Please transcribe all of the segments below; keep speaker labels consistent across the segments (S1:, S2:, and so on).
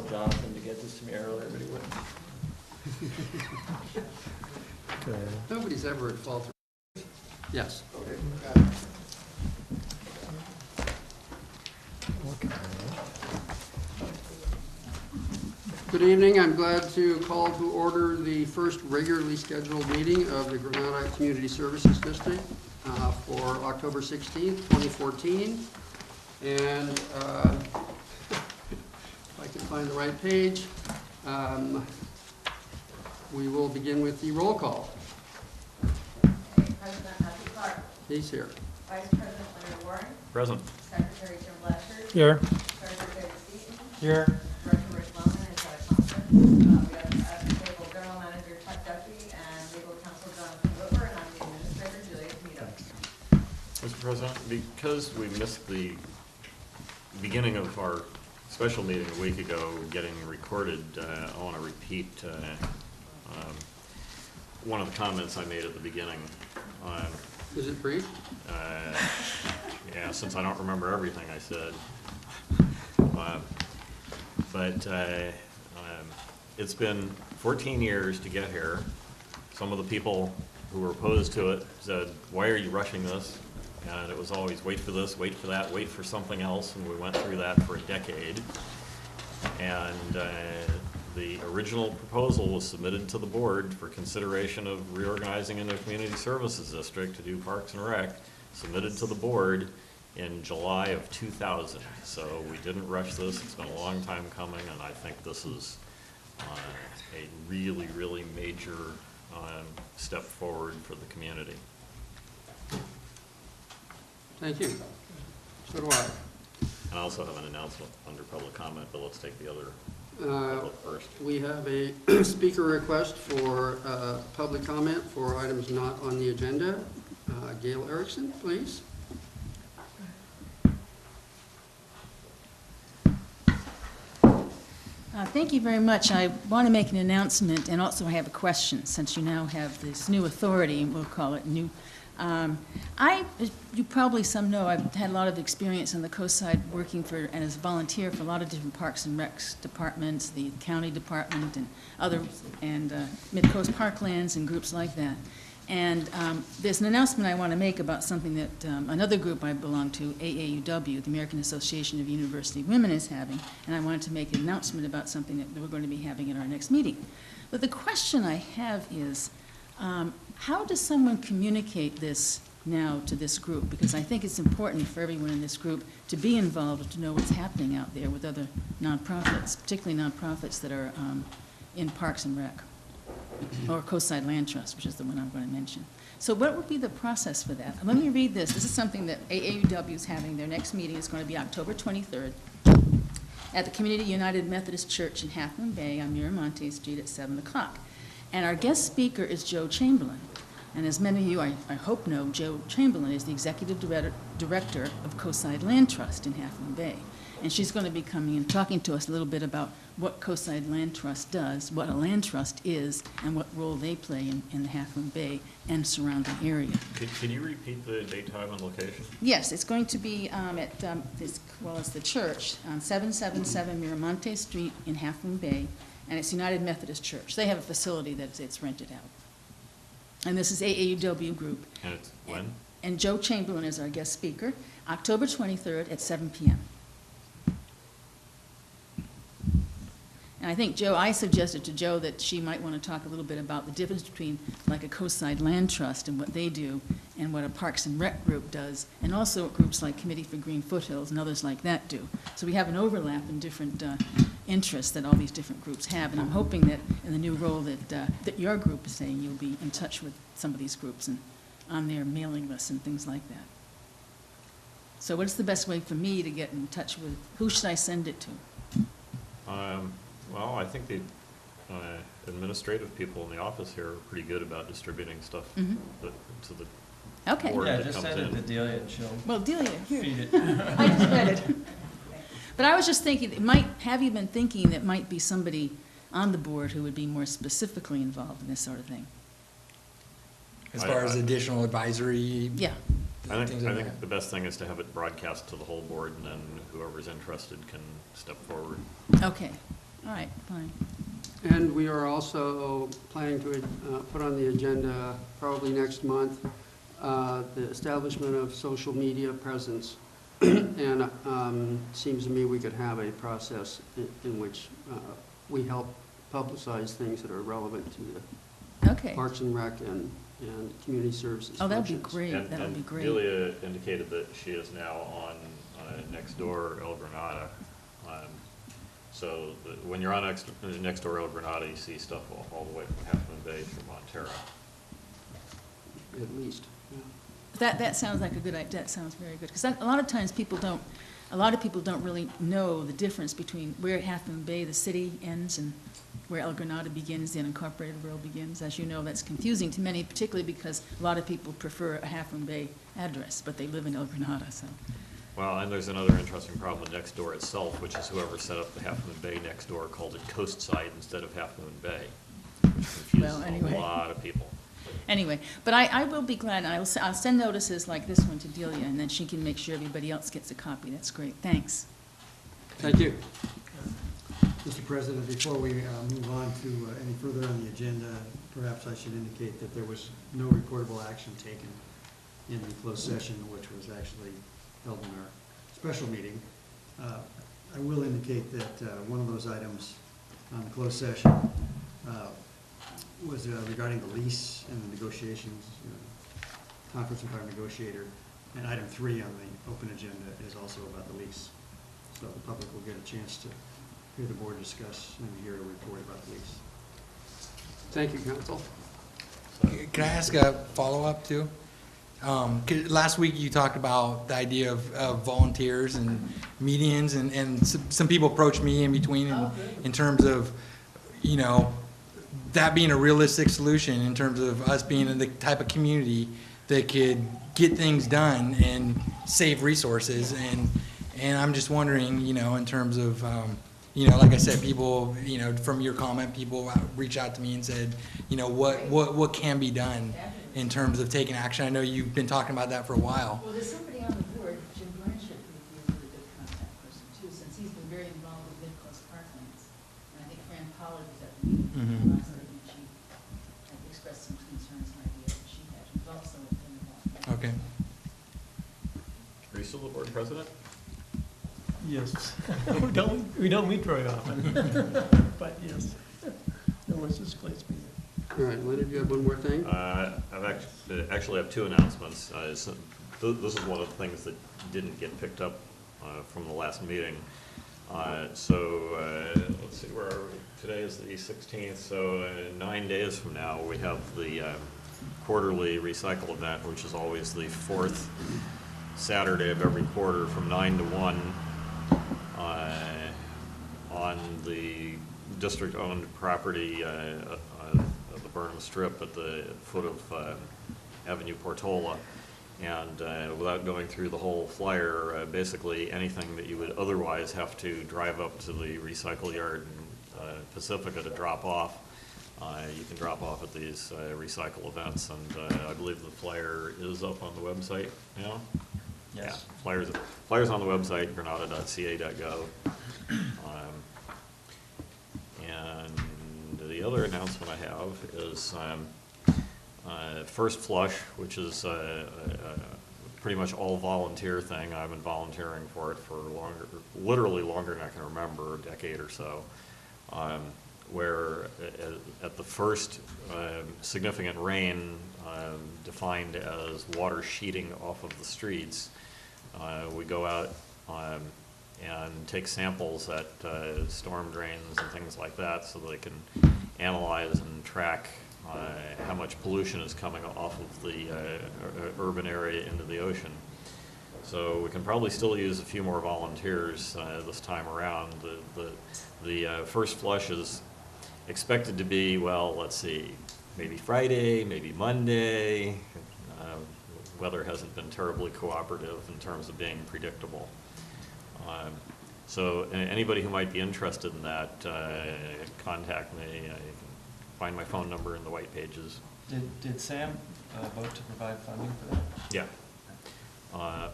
S1: tell Jonathan to get this to me earlier, but he wouldn't.
S2: Nobody's ever at fault. Yes. Good evening. I'm glad to call to order the first regularly scheduled meeting of the Granada Community Services District for October 16th, 2014. And if I can find the right page, we will begin with the roll call.
S3: President Matthew Clark.
S2: He's here.
S3: Vice President Leonard Warren.
S4: Present.
S3: Secretary Jim Blatchford.
S5: Here.
S3: Treasurer David Seaton.
S5: Here.
S3: Director Rick Loman is at a conference. We have at the table General Manager Chuck Duffy and Legal Counsel Jonathan Whitmer, and I'm the Administrator Julia Camito.
S4: Mr. President, because we missed the beginning of our special meeting a week ago getting recorded, I want to repeat one of the comments I made at the beginning.
S2: Is it brief?
S4: Yeah, since I don't remember everything I said. But it's been 14 years to get here. Some of the people who were opposed to it said, why are you rushing this? And it was always wait for this, wait for that, wait for something else, and we went through that for a decade. And the original proposal was submitted to the board for consideration of reorganizing into a community services district to do Parks and Rec, submitted to the board in July of 2000. So we didn't rush this. It's been a long time coming, and I think this is a really, really major step forward for the community.
S2: Thank you. So do I.
S4: And I also have an announcement under public comment, but let's take the other public first.
S2: We have a speaker request for public comment for items not on the agenda. Gail Erickson, please.
S6: Thank you very much. I want to make an announcement, and also I have a question, since you now have this new authority, we'll call it new. You probably some know, I've had a lot of experience on the coast side working for, and as a volunteer for a lot of different parks and recs departments, the county department and other, and mid-coast parklands and groups like that. And there's an announcement I want to make about something that another group I belong to, AAUW, the American Association of University Women, is having, and I wanted to make an announcement about something that we're going to be having at our next meeting. But the question I have is, how does someone communicate this now to this group? Because I think it's important for everyone in this group to be involved and to know what's happening out there with other nonprofits, particularly nonprofits that are in Parks and Rec, or Coastside Land Trust, which is the one I'm going to mention. So what would be the process for that? Let me read this. This is something that AAUW is having. Their next meeting is going to be October 23rd at the Community United Methodist Church in Half Moon Bay on Miramonte Street at 7 o'clock. And our guest speaker is Joe Chamberlain. And as many of you, I hope know, Joe Chamberlain is the Executive Director of Coastside Land Trust in Half Moon Bay. And she's going to be coming and talking to us a little bit about what Coastside Land Trust does, what a land trust is, and what role they play in the Half Moon Bay and surrounding area.
S4: Can you repeat the date, time, and location?
S6: Yes, it's going to be at it's the church on 777 Miramonte Street in Half Moon Bay, and it's United Methodist Church. They have a facility that it's rented out. And this is AAUW Group.
S4: And it's when?
S6: And Joe Chamberlain is our guest speaker, October 23rd at 7 p.m. And I think I suggested to Joe that she might want to talk a little bit about the difference between like a Coastside Land Trust and what they do and what a Parks and Rec group does, and also what groups like Committee for Green Foothills and others like that do. So we have an overlap in different interests that all these different groups have, and I'm hoping that in the new role that your group is saying, you'll be in touch with some of these groups and on their mailing lists and things like that. So what's the best way for me to get in touch with, who should I send it to?
S4: Well, I think the administrative people in the office here are pretty good about distributing stuff to the
S6: Okay.
S4: board
S1: Yeah,
S4: that
S1: just
S4: comes
S1: send it
S4: in.
S1: to Delia and she'll
S6: Well, Delia, here.
S1: feed it.
S6: I just read it. But I was just thinking, have you been thinking that might be somebody on the board who would be more specifically involved in this sort of thing?
S5: As far as additional advisory?
S6: Yeah.
S4: I
S5: things like
S4: think
S5: that.
S4: the best thing is to have it broadcast to the whole board, and then whoever's interested can step forward.
S6: Okay. All right, fine.
S2: And we are also planning to put on the agenda, probably next month, the establishment of social media presence. And seems to me we could have a process in which we help publicize things that are relevant to the
S6: Okay.
S2: Parks and Rec and community services.
S6: Oh, that'd be
S2: functions.
S6: great,
S4: And-
S6: that would be
S4: and
S6: great.
S4: Delia indicated that she is now on Nextdoor El Granada. So when you're on Nextdoor El Granada, you see stuff all the way from Half Moon Bay through Montera.
S2: At least, yeah.
S6: That sounds like a good idea, that sounds very good, because a lot of times a lot of people don't really know the difference between where Half Moon Bay, the city, ends and where El Granada begins, the unincorporated world begins. As you know, that's confusing to many, particularly because a lot of people prefer a Half Moon Bay address, but they live in El Granada, so.
S4: Well, and there's another interesting problem with Nextdoor itself, which is whoever set up the Half Moon Bay Nextdoor called it Coastside instead of Half Moon Bay, which confuses
S6: Well, anyway.
S4: a lot of people.
S6: Anyway, but I will be glad, and I'll send notices like this one to Delia, and then she can make sure everybody else gets a copy. That's great, thanks.
S2: Thank you.
S7: Mr. President, before we move on to any further on the agenda, perhaps I should indicate that there was no reportable action taken in the closed session, which was actually held in our special meeting. I will indicate that one of those items on the closed session was regarding the lease and the negotiations, conference with our negotiator. And item 3 on the open agenda is also about the lease. So the public will get a chance to hear the board discuss and hear a report about the lease.
S2: Thank you, counsel.
S5: Can I ask a follow-up too? 'Cause last week you talked about the idea of volunteers and medians, and some people approached me in between in terms of, that being a realistic solution in terms of us being the type of community that could get things done and save resources. And I'm just wondering, in terms of, like I said, people, from your comment, people reach out to me and said, what can be done in terms of taking action? I know you've been talking about that for a while.
S6: Well, there's somebody on the board, Jim Blanchard, who'd be a really good contact person too, since he's been very involved with Mid-Coast Parklands. And I think Fran Pollard was at the meeting last week, and she had expressed some concerns and ideas that she had. She's also been involved.
S5: Okay.
S4: Are you still the board president?
S1: Yes. We don't meet very often, but yes. No one's displaced me.
S2: All right, Leonard, you have one more thing?
S4: I've actually have 2 announcements. This is one of the things that didn't get picked up from the last meeting. Let's see, where are we? Today is the 16th, so 9 days from now, we have the quarterly recycle event, which is always the 4th Saturday of every quarter from 9 to 1 on the district-owned property of the Burnham Strip at the foot of Avenue Portola. And without going through the whole flyer, basically anything that you would otherwise have to drive up to the recycle yard in Pacifica to drop off, you can drop off at these recycle events. And I believe the flyer is up on the website now.
S1: Yes.
S4: Yeah, flyers on the website, granada.ca.gov. And the other announcement I have is First Flush, which is pretty much all volunteer thing. I've been volunteering for it for literally longer than I can remember, a decade or so. Where at the first significant rain, defined as water sheeting off of the streets, we go out and take samples at storm drains and things like that, so they can analyze and track how much pollution is coming off of the urban area into the ocean. So we can probably still use a few more volunteers this time around. The first flush is expected to be, well, let's see, maybe Friday, maybe Monday. Weather hasn't been terribly cooperative in terms of being predictable. So anybody who might be interested in that, contact me. You can find my phone number in the white pages.
S1: Did Sam vote to provide funding for that?
S4: Yeah.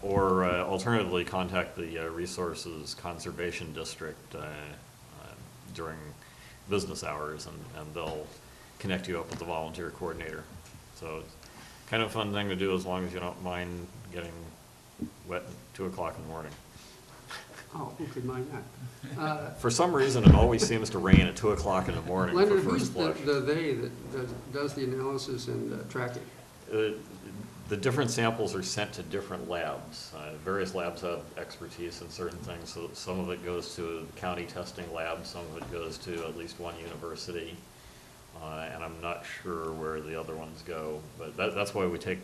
S4: Or alternatively, contact the Resources Conservation District. during business hours, and they'll connect you up with the volunteer coordinator. So it's kind of a fun thing to do, as long as you don't mind getting wet at 2 o'clock in the morning.
S2: Oh, who could mind that?
S4: For some reason, it always seems to rain at 2 o'clock in the morning for
S2: Leonard,
S4: first
S2: who's
S4: flush.
S2: the they that does the analysis and tracking?
S4: The different samples are sent to different labs. Various labs have expertise in certain things, so some of it goes to county testing labs, some of it goes to at least one university, and I'm not sure where the other ones go, but that's why we take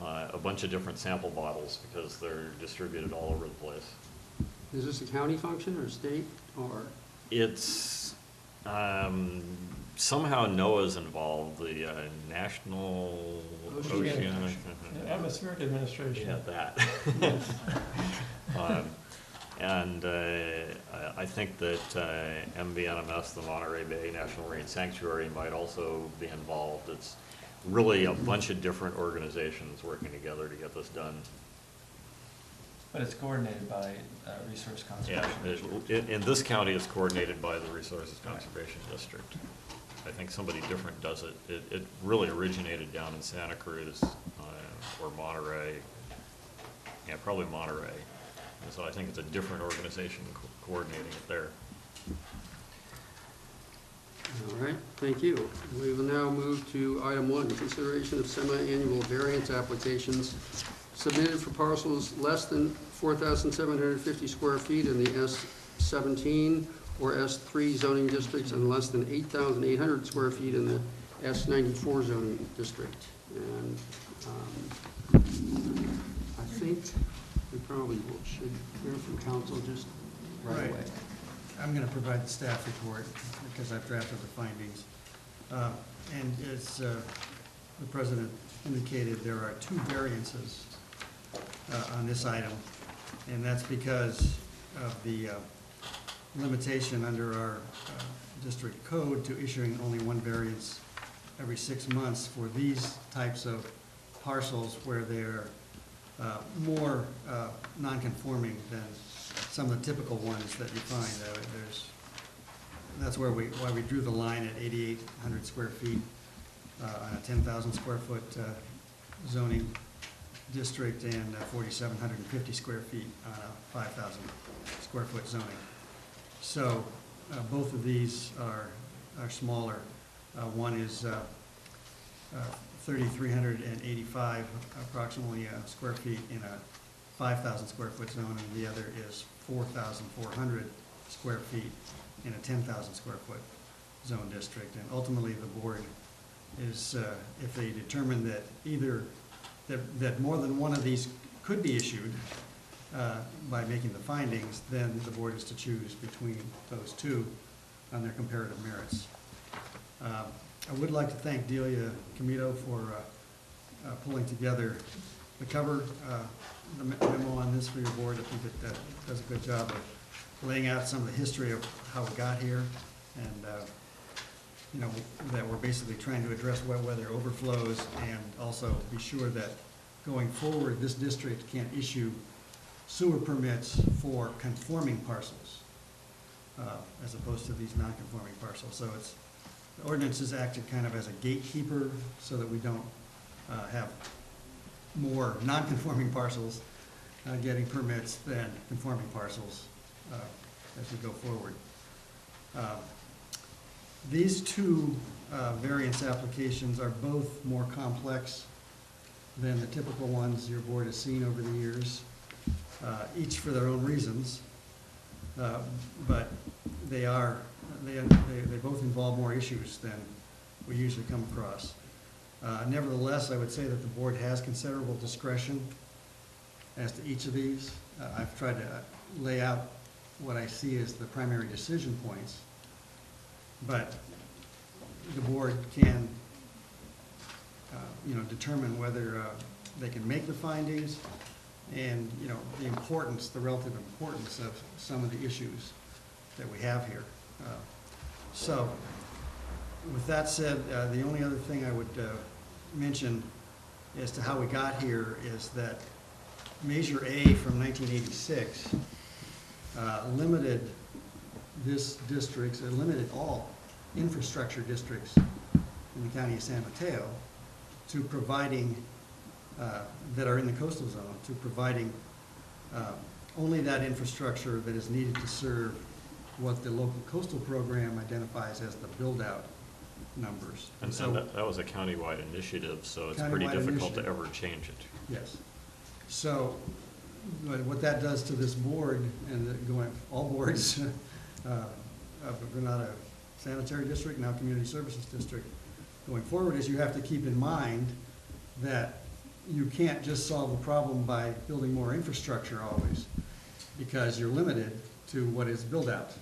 S4: a bunch of different sample bottles, because they're distributed all over the place.
S2: Is this a county function or state or?
S4: It's, somehow NOAA's involved, the National Oceanic.
S1: Atmospheric Administration.
S4: Yeah, that. And I think that MBNMS, the Monterey Bay National Marine Sanctuary, might also be involved. It's really a bunch of different organizations working together to get this done.
S8: But it's coordinated by Resource
S4: Yeah,
S8: Conservation.
S4: in this county, it's coordinated by the Resources Conservation District. I think somebody different does it. It really originated down in Santa Cruz or Monterey. Yeah, probably Monterey. And so I think it's a different organization coordinating it there.
S2: All right, thank you. We will now move to item 1, consideration of semi-annual variance applications submitted for parcels less than 4,750 square feet in the S17 or S3 zoning districts and less than 8,800 square feet in the S94 zoning district. And I think we probably should hear from council just right away.
S7: I'm going to provide the staff report because I've drafted the findings. And as the president indicated, there are 2 variances on this item, and that's because of the limitation under our district code to issuing only 1 variance every 6 months for these types of parcels where they're more non-conforming than some of the typical ones that you find. That's why we drew the line at 8,800 square feet on a 10,000 square foot zoning district and 4,750 square feet on a 5,000 square foot zoning. So both of these are smaller. One is 3,385 approximately square feet in a 5,000 square foot zone, and the other is 4,400 square feet in a 10,000 square foot zone district. And ultimately, the board is, if they determine that that more than one of these could be issued by making the findings, then the board is to choose between those 2 on their comparative merits. I would like to thank Delia Comito for pulling together the cover, the memo on this for your board. I think that does a good job of laying out some of the history of how we got here, and that we're basically trying to address wet weather overflows and also be sure that going forward, this district can't issue sewer permits for conforming parcels as opposed to these non-conforming parcels. So the ordinance is acted kind of as a gatekeeper so that we don't have more non-conforming parcels getting permits than conforming parcels as we go forward. These 2 variance applications are both more complex than the typical ones your board has seen over the years, each for their own reasons, but they both involve more issues than we usually come across. Nevertheless, I would say that the board has considerable discretion as to each of these. I've tried to lay out what I see as the primary decision points, but the board can determine whether they can make the findings and the relative importance of some of the issues that we have here. So with that said, the only other thing I would mention as to how we got here is that Measure A from 1986 limited this district, so it limited all infrastructure districts in the county of San Mateo to providing, that are in the coastal zone, to providing only that infrastructure that is needed to serve what the local coastal program identifies as the build-out numbers.
S4: And
S7: so,
S4: that was a countywide initiative, so it's pretty
S7: Countywide
S4: difficult to
S7: initiative.
S4: ever change it.
S7: yes. So what that does to this board, and going, all boards of the Granada Sanitary District, now Community Services District, going forward, is you have to keep in mind that you can't just solve the problem by building more infrastructure always, because you're limited to what is built out.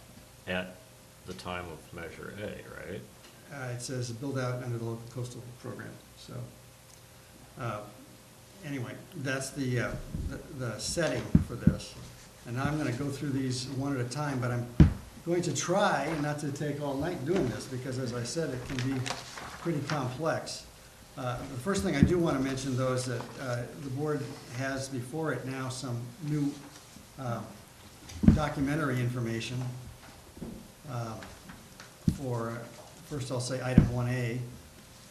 S4: At the time of Measure A, right?
S7: It says build out under the local coastal program, so. Anyway, that's the setting for this. And now I'm gonna go through these one at a time, but I'm going to try not to take all night doing this, because as I said, it can be pretty complex. The first thing I do want to mention, though, is that the board has before it now some new documentary information for, first I'll say item 1A,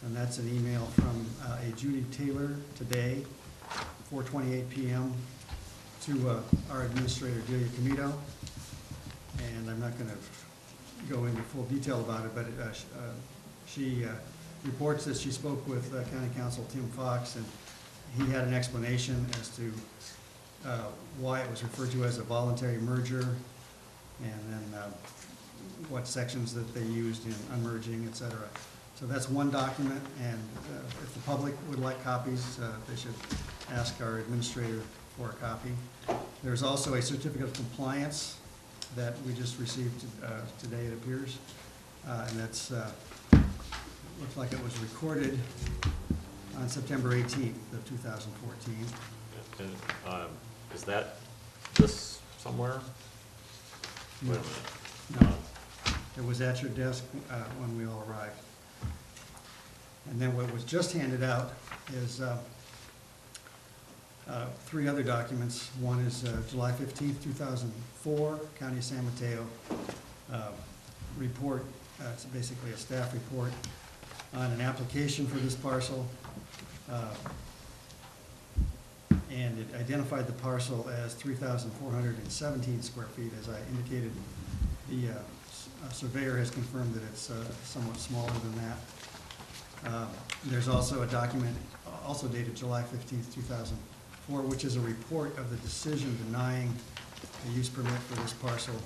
S7: and that's an email from a Judy Taylor today, 4:28 p.m. to our administrator, Delia Comito. And I'm not going to go into full detail about it, but she reports that she spoke with County Counsel Tim Fox, and he had an explanation as to why it was referred to as a voluntary merger, and then what sections that they used in unmerging, et cetera. So that's one document, and if the public would like copies, they should ask our administrator for a copy. There's also a certificate of compliance that we just received today, it appears, and that's looks like it was recorded on September 18th of 2014.
S4: And, is that this somewhere?
S7: No.
S4: Wait a minute.
S7: No, it was at your desk when we all arrived. And then what was just handed out is three other documents. One is July 15th, 2004, County of San Mateo report. It's basically a staff report on an application for this parcel. And it identified the parcel as 3,417 square feet. As I indicated, the surveyor has confirmed that it's somewhat smaller than that. There's also a document, also dated July 15th, 2004, which is a report of the decision denying the use permit for this parcel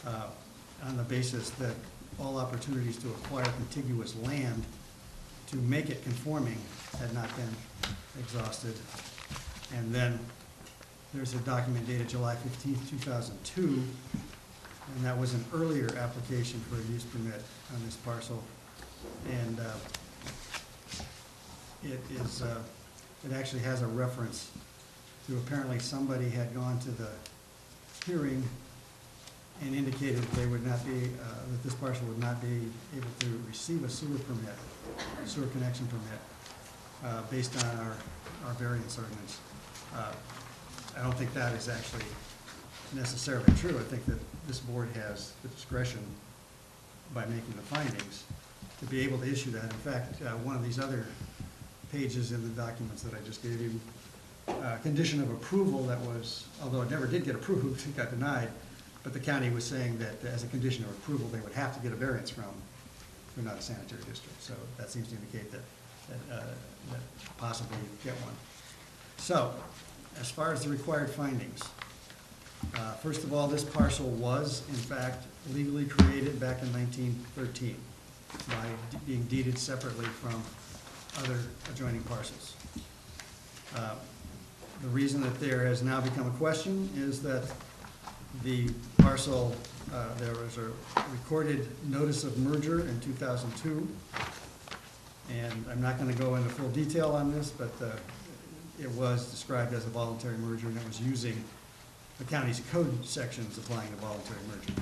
S7: on the basis that all opportunities to acquire contiguous land to make it conforming had not been exhausted. And then there's a document dated July 15th, 2002, and that was an earlier application for a use permit on this parcel. And it actually has a reference to apparently somebody had gone to the hearing and indicated that they would not be, that this parcel would not be able to receive a sewer permit, sewer connection permit, based on our variance ordinance. I don't think that is actually necessarily true. I think that this board has the discretion, by making the findings, to be able to issue that. In fact, one of these other pages in the documents that I just gave you, condition of approval that was, although it never did get approved, it got denied, but the county was saying that as a condition of approval, they would have to get a variance from, they're not a sanitary district. So that seems to indicate that possibly get one. So, as far as the required findings, first of all, this parcel was, in fact, legally created back in 1913 by being deeded separately from other adjoining parcels. The reason that there has now become a question is that the parcel, there was a recorded notice of merger in 2002, and I'm not going to go into full detail on this, but it was described as a voluntary merger, and it was using the county's code sections applying to voluntary merger.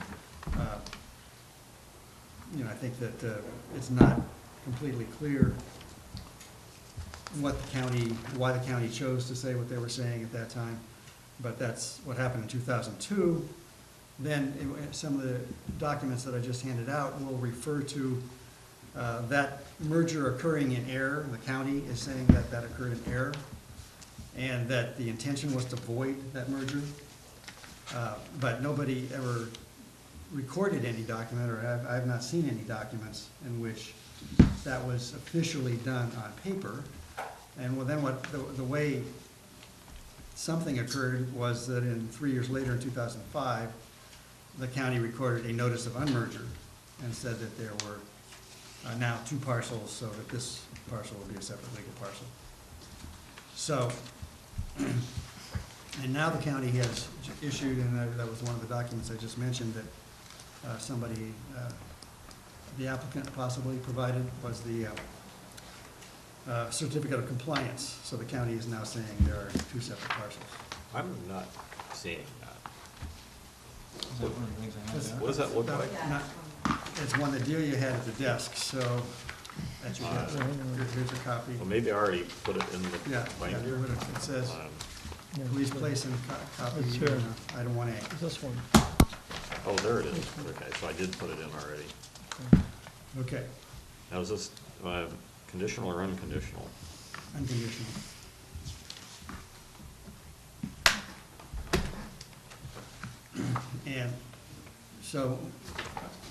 S7: You know, I think that it's not completely clear what the county, why the county chose to say what they were saying at that time, but that's what happened in 2002. then some of the documents that I just handed out will refer to that merger occurring in error. The county is saying that that occurred in error, and that the intention was to void that merger. But nobody ever recorded any document, or I've not seen any documents in which that was officially done on paper. And well, then the way something occurred was that 3 years later, in 2005, the county recorded a notice of unmerger and said that there were now 2 parcels, so that this parcel would be a separate legal parcel. So, and now the county has issued, and that was one of the documents I just mentioned, that somebody, the applicant possibly provided, was the certificate of compliance. So the county is now saying there are 2 separate parcels.
S4: I'm not seeing that.
S8: Is that one of the things I
S7: It's-
S8: have?
S4: What does that look like?
S3: Yeah.
S7: It's one that Delia had at the desk, so that's your desk. Here's your copy.
S4: Well, maybe I already put it in the
S7: Yeah,
S4: binder.
S7: it says,
S4: Um,
S7: please place in copy
S1: It's here.
S7: item 1A.
S1: This one.
S4: Oh, there it is. Okay, so I did put it in already.
S7: Okay,
S4: Now, is this conditional or unconditional?
S7: unconditional. And so,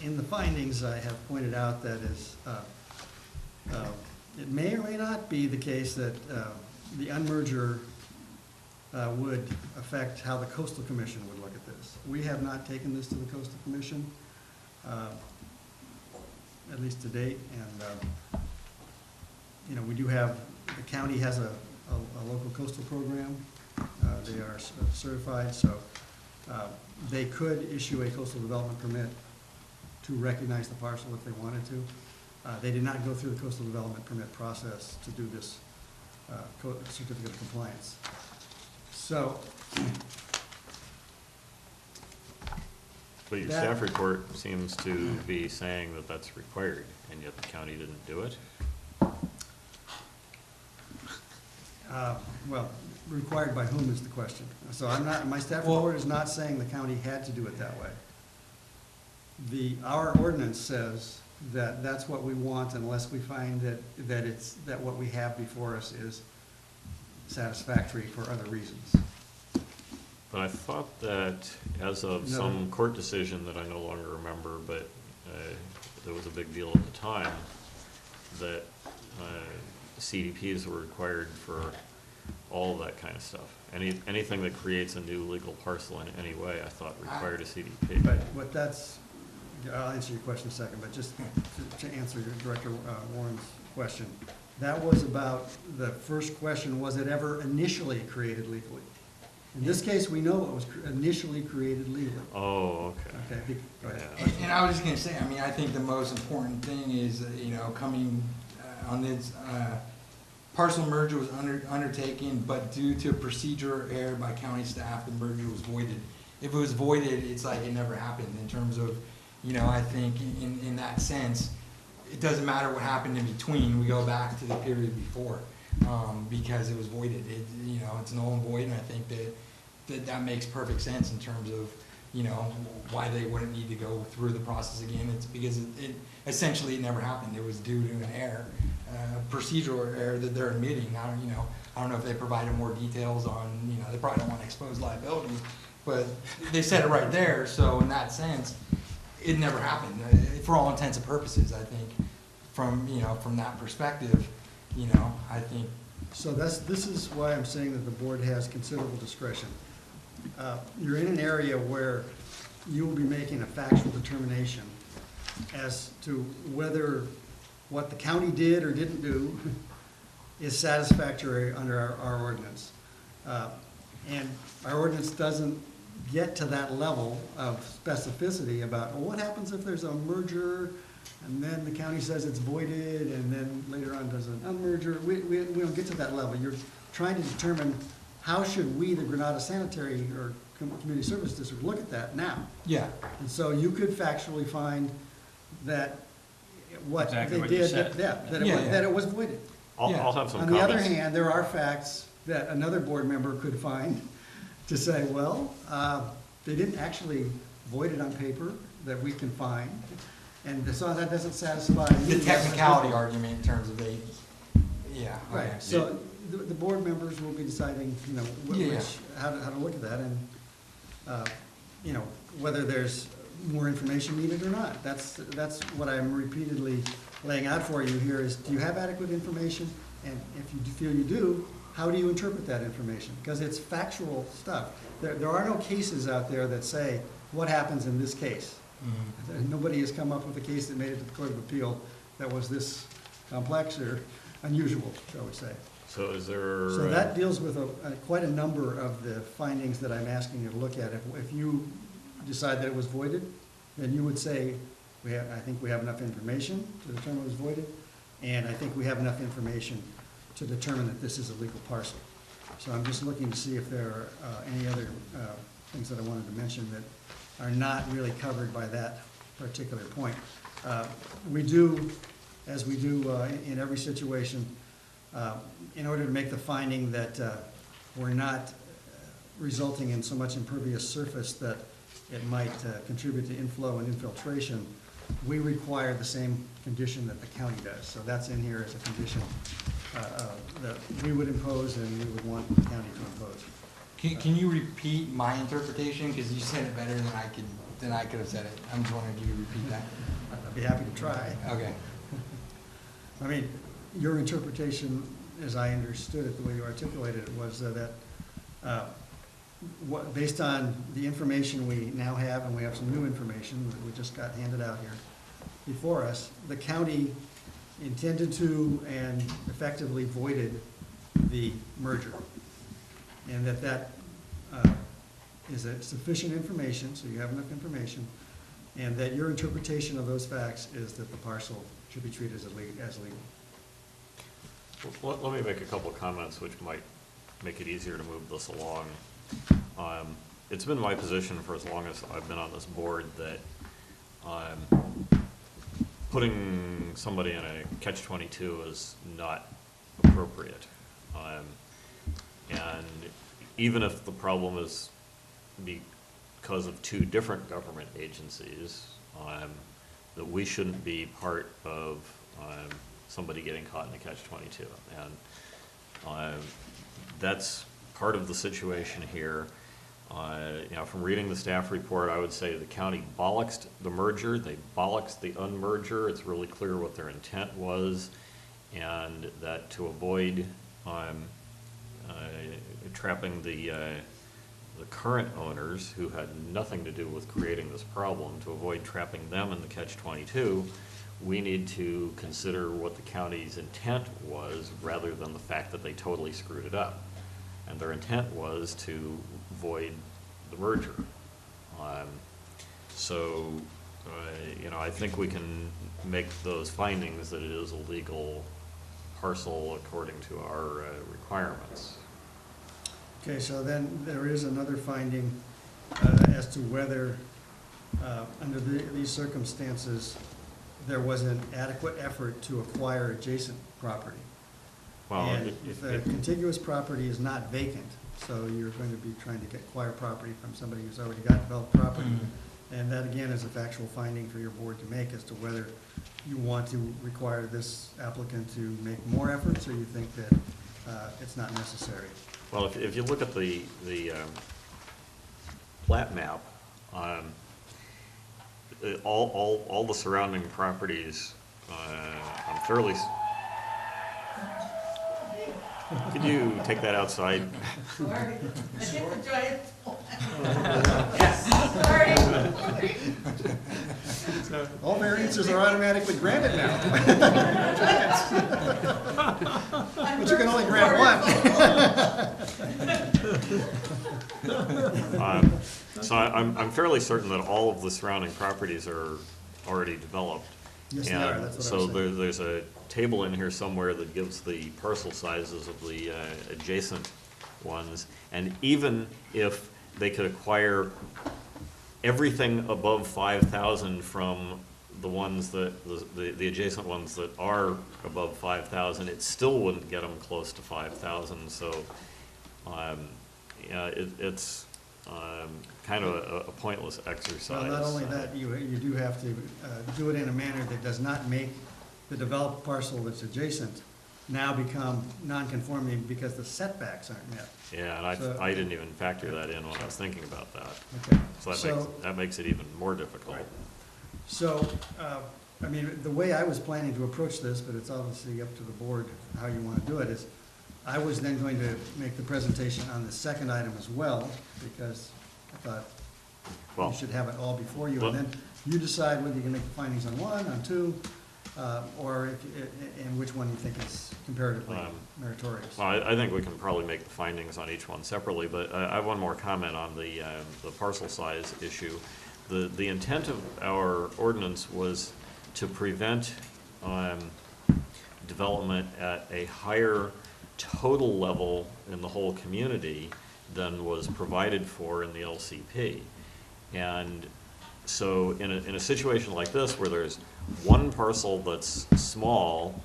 S7: in the findings, I have pointed out that it may or may not be the case that the unmerger would affect how the Coastal Commission would look at this. We have not taken this to the Coastal Commission, at least to date, and, you know, we do have, the county has a local coastal program. They are certified, so they could issue a coastal development permit to recognize the parcel if they wanted to. They did not go through the coastal development permit process to do this certificate of compliance. So,
S4: But your
S7: That-
S4: staff report seems to be saying that that's required, and yet the county didn't do it.
S7: well, required by whom is the question. So I'm not, my staff
S5: Well-
S7: report is not saying the county had to do it that way. Our ordinance says that that's what we want unless we find that what we have before us is satisfactory for other reasons.
S4: But I thought that as of
S7: No.
S4: some court decision that I no longer remember, but there was a big deal at the time, that CDPs were required for all of that kind of stuff. Anything that creates a new legal parcel in any way, I thought required a CDP.
S7: But what that's, I'll answer your question in a second, but just to answer your Director Warren's question, that was about, the first question, was it ever initially created legally? In this case, we know it was initially created legally.
S4: Oh, okay.
S7: Okay, go ahead.
S4: Yeah.
S5: And I was just gonna say, I mean, I think the most important thing is, you know, coming on this, parcel merger was undertaken, but due to procedure error by county staff, the merger was voided. If it was voided, it's like it never happened in terms of, you know, I think in that sense, it doesn't matter what happened in between, we go back to the period before, because it was voided. You know, it's null and void, and I think that makes perfect sense in terms of, you know, why they wouldn't need to go through the process again. It's because it essentially it never happened. It was due to an error, procedural error that they're admitting. I don't know if they provided more details on, you know, they probably don't want to expose liability, but they said it right there. So in that sense, it never happened for all intents and purposes. I think from that perspective, you know, I think.
S7: So this is why I'm saying that the board has considerable discretion. You're in an area where you will be making a factual determination as to whether what the county did or didn't do is satisfactory under our ordinance. And our ordinance doesn't get to that level of specificity about, well, what happens if there's a merger and then the county says it's voided and then later on does an unmerger. We don't get to that level. You're trying to determine how should we, the Granada Sanitary or Community Service District, look at that now.
S5: Yeah.
S7: And so you could factually find that what
S8: Exactly
S7: they
S8: what you
S7: did,
S8: said.
S7: that it was voided.
S4: I'll
S5: Yeah.
S4: have some
S7: On the other
S4: comments.
S7: hand, there are facts that another board member could find to say, well, they didn't actually voided on paper that we can find, and so that doesn't satisfy me.
S5: The technicality argument in terms of yeah.
S7: Right,
S5: okay.
S7: so the board members will be deciding, you know,
S5: Yeah.
S7: how to look at that, and, you know, whether there's more information needed or not. That's what I'm repeatedly laying out for you here is, do you have adequate information? And if you feel you do, how do you interpret that information? Because it's factual stuff. There are no cases out there that say, what happens in this case?
S5: Mhm.
S7: Nobody has come up with a case that made it to the Court of Appeal that was this complex or unusual, shall we say.
S4: So is there?
S7: So that deals with quite a number of the findings that I'm asking you to look at. If you decide that it was voided, then you would say, I think we have enough information to determine it was voided, and I think we have enough information to determine that this is a legal parcel. So I'm just looking to see if there are any other things that I wanted to mention that are not really covered by that particular point. We do, as we do in every situation, in order to make the finding that we're not resulting in so much impervious surface that it might contribute to inflow and infiltration, we require the same condition that the county does. So that's in here as a condition that we would impose and we would want the county to impose.
S5: Can you repeat my interpretation? Because you said it better than I could have said it. I'm just wondering, can you repeat that?
S7: I'd be happy to try.
S5: Okay.
S7: I mean, your interpretation, as I understood it, the way you articulated it, was that based on the information we now have, and we have some new information that we just got handed out here before us, the county intended to and effectively voided the merger. And that is sufficient information, so you have enough information, and that your interpretation of those facts is that the parcel should be treated as legal.
S4: Let me make a couple of comments which might make it easier to move this along. It's been my position for as long as I've been on this board that putting somebody in a catch-22 is not appropriate. And even if the problem is because of two different government agencies, that we shouldn't be part of somebody getting caught in a catch-22. And that's part of the situation here. You know, from reading the staff report, I would say the county bollocksed the merger, they bollocksed the unmerger. It's really clear what their intent was, and that to avoid trapping the current owners who had nothing to do with creating this problem, to avoid trapping them in the catch-22, we need to consider what the county's intent was rather than the fact that they totally screwed it up. And their intent was to void the merger. You know, I think we can make those findings that it is a legal parcel according to our requirements.
S7: Okay, so then there is another finding as to whether, under these circumstances, there was an adequate effort to acquire adjacent property.
S4: Well,
S7: And if the contiguous property is not vacant, so you're going to be trying to acquire property from somebody who's already got developed property. And that, again, is a factual finding for your board to make as to whether you want to require this applicant to make more efforts, or you think that it's not necessary.
S4: well, if you look at the plat map, all the surrounding properties, I'm fairly. Could you take that outside?
S3: Sorry. I get the giant Sorry.
S7: All variances are automatically granted now. But you can only grant one.
S4: So I'm fairly certain that all of the surrounding properties are already developed.
S7: Yes, they are,
S4: And
S7: that's what I
S4: so
S7: was saying.
S4: there's a table in here somewhere that gives the parcel sizes of the adjacent ones. And even if they could acquire everything above 5,000 from the ones that, the adjacent ones that are above 5,000, it still wouldn't get them close to 5,000. So, yeah, it's kind of a pointless exercise.
S7: Well, not only that, you do have to do it in a manner that does not make the developed parcel that's adjacent now become non-conforming because the setbacks aren't met.
S4: Yeah, and
S7: So-
S4: I didn't even factor that in when I was thinking about that.
S7: Okay.
S4: So that makes it even more difficult.
S7: So, I mean, the way I was planning to approach this, but it's obviously up to the board how you want to do it, is I was then going to make the presentation on the second item as well, because I thought
S4: Well,
S7: you should have it all before you,
S4: well-
S7: and then you decide whether you can make the findings on one, on two, or and which one you think is comparatively meritorious.
S4: Well, I think we can probably make the findings on each one separately, but I have one more comment on the parcel size issue. The intent of our ordinance was to prevent development at a higher total level in the whole community than was provided for in the LCP. And so in a situation like this, where there's one parcel that's small,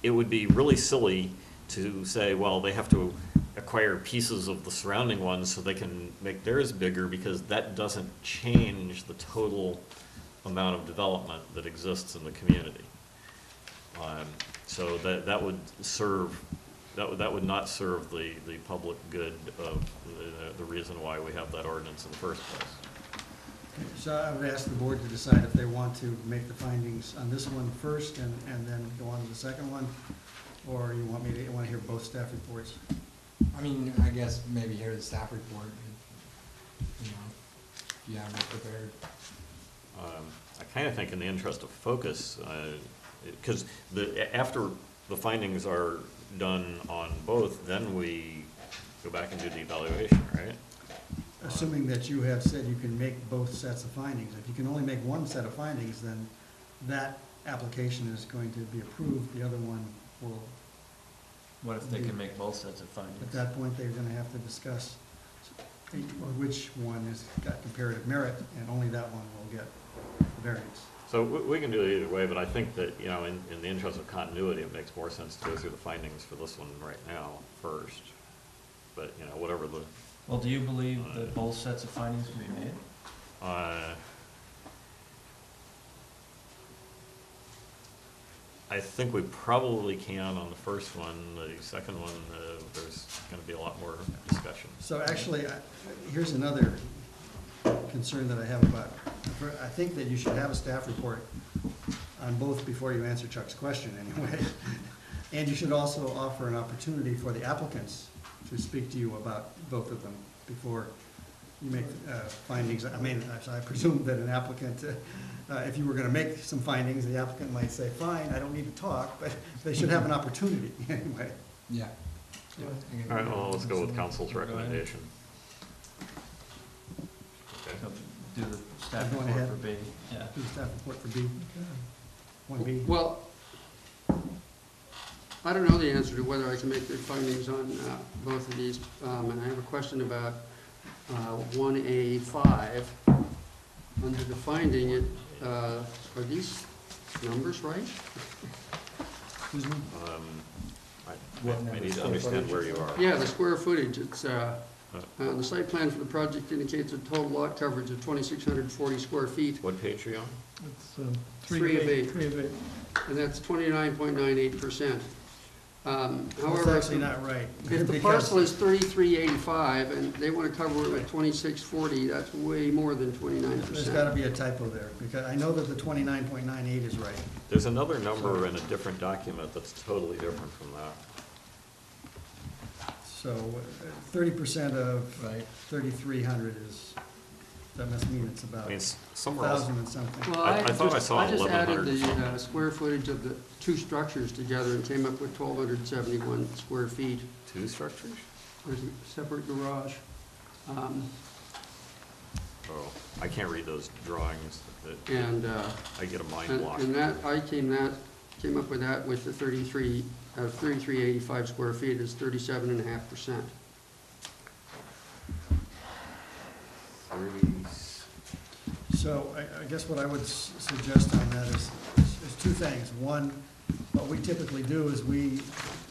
S4: it would be really silly to say, well, they have to acquire pieces of the surrounding ones so they can make theirs bigger, because that doesn't change the total amount of development that exists in the community. So that would serve, that would not serve the public good of the reason why we have that ordinance in the first place.
S7: So I would ask the board to decide if they want to make the findings on this one first and then go on to the second one, or you want to hear both staff reports?
S5: I mean, I guess maybe hear the staff report, you know, if you have it prepared.
S4: I kind of think in the interest of focus, because after the findings are done on both, then we go back and do the evaluation, right?
S7: Assuming that you have said you can make both sets of findings. If you can only make one set of findings, then that application is going to be approved. The other one will,
S8: What if they can make both sets of
S7: at
S8: findings?
S7: that point, they're gonna have to discuss which one has got comparative merit, and only that one will get variance.
S4: So we can do it either way, but I think that, you know, in the interest of continuity, it makes more sense to go through the findings for this one right now first. But, you know, whatever the,
S8: Well, do you believe that both sets of findings can be made?
S4: I think we probably can on the first one. The second one, there's gonna be a lot more discussion.
S7: So actually, here's another concern that I have about, I think that you should have a staff report on both before you answer Chuck's question anyway. And you should also offer an opportunity for the applicants to speak to you about both of them before you make findings. I mean, I presume that an applicant, if you were gonna make some findings, the applicant might say, fine, I don't need to talk, but they should have an opportunity anyway.
S5: Yeah.
S4: All right, well, let's go with council's recommendation. Okay.
S8: So do the staff
S7: Going
S8: report
S7: ahead.
S8: for B, yeah.
S7: Do the staff report for B. 1B.
S2: Well, I don't know the answer to whether I can make the findings on both of these, and I have a question about 1A5. Under the finding, are these numbers right?
S7: Excuse me?
S4: I need to understand where you are.
S2: Yeah, the square footage, it's, the site plan for the project indicates a total lot coverage of 2,640 square feet,
S4: What page are you on?
S1: It's
S2: 3 of 8.
S1: 3 of 8.
S2: and that's 29.98%.
S7: That's
S2: However,
S7: actually not right.
S2: if the
S7: because-
S2: parcel is 3385 and they want to cover it with 2640, that's way more than
S7: There's
S2: 29%.
S7: gotta be a typo there, because I know that the 29.98 is right.
S4: There's another number in a different document that's totally different from that.
S7: So 30% of
S5: Right.
S7: 3,300 is, that must mean it's about
S4: I mean, somewhere else,
S7: 1,000 and something.
S2: Well,
S4: I thought I saw
S2: I just added
S4: 1,100 or
S2: the
S4: something.
S2: square footage of the two structures together and came up with 1,271 square feet.
S4: two structures?
S2: There's a separate garage.
S4: Oh, I can't read those drawings.
S2: And,
S4: I get a mind
S2: and
S4: block.
S2: and that, I came up with that with the 3385 square feet is 37.5%.
S7: So I guess what I would suggest on that is two things. One, what we typically do is we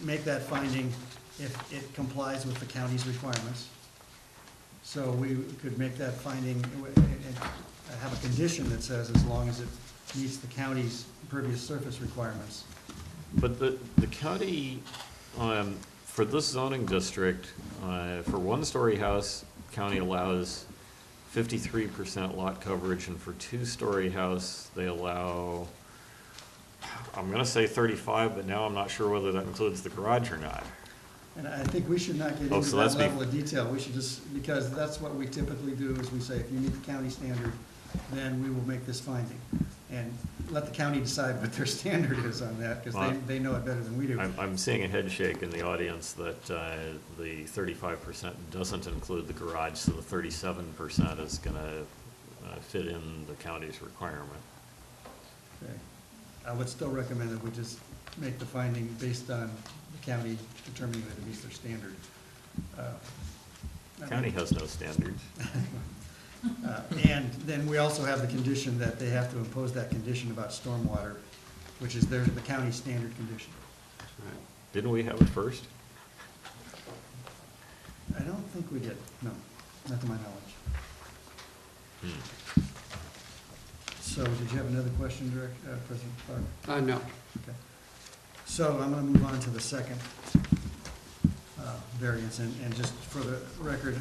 S7: make that finding if it complies with the county's requirements. So we could make that finding, and have a condition that says as long as it meets the county's impervious surface requirements.
S4: But the county, for this zoning district, for one-story house, county allows 53% lot coverage, and for two-story house, they allow, I'm gonna say 35, but now I'm not sure whether that includes the garage or not.
S7: And I think we should not get
S4: Oh,
S7: into
S4: so
S7: that
S4: that's
S7: level of detail. We should just, because that's what we typically do, is we say, if you meet the county standard, then we will make this finding. And let the county decide what their standard is on that, because they know it better than we do.
S4: I'm seeing a head shake in the audience that the 35% doesn't include the garage, so the 37% is gonna fit in the county's requirement.
S7: Okay. I would still recommend that we just make the finding based on the county determining that it meets their standard.
S4: County has no standards.
S7: And then we also have the condition that they have to impose that condition about stormwater, which is the county standard condition.
S2: Right.
S4: Didn't we have it first?
S7: I don't think we did, no, not to my knowledge.
S4: Hmm.
S7: So, did you have another question, President Clark?
S2: No.
S7: Okay. So I'm going to move on to the second variance, and just for the record,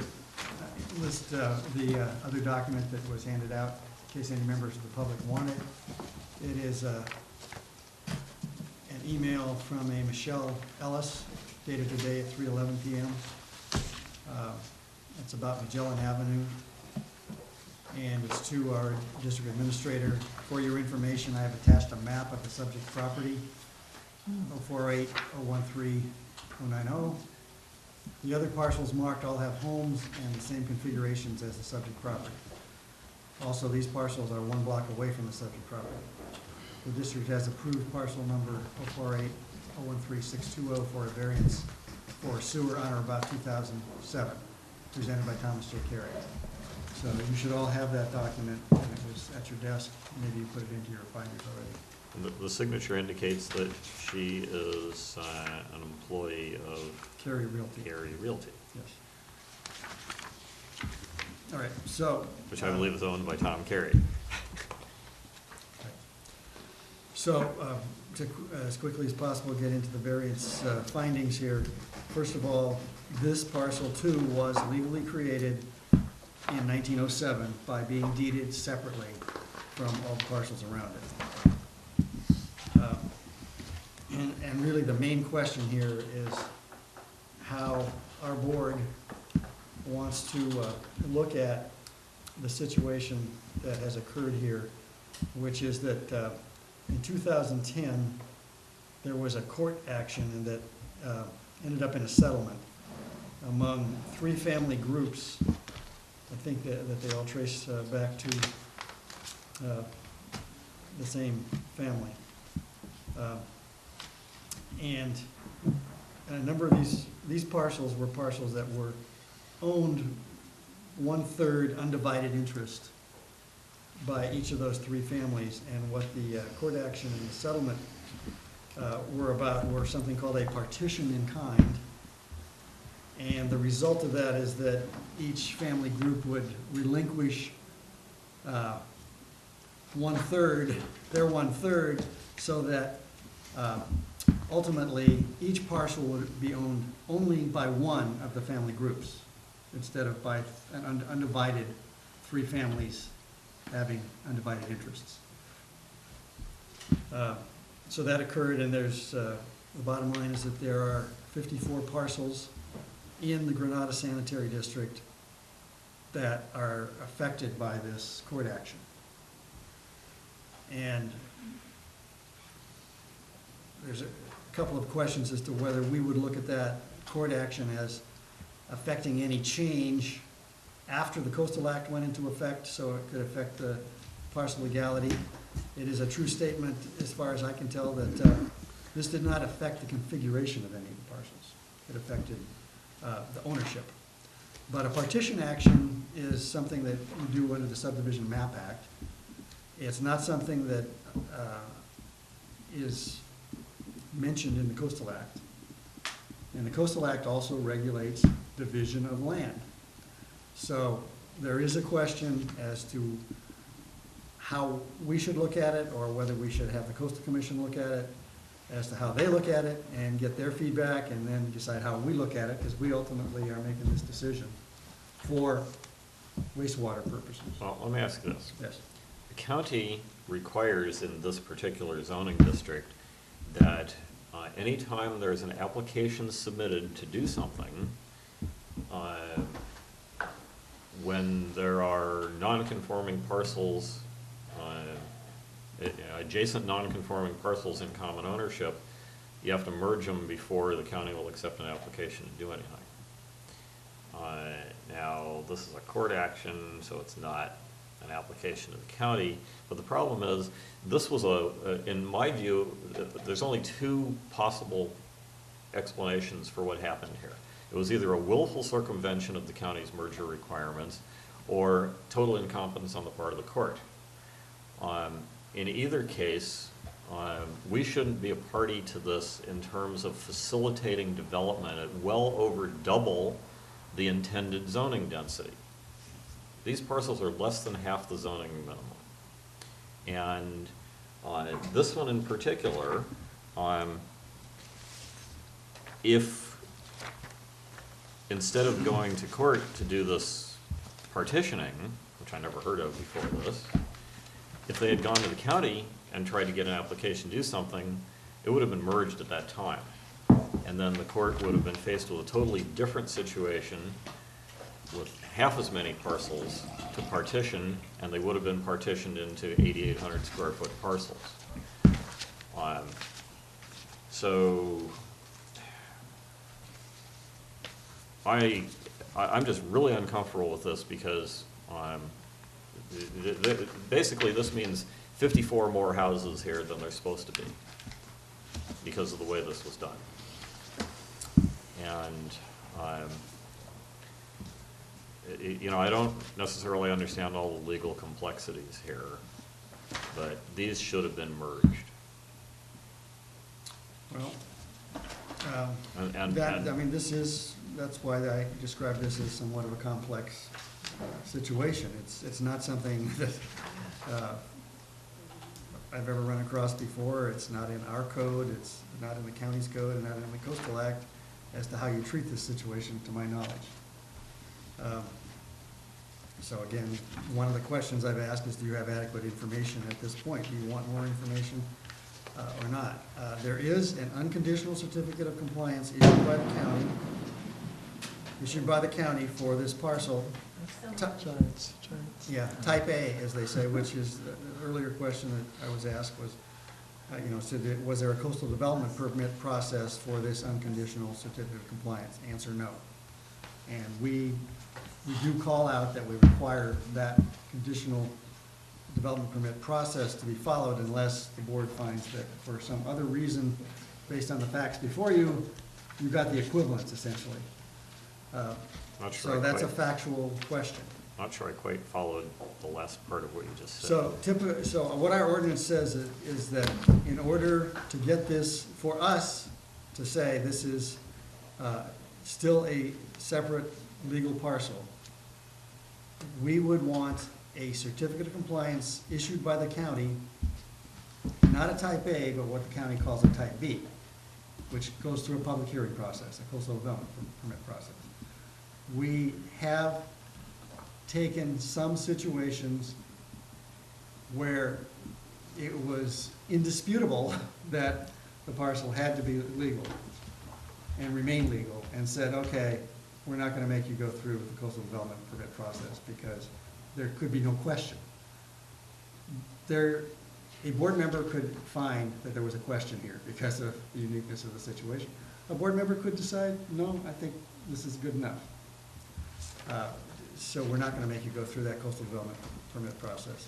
S7: list the other document that was handed out, in case any members of the public want it. It is an email from a Michelle Ellis, dated today at 3:11 p.m. It's about Magellan Avenue, and it's to our district administrator. For your information, I have attached a map of the subject property, 048, 013, 090. The other parcels marked all have homes and the same configurations as the subject property. Also, these parcels are 1 block away from the subject property. The district has approved parcel number 048, 013620 for a variance for sewer on or about 2007, presented by Thomas J. Carey. So you should all have that document, and it was at your desk. Maybe you put it into your finders already.
S4: And the signature indicates that she is an employee of
S7: Carey Realty.
S4: Carey Realty,
S7: Yes. All right, so.
S4: which I believe is owned by Tom Carey.
S7: So, to, as quickly as possible, get into the various findings here. First of all, this parcel 2 was legally created in 1907 by being deeded separately from all the parcels around it. And really the main question here is how our board wants to look at the situation that has occurred here, which is that in 2010, there was a court action and that ended up in a settlement among 3 family groups. I think that they all trace back to the same family. And a number of these parcels were parcels that were owned 1/3 undivided interest by each of those 3 families. And what the court action and the settlement were something called a partition in kind. And the result of that is that each family group would relinquish 1/3, their 1/3, so that ultimately each parcel would be owned only by one of the family groups, instead of by an undivided 3 families having undivided interests. So that occurred, and there's, the bottom line is that there are 54 parcels in the Granada Sanitary District that are affected by this court action. And there's a couple of questions as to whether we would look at that court action as affecting any change after the Coastal Act went into effect, so it could affect the parcel legality. It is a true statement, as far as I can tell, that this did not affect the configuration of any of the parcels. It affected the ownership. But a partition action is something that you do under the Subdivision Map Act. It's not something that is mentioned in the Coastal Act. And the Coastal Act also regulates division of land. So there is a question as to how we should look at it, or whether we should have the Coastal Commission look at it, as to how they look at it, and get their feedback, and then decide how we look at it, because we ultimately are making this decision for wastewater purposes.
S4: Well, let me ask this.
S7: Yes.
S4: The county requires in this particular zoning district that anytime there's an application submitted to do something, when there are non-conforming parcels, adjacent non-conforming parcels in common ownership, you have to merge them before the county will accept an application to do anything. Now, this is a court action, so it's not an application to the county, but the problem is, this was in my view, there's only two possible explanations for what happened here. It was either a willful circumvention of the county's merger requirements, or total incompetence on the part of the court. In either case, we shouldn't be a party to this in terms of facilitating development at well over double the intended zoning density. These parcels are less than half the zoning minimum. And this one in particular, if instead of going to court to do this partitioning, which I never heard of before this, if they had gone to the county and tried to get an application to do something, it would have been merged at that time. And then the court would have been faced with a totally different situation with half as many parcels to partition, and they would have been partitioned into 8,800 square foot parcels. So I'm just really uncomfortable with this, because basically this means 54 more houses here than there's supposed to be because of the way this was done. And I don't necessarily understand all the legal complexities here, but these should have been merged.
S7: Well,
S4: And
S7: that's why I describe this as somewhat of a complex situation. It's not something that I've ever run across before. It's not in our code, it's not in the county's code, and not in the Coastal Act as to how you treat this situation, to my knowledge. So again, one of the questions I've asked is, do you have adequate information at this point? Do you want more information or not? There is an unconditional certificate of compliance issued by the county for this parcel.
S1: Giants.
S7: Yeah, type A, as they say, which is the earlier question that I was asked was, was there a coastal development permit process for this unconditional certificate of compliance? Answer, no. And we do call out that we require that conditional development permit process to be followed unless the board finds that for some other reason, based on the facts before you, you've got the equivalence essentially. So that's a factual question.
S4: Not sure I quite followed the last part of what you just said.
S7: So what our ordinance says is that in order to get this, for us to say this is still a separate legal parcel, we would want a certificate of compliance issued by the county, not a type A, but what the county calls a type B, which goes through a public hearing process, a coastal development permit process. We have taken some situations where it was indisputable that the parcel had to be legal and remain legal, and said, okay, we're not gonna make you go through the coastal development permit process because there could be no question. A board member could find that there was a question here because of the uniqueness of the situation. A board member could decide, no, I think this is good enough. So we're not gonna make you go through that coastal development permit process.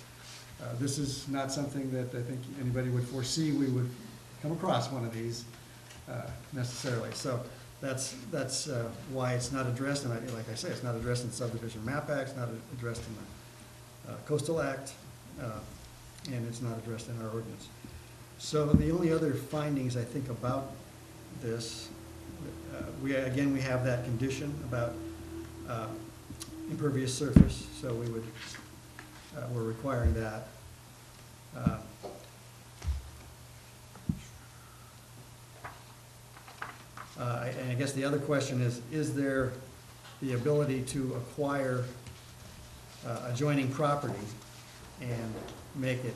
S7: This is not something that I think anybody would foresee we would come across one of these necessarily. So that's why it's not addressed, and like I say, it's not addressed in the Subdivision Map Act, it's not addressed in the Coastal Act, and it's not addressed in our ordinance. So the only other findings I think about this, we have that condition about impervious surface, so we would, we're requiring that. And I guess the other question is there the ability to acquire adjoining property and make it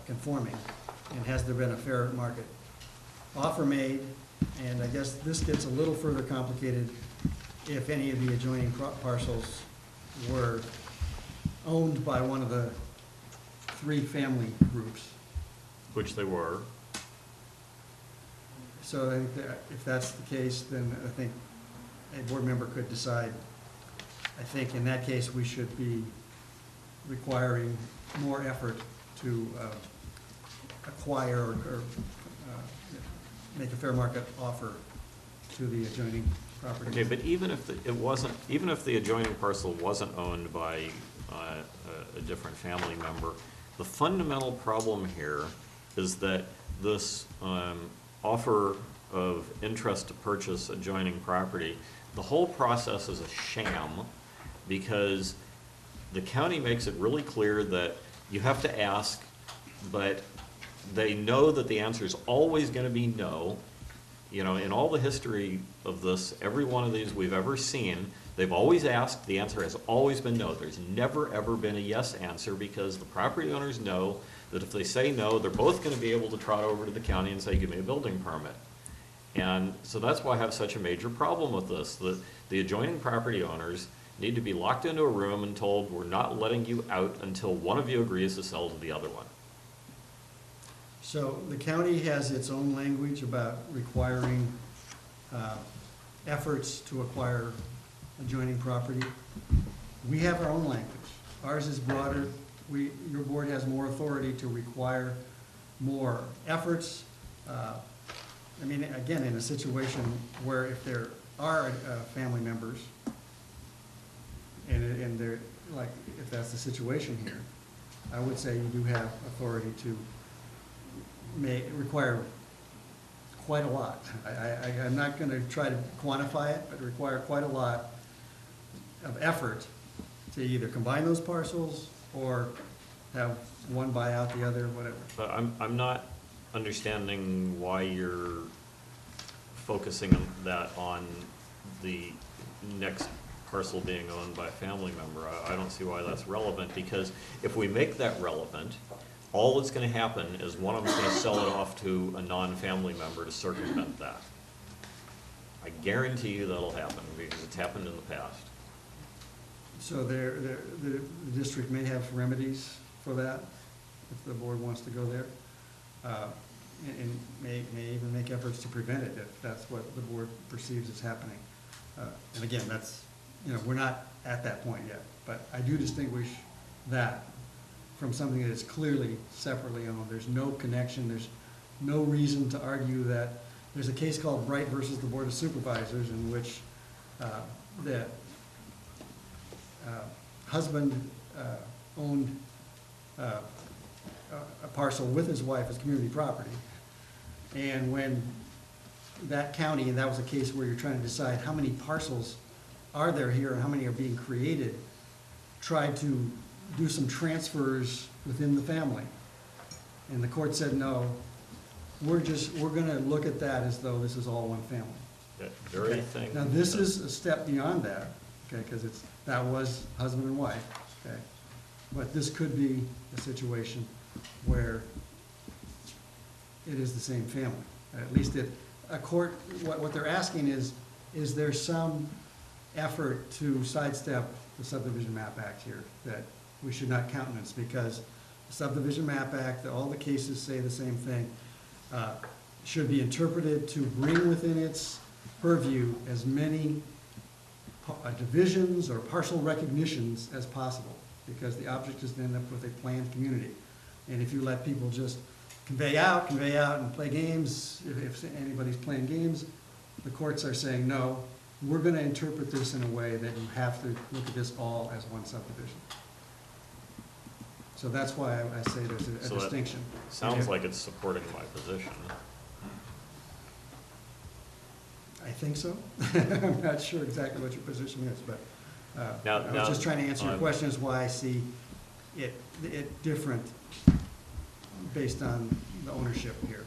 S7: conforming? And has there been a fair market offer made? And I guess this gets a little further complicated if any of the adjoining parcels were owned by one of the three family groups.
S4: Which they were.
S7: So I think that if that's the case, then I think a board member could decide, I think in that case, we should be requiring more effort to acquire or make a fair market offer to the adjoining property.
S4: Okay, but even if it wasn't, even if the adjoining parcel wasn't owned by a different family member, the fundamental problem here is that this offer of interest to purchase adjoining property, the whole process is a sham, because the county makes it really clear that you have to ask, but they know that the answer is always gonna be no. You know, in all the history of this, every one of these we've ever seen, they've always asked, the answer has always been no. There's never, ever been a yes answer, because the property owners know that if they say no, they're both gonna be able to trot over to the county and say, give me a building permit. And so that's why I have such a major problem with this, that the adjoining property owners need to be locked into a room and told, we're not letting you out until one of you agrees to sell to the other one.
S7: So the county has its own language about requiring efforts to acquire adjoining property. We have our own language. Ours is broader. Your board has more authority to require more efforts. I mean, again, in a situation where if there are family members, and they're, like, if that's the situation here, I would say you do have authority to require quite a lot. I'm not gonna try to quantify it, but require quite a lot of effort to either combine those parcels or have one buy out the other, whatever.
S4: But I'm not understanding why you're focusing that on the next parcel being owned by a family member. I don't see why that's relevant, because if we make that relevant, all that's gonna happen is one of them's gonna sell it off to a non-family member to circumvent that. I guarantee you that'll happen, because it's happened in the past.
S7: So the district may have remedies for that, if the board wants to go there. And may even make efforts to prevent it, if that's what the board perceives is happening. And again, that's, we're not at that point yet, but I do distinguish that from something that is clearly separately owned. There's no connection, there's no reason to argue that. There's a case called Bright versus the Board of Supervisors, in which the husband owned a parcel with his wife as community property. And when that county, and that was a case where you're trying to decide how many parcels are there here and how many are being created, tried to do some transfers within the family. And the court said, no, we're gonna look at that as though this is all one family.
S4: That very thing.
S7: Now, this is a step beyond that, okay, because that was husband and wife, okay? But this could be a situation where it is the same family. At least a court, what they're asking is there some effort to sidestep the Subdivision Map Act here that we should not countenance, because the Subdivision Map Act, all the cases say the same thing, should be interpreted to bring within its purview as many divisions or partial recognitions as possible, because the object is to end up with a planned community. And if you let people just convey out and play games, if anybody's playing games, the courts are saying, no, we're gonna interpret this in a way that you have to look at this all as one subdivision. So that's why I say there's a
S4: So that
S7: distinction.
S4: Sounds like it's supporting my position.
S7: I think so. I'm not sure exactly what your position is, but
S4: Now-
S7: I
S4: now,
S7: was just trying to answer your
S4: um,
S7: question is why I see it different based on the ownership here.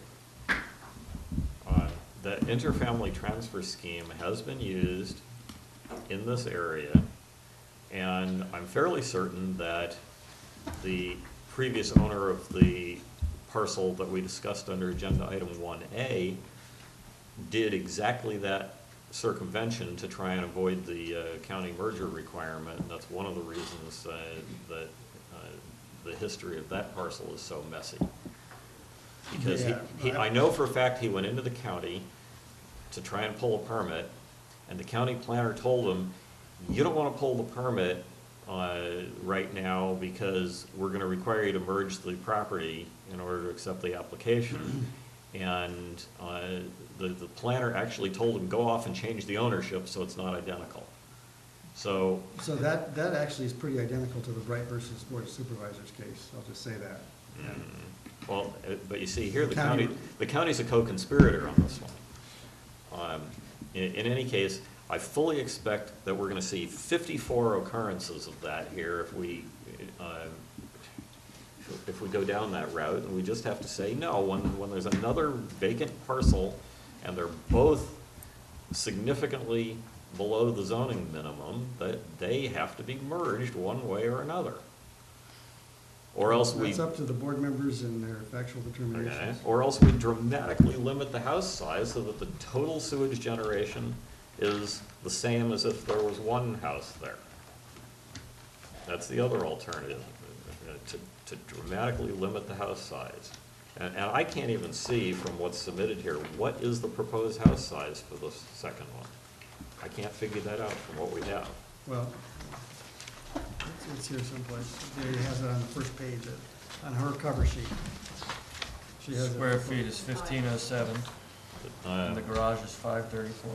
S4: The interfamily transfer scheme has been used in this area, and I'm fairly certain that the previous owner of the parcel that we discussed under agenda item 1A did exactly that circumvention to try and avoid the county merger requirement, and that's one of the reasons that the history of that parcel is so messy. Because
S7: Yeah,
S4: I know for a fact he went into the county to try and pull a permit, and the county planner told him, you don't want to pull the permit right now because we're going to require you to merge the property in order to accept the application. And the planner actually told him, go off and change the ownership so it's not identical. So,
S7: So that actually is pretty identical to the Bright versus Board of Supervisors case, I'll just say that.
S4: well, but you see here, the
S7: County-
S4: county's a co-conspirator on this one. In any case, I fully expect that we're gonna see 54 occurrences of that here if we go down that route, and we just have to say, no, when there's another vacant parcel, and they're both significantly below the zoning minimum, that they have to be merged one way or another. Or else we.
S7: That's up to the board members and their factual
S4: Okay,
S7: determinations.
S4: or else we dramatically limit the house size so that the total sewage generation is the same as if there was one house there. That's the other alternative, to dramatically limit the house size. And I can't even see from what's submitted here, what is the proposed house size for the second one? I can't figure that out from what we have.
S7: Well, it's here someplace. There he has it on the first page, on her cover sheet. She has it.
S8: Square feet is 1507, and the garage is 534.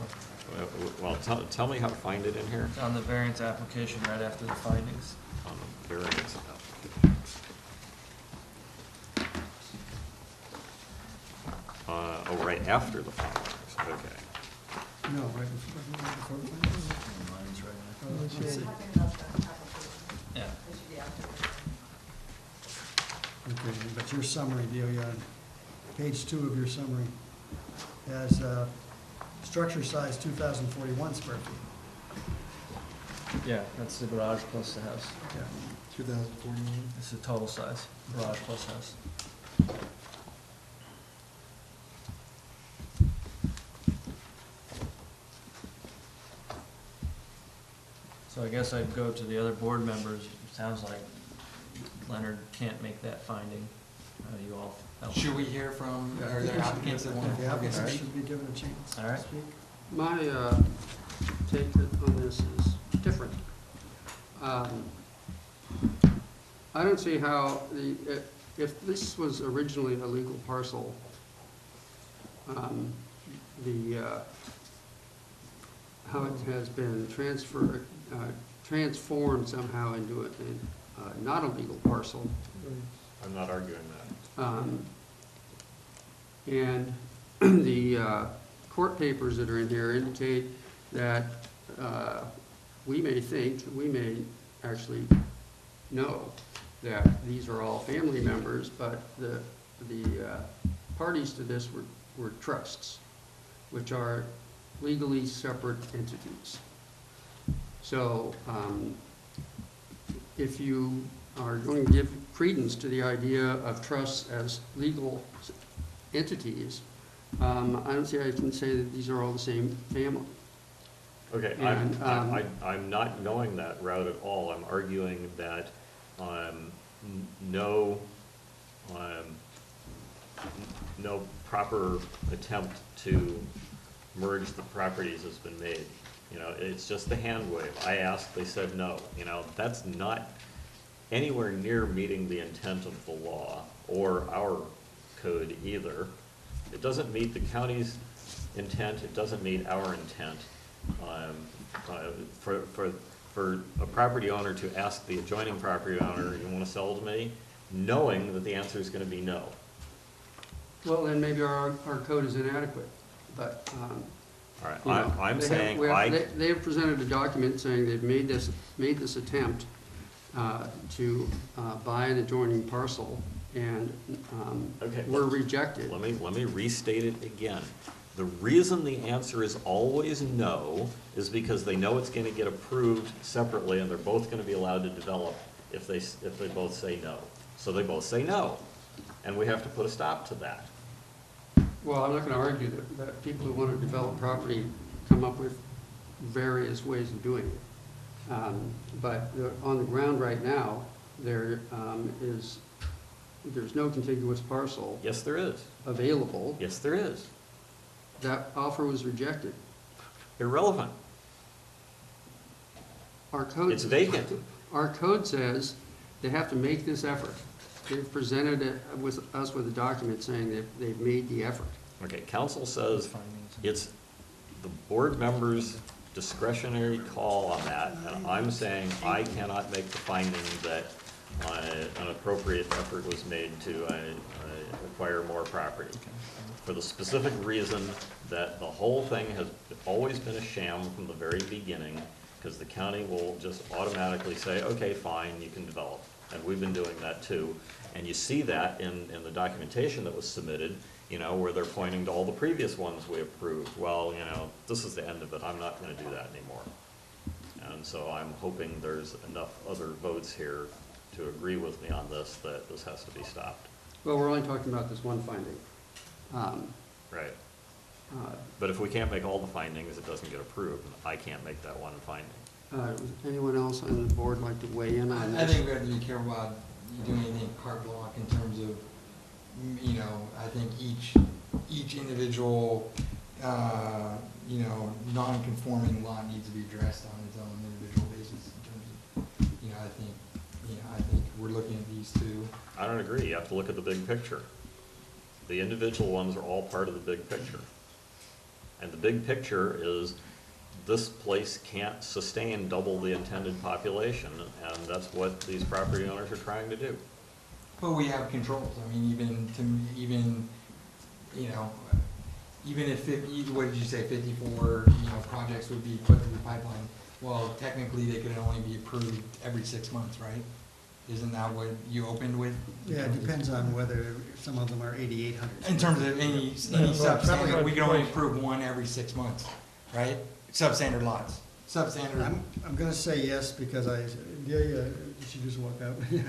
S4: Well, tell me how to find it in here.
S8: It's on the variance application right after the findings.
S4: On the variance application. Oh, right after the findings, okay.
S7: No, right before the findings?
S8: Mine's right
S7: Let's see.
S3: Talking about the application,
S8: Yeah.
S3: it should be after.
S7: Okay, but your summary, Delia, on page 2 of your summary has structure size 2,041 square feet.
S8: Yeah, that's the garage plus the house.
S7: Yeah.
S5: 2041.
S8: It's the total size, garage plus house. So I guess I'd go to the other board members. It sounds like Leonard can't make that finding. You all help.
S5: Should we hear from, are there applicants that want
S7: The
S5: to
S7: applicants
S5: speak?
S7: should be given a chance
S8: All
S7: to
S8: right.
S7: speak.
S2: My take on this is different. I don't see how if this was originally a legal parcel, how it has been transformed somehow into a not a legal parcel.
S4: I'm not arguing that.
S2: And the court papers that are in here indicate that we may actually know that these are all family members, but the parties to this were trusts, which are legally separate entities. So if you are going to give credence to the idea of trusts as legal entities, I don't see how you can say that these are all the same family.
S4: Okay,
S2: And,
S4: I'm not going that route at all. I'm arguing that no proper attempt to merge the properties has been made. You know, it's just the hand wave. I asked, they said no. You know, that's not anywhere near meeting the intent of the law or our code either. It doesn't meet the county's intent, it doesn't meet our intent. For a property owner to ask the adjoining property owner, you want to sell to me, knowing that the answer is going to be no.
S2: Well, then maybe our code is inadequate, but
S4: All right,
S2: You know,
S4: I'm
S2: they have-
S4: saying
S2: we have-
S4: I,
S2: They have presented a document saying they've made this attempt to buy an adjoining parcel, and
S4: Okay,
S2: were
S4: but
S2: rejected.
S4: let me restate it again. The reason the answer is always no is because they know it's gonna get approved separately, and they're both gonna be allowed to develop if they both say no. So they both say no, and we have to put a stop to that.
S2: Well, I'm not gonna argue that people who want to develop property come up with various ways of doing it. But on the ground right now, there's no contiguous parcel
S4: Yes, there is.
S2: available.
S4: Yes, there is.
S2: That offer was rejected.
S4: Irrelevant.
S2: Our code.
S4: It's vacant.
S2: Our code says they have to make this effort. They've presented us with a document saying that they've made the effort.
S4: Okay, council says
S8: Findings.
S4: it's the board member's discretionary call on that, and I'm saying I cannot make the finding that an appropriate effort was made to acquire more property. For the specific reason that the whole thing has always been a sham from the very beginning, because the county will just automatically say, okay, fine, you can develop. And we've been doing that too. And you see that in the documentation that was submitted, you know, where they're pointing to all the previous ones we approved. Well, you know, this is the end of it. I'm not gonna do that anymore. And so I'm hoping there's enough other votes here to agree with me on this, that this has to be stopped.
S2: Well, we're only talking about this one finding.
S4: Right.
S2: Uh,
S4: But if we can't make all the findings, it doesn't get approved. And I can't make that one finding.
S2: Does anyone else on the board like to weigh in on
S5: I
S2: this?
S5: think we have to be careful about doing anything carte blanche in terms of, you know, I think each individual, you know, non-conforming lot needs to be addressed on its own individual basis in terms of, I think we're looking at these two.
S4: I don't agree. You have to look at the big picture. The individual ones are all part of the big picture. And the big picture is this place can't sustain double the intended population, and that's what these property owners are trying to do.
S5: But we have controls. I mean, you know, even if, what did you say, 54, you know, projects would be put through the pipeline, well, technically, they could only be approved every 6 months, right? Isn't that what you opened with?
S7: Yeah, it depends on whether some of them are 8,800.
S5: In terms of any substandard, we can only approve one every 6 months, right? Substandard lots, substandard.
S7: I'm gonna say yes, because yeah, she just walked out. Yeah.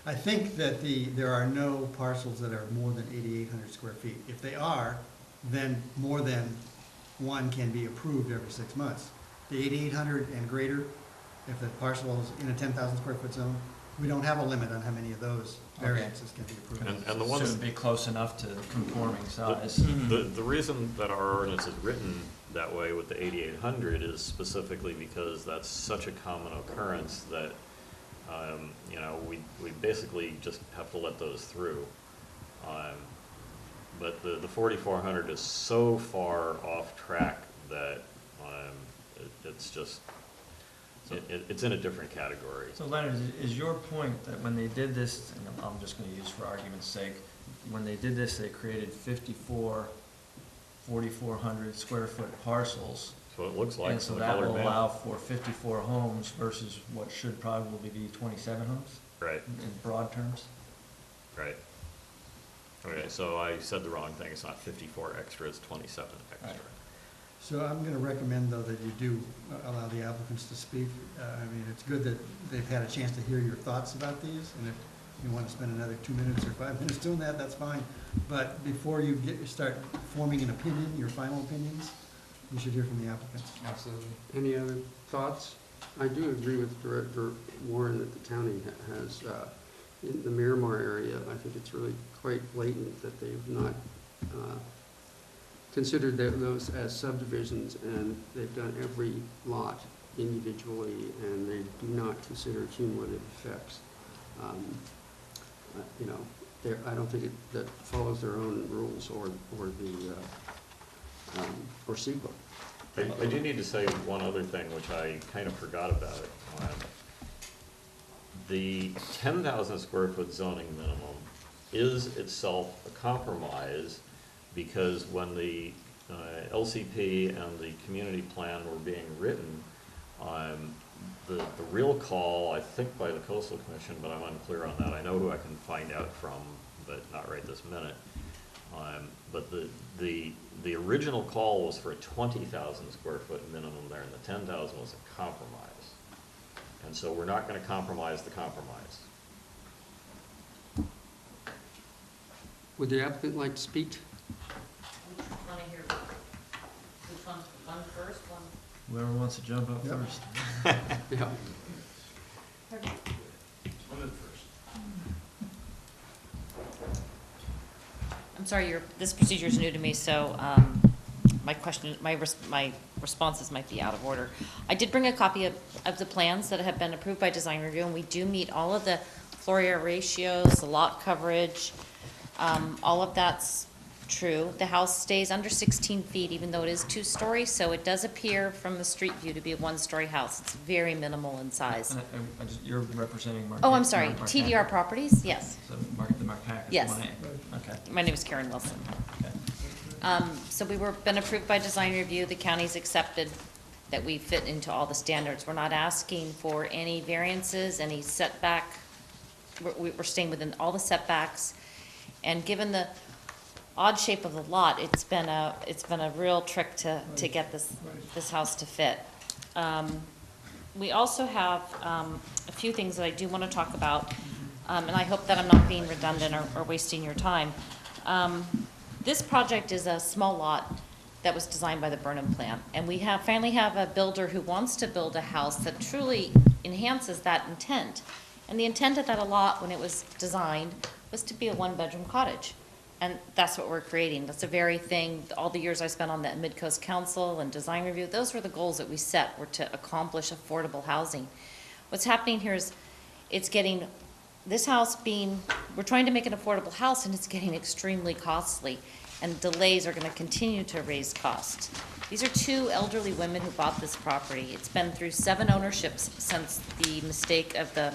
S7: I think that there are no parcels that are more than 8,800 square feet. If they are, then more than one can be approved every 6 months. The 8,800 and greater, if the parcel is in a 10,000 square foot zone, we don't have a limit on how many of those variances can be approved.
S4: And the ones,
S8: Should be close enough to conforming size.
S4: the reason that our ordinance is written that way with the 8,800 is specifically because that's such a common occurrence that, you know, we basically just have to let those through. But the 4,400 is so far off track that it's just, it's in a different category.
S8: So Leonard, is your point that when they did this, and I'm just gonna use for argument's sake, when they did this, they created 54 4,400 square foot parcels?
S4: So it looks like
S8: And so
S4: from the
S8: that
S4: colored
S8: will
S4: map.
S8: allow for 54 homes versus what should probably be 27 homes
S4: Right,
S8: in broad terms?
S4: right. Okay, so I said the wrong thing. It's not 54 extra, it's 27 extra.
S8: Right.
S7: So I'm gonna recommend, though, that you do allow the applicants to speak. I mean, it's good that they've had a chance to hear your thoughts about these, and if you wanna spend another 2 minutes or 5 minutes doing that, that's fine. But before you start forming an opinion, your final opinions, you should hear from the applicants.
S5: Absolutely.
S2: Any other thoughts? I do agree with Director Warren that the county has, in the Miramar area, I think it's really quite blatant that they've not considered those as subdivisions, and they've done every lot individually, and they do not consider cumulative effects. You know, I don't think that follows their own rules or CEQA.
S4: I do need to say one other thing, which I kind of forgot about it. The 10,000 square foot zoning minimum is itself a compromise, because when the LCP and the community plan were being written, the real call, I think by the Coastal Commission, but I'm unclear on that. I know who I can find out from, but not right this minute. But the original call was for a 20,000 square foot minimum there, and the 10,000 was a compromise. And so we're not going to compromise the compromise.
S2: Would the applicant like to speak?
S3: Which one I hear, which one first, one?
S8: Whoever wants to jump up first.
S2: Yeah.
S9: I'm sorry, this procedure is new to me, so my responses might be out of order. I did bring a copy of the plans that have been approved by design review, and we do meet all of the floor area ratios, the lot coverage, all of that's true. The house stays under 16 feet, even though it is 2-story, so it does appear from the street view to be a 1-story house. It's very minimal in size.
S8: You're representing Mark.
S9: Oh, I'm sorry,
S8: Mark
S9: TDR
S8: Hackett.
S9: Properties, yes.
S8: So the Mark Hackett,
S9: Yes.
S8: 1A. Okay.
S9: My name is Karen Wilson.
S8: Okay.
S9: So we were, been approved by design review, the county's accepted that we fit into all the standards. We're not asking for any variances, any setback. We're staying within all the setbacks. And given the odd shape of the lot, it's been a real trick to get this house to fit. We also have a few things that I do want to talk about, and I hope that I'm not being redundant or wasting your time. This project is a small lot that was designed by the Burnham plant, and we finally have a builder who wants to build a house that truly enhances that intent. And the intent of that lot, when it was designed, was to be a 1-bedroom cottage. And that's what we're creating. That's the very thing, all the years I spent on the Mid-Coast Council and design review, those were the goals that we set, were to accomplish affordable housing. What's happening here is it's getting, this house being, we're trying to make an affordable house, and it's getting extremely costly. And delays are going to continue to raise costs. These are 2 elderly women who bought this property. It's been through 7 ownerships since the mistake of the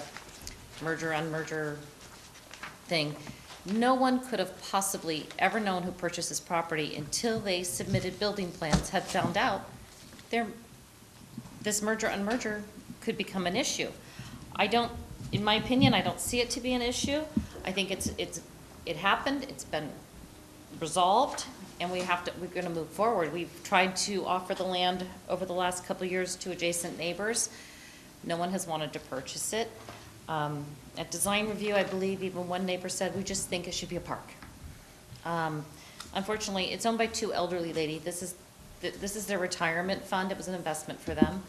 S9: merger-unmerger thing. No one could have possibly ever known who purchased this property until they submitted building plans, had found out this merger-unmerger could become an issue. In my opinion, I don't see it to be an issue. I think it happened, it's been resolved, and we're going to move forward. We've tried to offer the land over the last couple of years to adjacent neighbors. No one has wanted to purchase it. At design review, I believe even one neighbor said, we just think it should be a park. Unfortunately, it's owned by 2 elderly ladies. This is their retirement fund. It was an investment for them.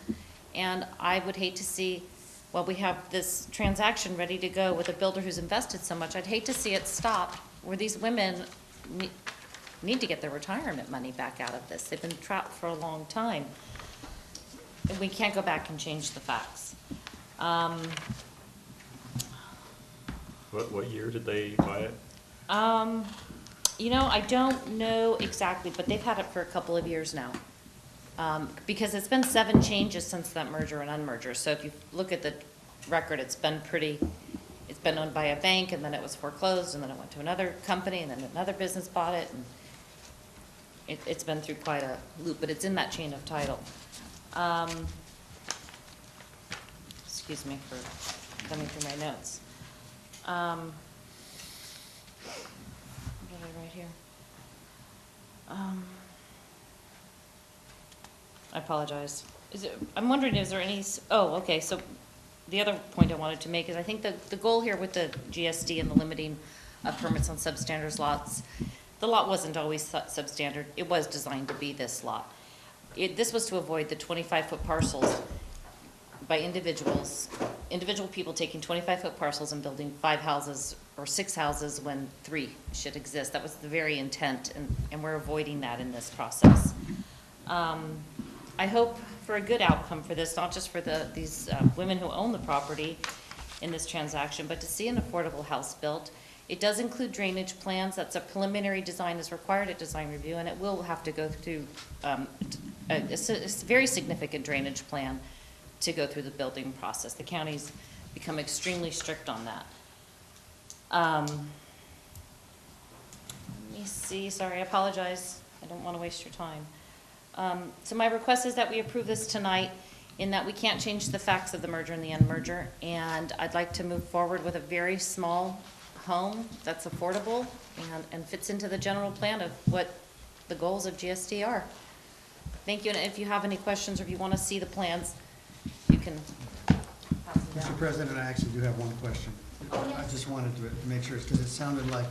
S9: And I would hate to see, well, we have this transaction ready to go with a builder who's invested so much. I'd hate to see it stop where these women need to get their retirement money back out of this. They've been trapped for a long time. And we can't go back and change the facts.
S4: What year did they buy it?
S9: I don't know exactly, but they've had it for a couple of years now. Because it's been 7 changes since that merger and unmerger. So if you look at the record, it's been owned by a bank, and then it was foreclosed, and then it went to another company, and then another business bought it, and it's been through quite a loop, but it's in that chain of title. Excuse me for coming through my notes. What did I write here? I apologize. I'm wondering, is there any, okay, so the other point I wanted to make is I think the goal here with the GSD and the limiting of permits on substandard lots, the lot wasn't always substandard. It was designed to be this lot. This was to avoid the 25-foot parcels by individual people taking 25-foot parcels and building 5 houses or 6 houses when 3 should exist. That was the very intent, and we're avoiding that in this process. I hope for a good outcome for this, not just for these women who own the property in this transaction, but to see an affordable house built. It does include drainage plans. That's a preliminary design is required at design review, and it will have to go through a very significant drainage plan to go through the building process. The county's become extremely strict on that. Let me see, sorry, I apologize. I don't want to waste your time. So my request is that we approve this tonight, in that we can't change the facts of the merger and the end merger, and I'd like to move forward with a very small home that's affordable and fits into the general plan of what the goals of GSD are. Thank you, and if you have any questions or if you want to see the plans, you can pass them
S7: Mr.
S9: down.
S7: President, I actually do have one question.
S9: Oh, yes.
S7: I just wanted to make sure, because it sounded like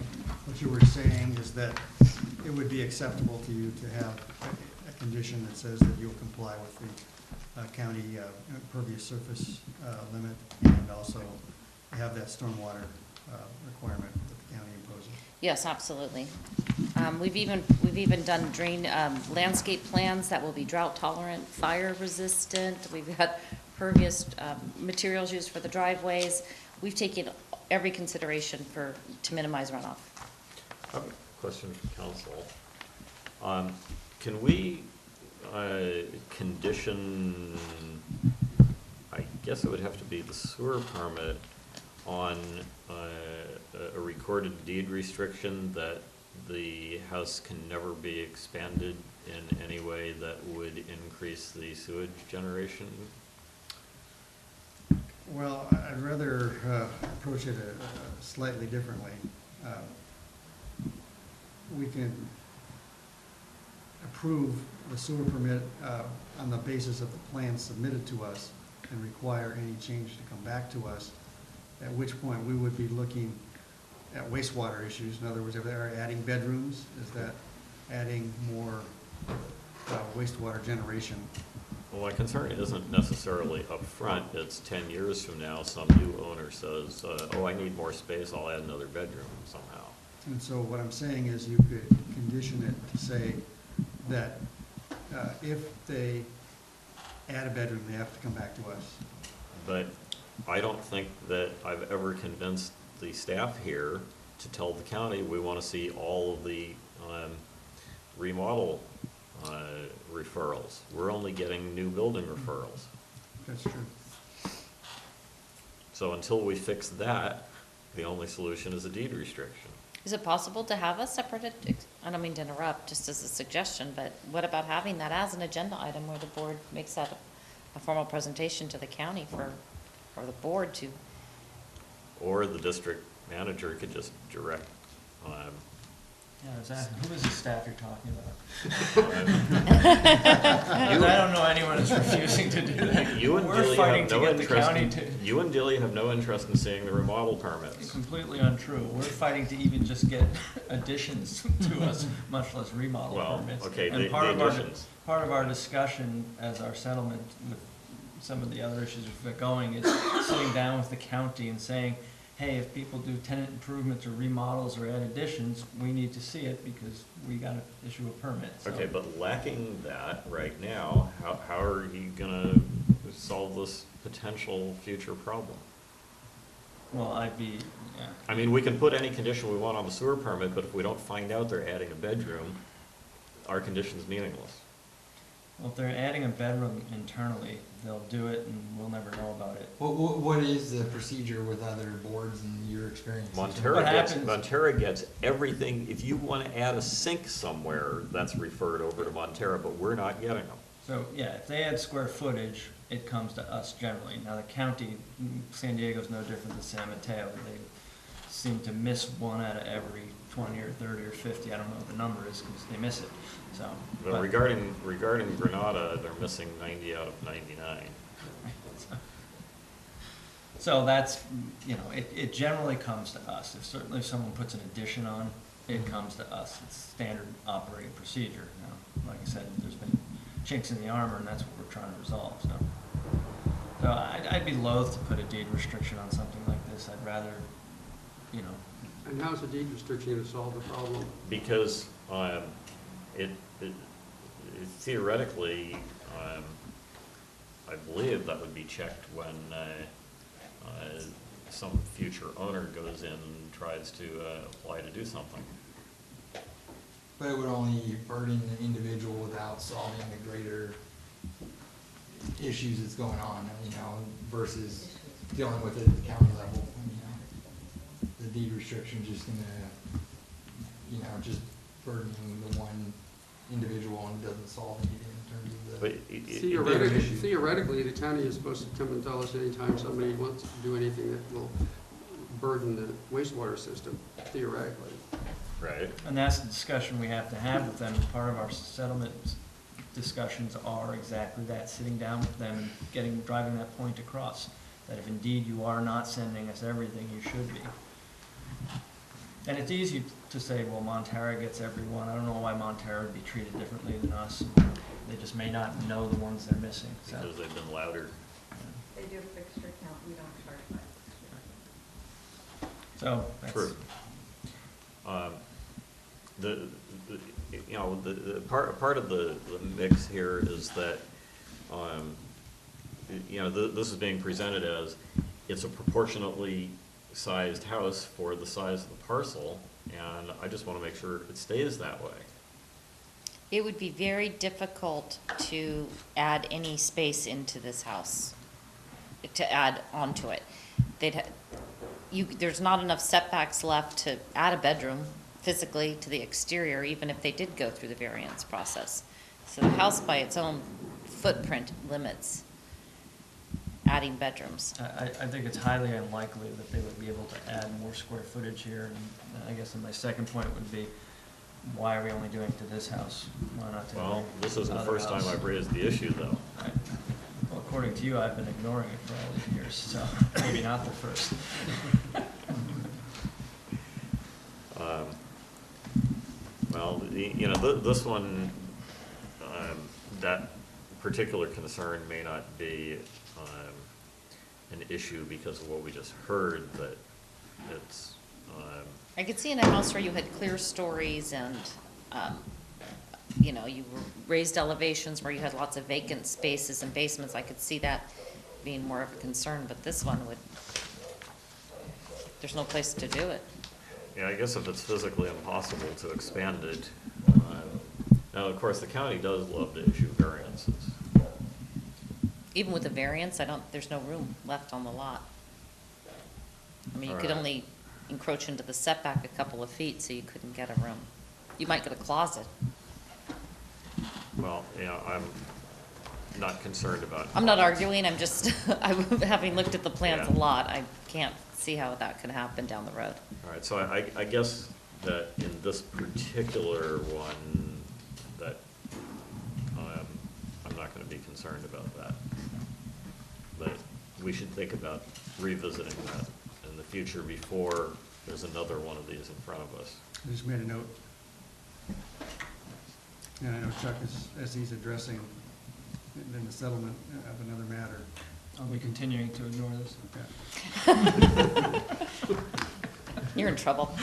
S7: what you were saying is that it would be acceptable to you to have a condition that says that you'll comply with the county impervious surface limit, and also have that stormwater requirement that the county imposes.
S9: Yes, absolutely. We've even done landscape plans that will be drought tolerant, fire resistant. We've got pervious materials used for the driveways. We've taken every consideration to minimize runoff.
S4: I have a question for council. Can we condition, I guess it would have to be the sewer permit, on a recorded deed restriction that the house can never be expanded in any way that would increase the sewage generation?
S7: Well, I'd rather approach it slightly differently. We can approve the sewer permit on the basis of the plan submitted to us and require any change to come back to us, at which point we would be looking at wastewater issues. In other words, if they're adding bedrooms, is that adding more wastewater generation?
S4: Well, my concern isn't necessarily up front. It's 10 years from now, some new owner says, oh, I need more space, I'll add another bedroom somehow.
S7: And so what I'm saying is you could condition it to say that if they add a bedroom, they have to come back to us.
S4: But I don't think that I've ever convinced the staff here to tell the county we want to see all of the remodel referrals. We're only getting new building referrals.
S7: That's true.
S4: So until we fix that, the only solution is a deed restriction.
S9: Is it possible to have a separate, I don't mean to interrupt, just as a suggestion, but what about having that as an agenda item where the board makes that a formal presentation to the county for the board to?
S4: Or the district manager could just direct.
S8: Yeah, exactly. Who is the staff you're talking about?
S4: You-
S8: I don't know anyone that's refusing to do that.
S4: You and
S8: We're
S4: Dilly
S8: fighting
S4: have
S8: to
S4: no
S8: get the
S4: interest
S8: county
S4: in,
S8: to.
S4: you and Dilly have no interest in seeing the remodel
S8: It's
S4: permits.
S8: completely untrue. We're fighting to even just get additions to us, much less remodel
S4: Well,
S8: permits.
S4: okay,
S8: And
S4: the additions.
S8: Part of our discussion as our settlement with some of the other issues we've got going is sitting down with the county and saying, hey, if people do tenant improvements or remodels or add additions, we need to see it because we gotta issue a permit. So-
S4: Okay, but lacking that right now, how are you gonna solve this potential future problem?
S8: Well, yeah.
S4: I mean, we can put any condition we want on the sewer permit, but if we don't find out they're adding a bedroom, our condition's meaningless.
S8: Well, if they're adding a bedroom internally, they'll do it and we'll never know about it.
S5: What is the procedure with other boards in your experience?
S8: What
S4: Montera
S8: happens-
S4: gets everything. If you want to add a sink somewhere, that's referred over to Montera, but we're not getting them.
S8: So, yeah, if they add square footage, it comes to us generally. Now, the county, San Diego's no different than San Mateo. They seem to miss one out of every 20 or 30 or 50. I don't know what the number is because they miss it, so.
S4: But regarding Granada, they're missing 90 out of 99.
S8: So that's, it generally comes to us. Certainly if someone puts an addition on, it comes to us. It's standard operating procedure. Now, like I said, there's been chinks in the armor, and that's what we're trying to resolve, so. So I'd be loath to put a deed restriction on something like this. I'd rather,
S2: And how's the deed restriction going to solve the problem?
S4: Because it theoretically, I believe that would be checked when some future owner goes in and tries to apply to do something.
S5: But it would only burden the individual without solving the greater issues that's going on, versus dealing with it at the county level. The deed restriction just gonna, just burdening the one individual and it doesn't solve anything in terms of the.
S4: But
S2: Theoretically, the county is supposed to come and tell us anytime somebody wants to do anything that will burden the wastewater system, theoretically.
S4: Right.
S8: And that's the discussion we have to have with them. Part of our settlement discussions are exactly that, sitting down with them and driving that point across, that if indeed you are not sending us everything you should be. And it's easy to say, well, Montara gets everyone. I don't know why Montara would be treated differently than us. They just may not know the ones they're missing, so.
S4: Because they've been louder.
S3: They do a fixture count, we don't charge by fixture.
S8: So, that's.
S4: True. The part of the mix here is that, this is being presented as, it's a proportionately sized house for the size of the parcel, and I just want to make sure it stays that way.
S9: It would be very difficult to add any space into this house, to add onto it. There's not enough setbacks left to add a bedroom physically to the exterior, even if they did go through the variance process. So the house by its own footprint limits adding bedrooms.
S8: I think it's highly unlikely that they would be able to add more square footage here. And I guess my second point would be, why are we only doing it to this house? Why not to
S4: Well, this isn't the
S8: other
S4: first time
S8: house?
S4: I've raised the issue, though.
S8: Well, according to you, I've been ignoring it for all these years, so maybe not the first.
S4: Well, this one, that particular concern may not be an issue because of what we just heard, that it's,
S9: I could see in a house where you had clear stories and, you raised elevations where you had lots of vacant spaces and basements, I could see that being more of a concern, but this one there's no place to do it.
S4: yeah, I guess if it's physically impossible to expand it. Now, of course, the county does love to issue variances.
S9: Even with the variance, there's no room left on the lot. I mean, you could
S4: Alright.
S9: only encroach into the setback a couple of feet, so you couldn't get a room. You might get a closet.
S4: Well, I'm not concerned about.
S9: I'm not arguing, I'm just, having looked at the plans a
S4: Yeah.
S9: lot, I can't see how that could happen down the road.
S4: All right, so I guess that in this particular one, that I'm not gonna be concerned about that. But we should think about revisiting that in the future before there's another one of these in front of us.
S7: I just made a note. And I know Chuck as he's addressing in the settlement of another matter.
S8: Are we continuing to ignore this?
S7: Okay.
S9: You're in trouble.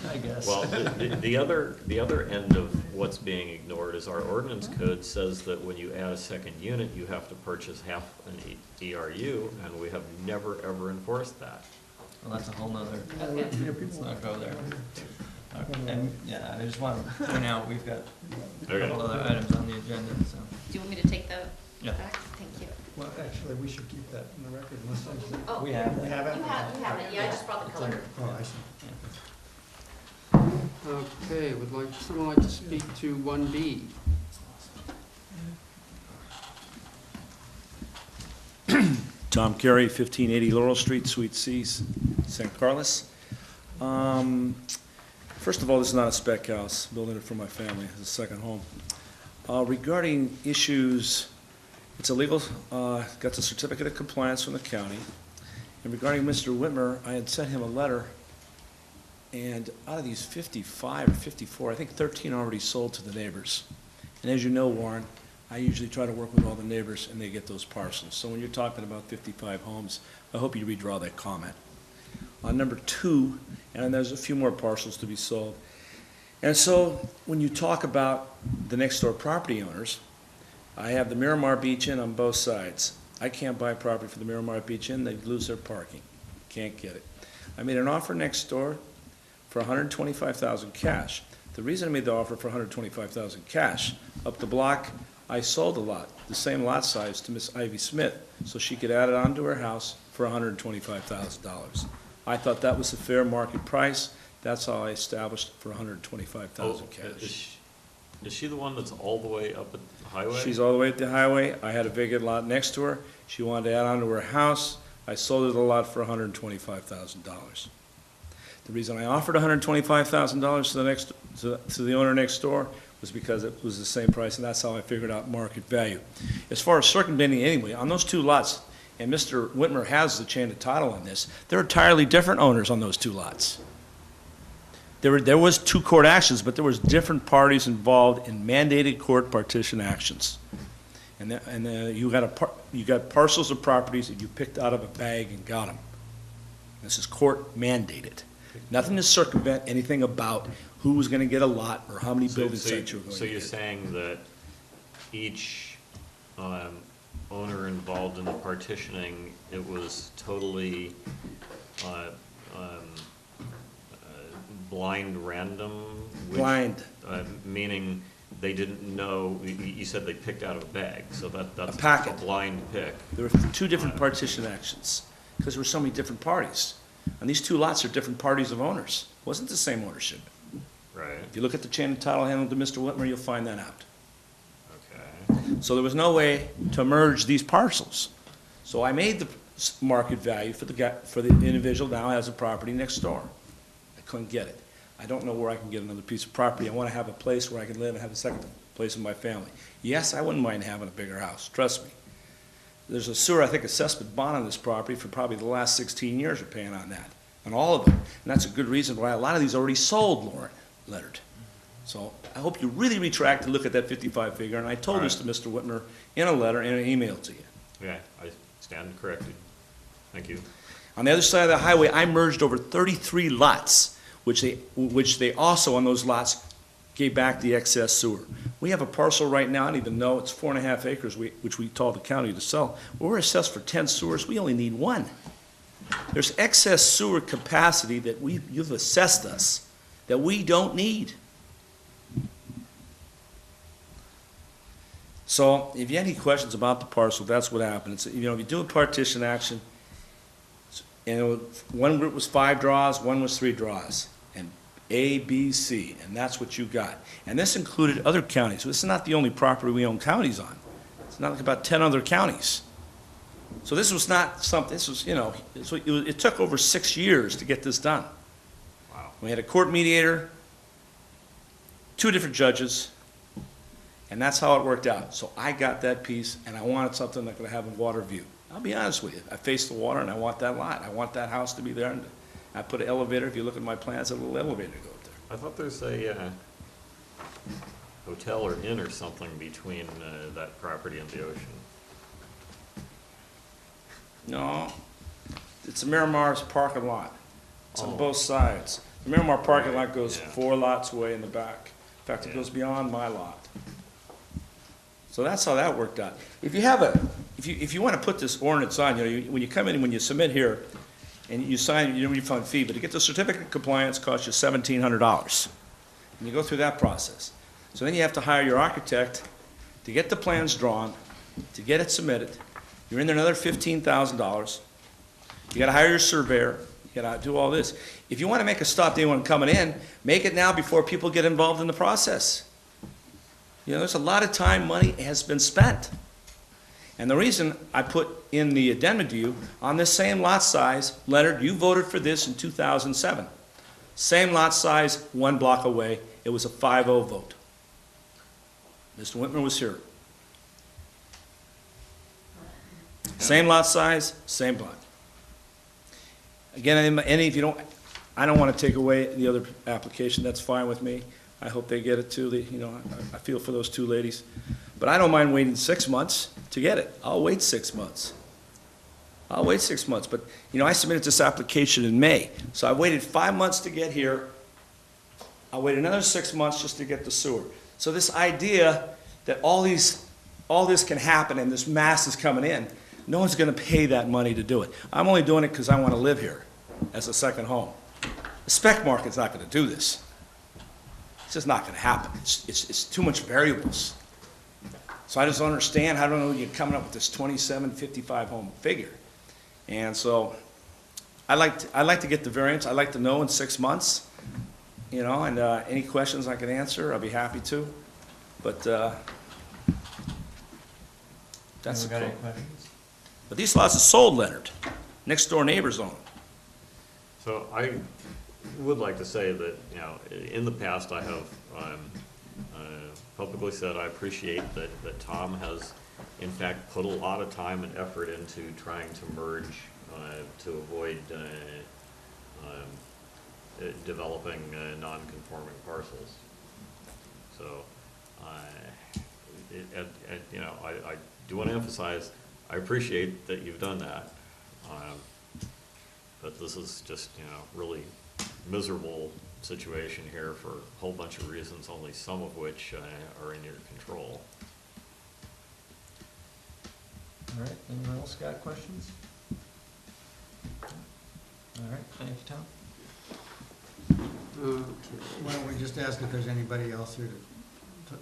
S8: I guess.
S4: Well, the other end of what's being ignored is our ordinance code says that when you add a second unit, you have to purchase half an ERU, and we have never, ever enforced that.
S8: Well, that's a whole nother, let's not go there. And, yeah, I just want to point out, we've got a
S4: Okay.
S8: couple other items on the agenda, so.
S9: Do you want me to take that
S8: Yeah.
S9: back? Thank you.
S7: Well, actually, we should keep that in the record unless there's.
S9: Oh,
S8: We have
S7: We have it?
S9: You have it, yeah, I just brought the color.
S7: Oh, I see.
S2: Okay, someone like to speak to 1B?
S10: Tom Carey, 1580 Laurel Street, Suite C, St. Carlos. First of all, this is not a spec house, building it for my family as a second home. Regarding issues, it's illegal, got the certificate of compliance from the county. And regarding Mr. Whitmer, I had sent him a letter, and out of these 55 or 54, I think 13 already sold to the neighbors. And as you know, Warren, I usually try to work with all the neighbors and they get those parcels. So when you're talking about 55 homes, I hope you redraw that comment. On number 2, and there's a few more parcels to be sold. And so when you talk about the next door property owners, I have the Miramar Beach Inn on both sides. I can't buy property for the Miramar Beach Inn, they lose their parking. Can't get it. I made an offer next door for $125,000 cash. The reason I made the offer for $125,000 cash, up the block, I sold a lot, the same lot size, to Miss Ivy Smith, so she could add it onto her house for $125,000. I thought that was a fair market price. That's how I established for $125,000 cash.
S4: Is she the one that's all the way up at the highway?
S10: She's all the way at the highway. I had a vacant lot next to her. She wanted to add on to her house. I sold her the lot for $125,000. The reason I offered $125,000 to the owner next door was because it was the same price, and that's how I figured out market value. As far as circumventing anyway, on those two lots, and Mr. Whitmer has the chain of title on this, they're entirely different owners on those two lots. There was two court actions, but there was different parties involved in mandated court partition actions. You got parcels of properties that you picked out of a bag and got them. This is court mandated. Nothing to circumvent anything about who was going to get a lot or how many building sites you were going to get.
S4: So you're saying that each owner involved in the partitioning, it was totally blind random?
S10: Blind.
S4: Meaning they didn't know, you said they picked out of a bag, so that's
S10: A packet.
S4: a blind pick.
S10: There were two different partition actions because there were so many different parties. And these two lots are different parties of owners. It wasn't the same ownership.
S4: Right,
S10: If you look at the chain of title handled to Mr. Whitmer, you'll find that out.
S4: okay.
S10: So there was no way to merge these parcels. So I made the market value for the individual now has a property next door. I couldn't get it. I don't know where I can get another piece of property. I want to have a place where I can live and have a second place in my family. Yes, I wouldn't mind having a bigger house, trust me. There's a sewer, I think, assessment bond on this property for probably the last 16 years we're paying on that, on all of them. And that's a good reason why a lot of these already sold, Lauren Leonard. So I hope you really retract to look at that 55 figure, and I told this to Mr. Whitmer in a letter and an email to you.
S4: Yeah, I stand corrected. Thank you.
S10: On the other side of the highway, I merged over 33 lots, which they also, on those lots, gave back the excess sewer. We have a parcel right now, I don't even know, it's 4.5 acres, which we told the county to sell. We're assessed for 10 sewers, we only need 1. There's excess sewer capacity that you've assessed us that we don't need. So if you have any questions about the parcel, that's what happened. It's, if you do a partition action, and one group was 5 draws, one was 3 draws, and A, B, C, and that's what you got. And this included other counties. So this is not the only property we own counties on. It's not like about 10 other counties. So this was not something, this was, it took over 6 years to get this done.
S4: Wow.
S10: We had a court mediator, 2 different judges, and that's how it worked out. So I got that piece, and I wanted something that could have a water view. I'll be honest with you. I face the water, and I want that lot. I want that house to be there. And I put an elevator. If you look at my plans, a little elevator to go up there.
S4: I thought there's a hotel or inn or something between that property and the ocean.
S10: No, it's a Miramar's parking lot. It's on
S4: Oh.
S10: both sides. The Miramar parking lot goes
S4: Yeah.
S10: 4 lots away in the back. In fact, it
S4: Yeah.
S10: goes beyond my lot. So that's how that worked out. If you want to put this ordinance on, when you come in, when you submit here, and you sign, you don't refund fee, but to get the certificate of compliance costs you $1,700. And you go through that process. So then you have to hire your architect to get the plans drawn, to get it submitted. You're in there another $15,000. You gotta hire your surveyor, you gotta do all this. If you wanna make a stop to anyone coming in, make it now before people get involved in the process. There's a lot of time, money has been spent. And the reason I put in the addendum to you, on this same lot size, Leonard, you voted for this in 2007. Same lot size, 1 block away, it was a 5-0 vote. Mr. Whitmer was here. Same lot size, same block. Again, if you don't, I don't want to take away the other application, that's fine with me. I hope they get it too, I feel for those 2 ladies. But I don't mind waiting 6 months to get it. I'll wait 6 months. I'll wait 6 months, but, I submitted this application in May, so I waited 5 months to get here. I'll wait another 6 months just to get the sewer. So this idea that all this can happen and this mass is coming in, no one's gonna pay that money to do it. I'm only doing it because I want to live here as a second home. The spec market's not gonna do this. It's just not gonna happen. It's too much variables. So I just don't understand, I don't know you're coming up with this 27, 55 home figure. And so I'd like to get the variance. I'd like to know in 6 months, and any questions I can answer, I'll be happy to. But, that's the
S8: Anyone got any
S10: code.
S8: questions?
S10: But these lots are sold, Leonard. Next door neighbors own them.
S4: So I would like to say that, you know, in the past, I have publicly said I appreciate that Tom has, in fact, put a lot of time and effort into trying to merge, to avoid developing non-conforming parcels. So, you know, I do want to emphasize, I appreciate that you've done that. But this is just, you know, really miserable situation here for a whole bunch of reasons, only some of which are in your control.
S8: All right, anyone else got questions? All right, thank you, Tom.
S2: Okay.
S7: Why don't we just ask if there's anybody else here to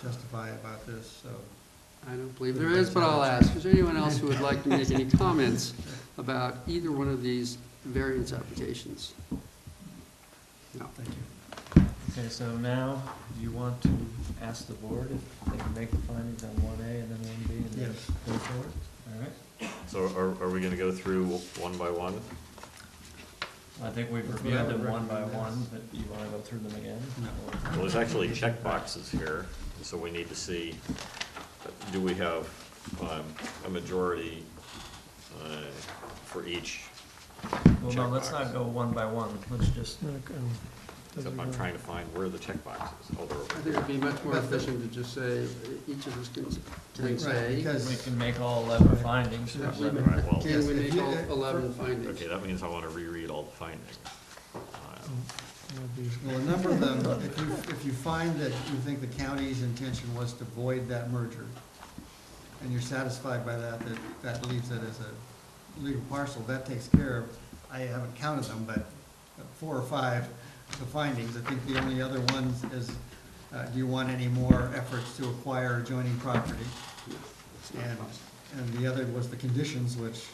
S7: testify about this, so.
S2: I don't believe there is, but I'll ask. Is there anyone else who would like to make any comments about either one of these variance applications? No.
S7: Thank you.
S8: Okay, so now, do you want to ask the board if they can make the findings on 1A and then 1B and then
S7: Yes.
S8: go forward? All right.
S4: So are we gonna go through one by one?
S8: I think we've
S7: That's what
S8: reviewed
S7: I would
S8: them one by
S7: recommend,
S8: one,
S7: yes.
S8: but you want to go through them again?
S7: No.
S4: Well, there's actually check boxes here, so we need to see, do we have a majority for each
S8: Well, no, let's
S4: checkbox?
S8: not go one by one, let's just,
S4: Except I'm trying to find where the check boxes. Oh, they're
S2: I
S4: over
S2: think
S4: here.
S2: it'd be much more efficient to just say, each of us can
S7: Right,
S2: say,
S7: because-
S8: we can make all 11 findings.
S2: Yeah,
S8: or
S2: we-
S4: All right, well,
S2: can
S7: Yes,
S2: we
S7: if
S2: make
S7: you-
S2: all 11 findings?
S4: okay, that means I want to reread all the findings.
S7: Well, a number of them, if you find that you think the county's intention was to void that merger, and you're satisfied by that leaves it as a legal parcel, that takes care of, I haven't counted them, but 4 or 5 the findings. I think the only other ones is, do you want any more efforts to acquire adjoining property?
S2: It's not
S7: And,
S2: possible.
S7: and the other was the conditions, which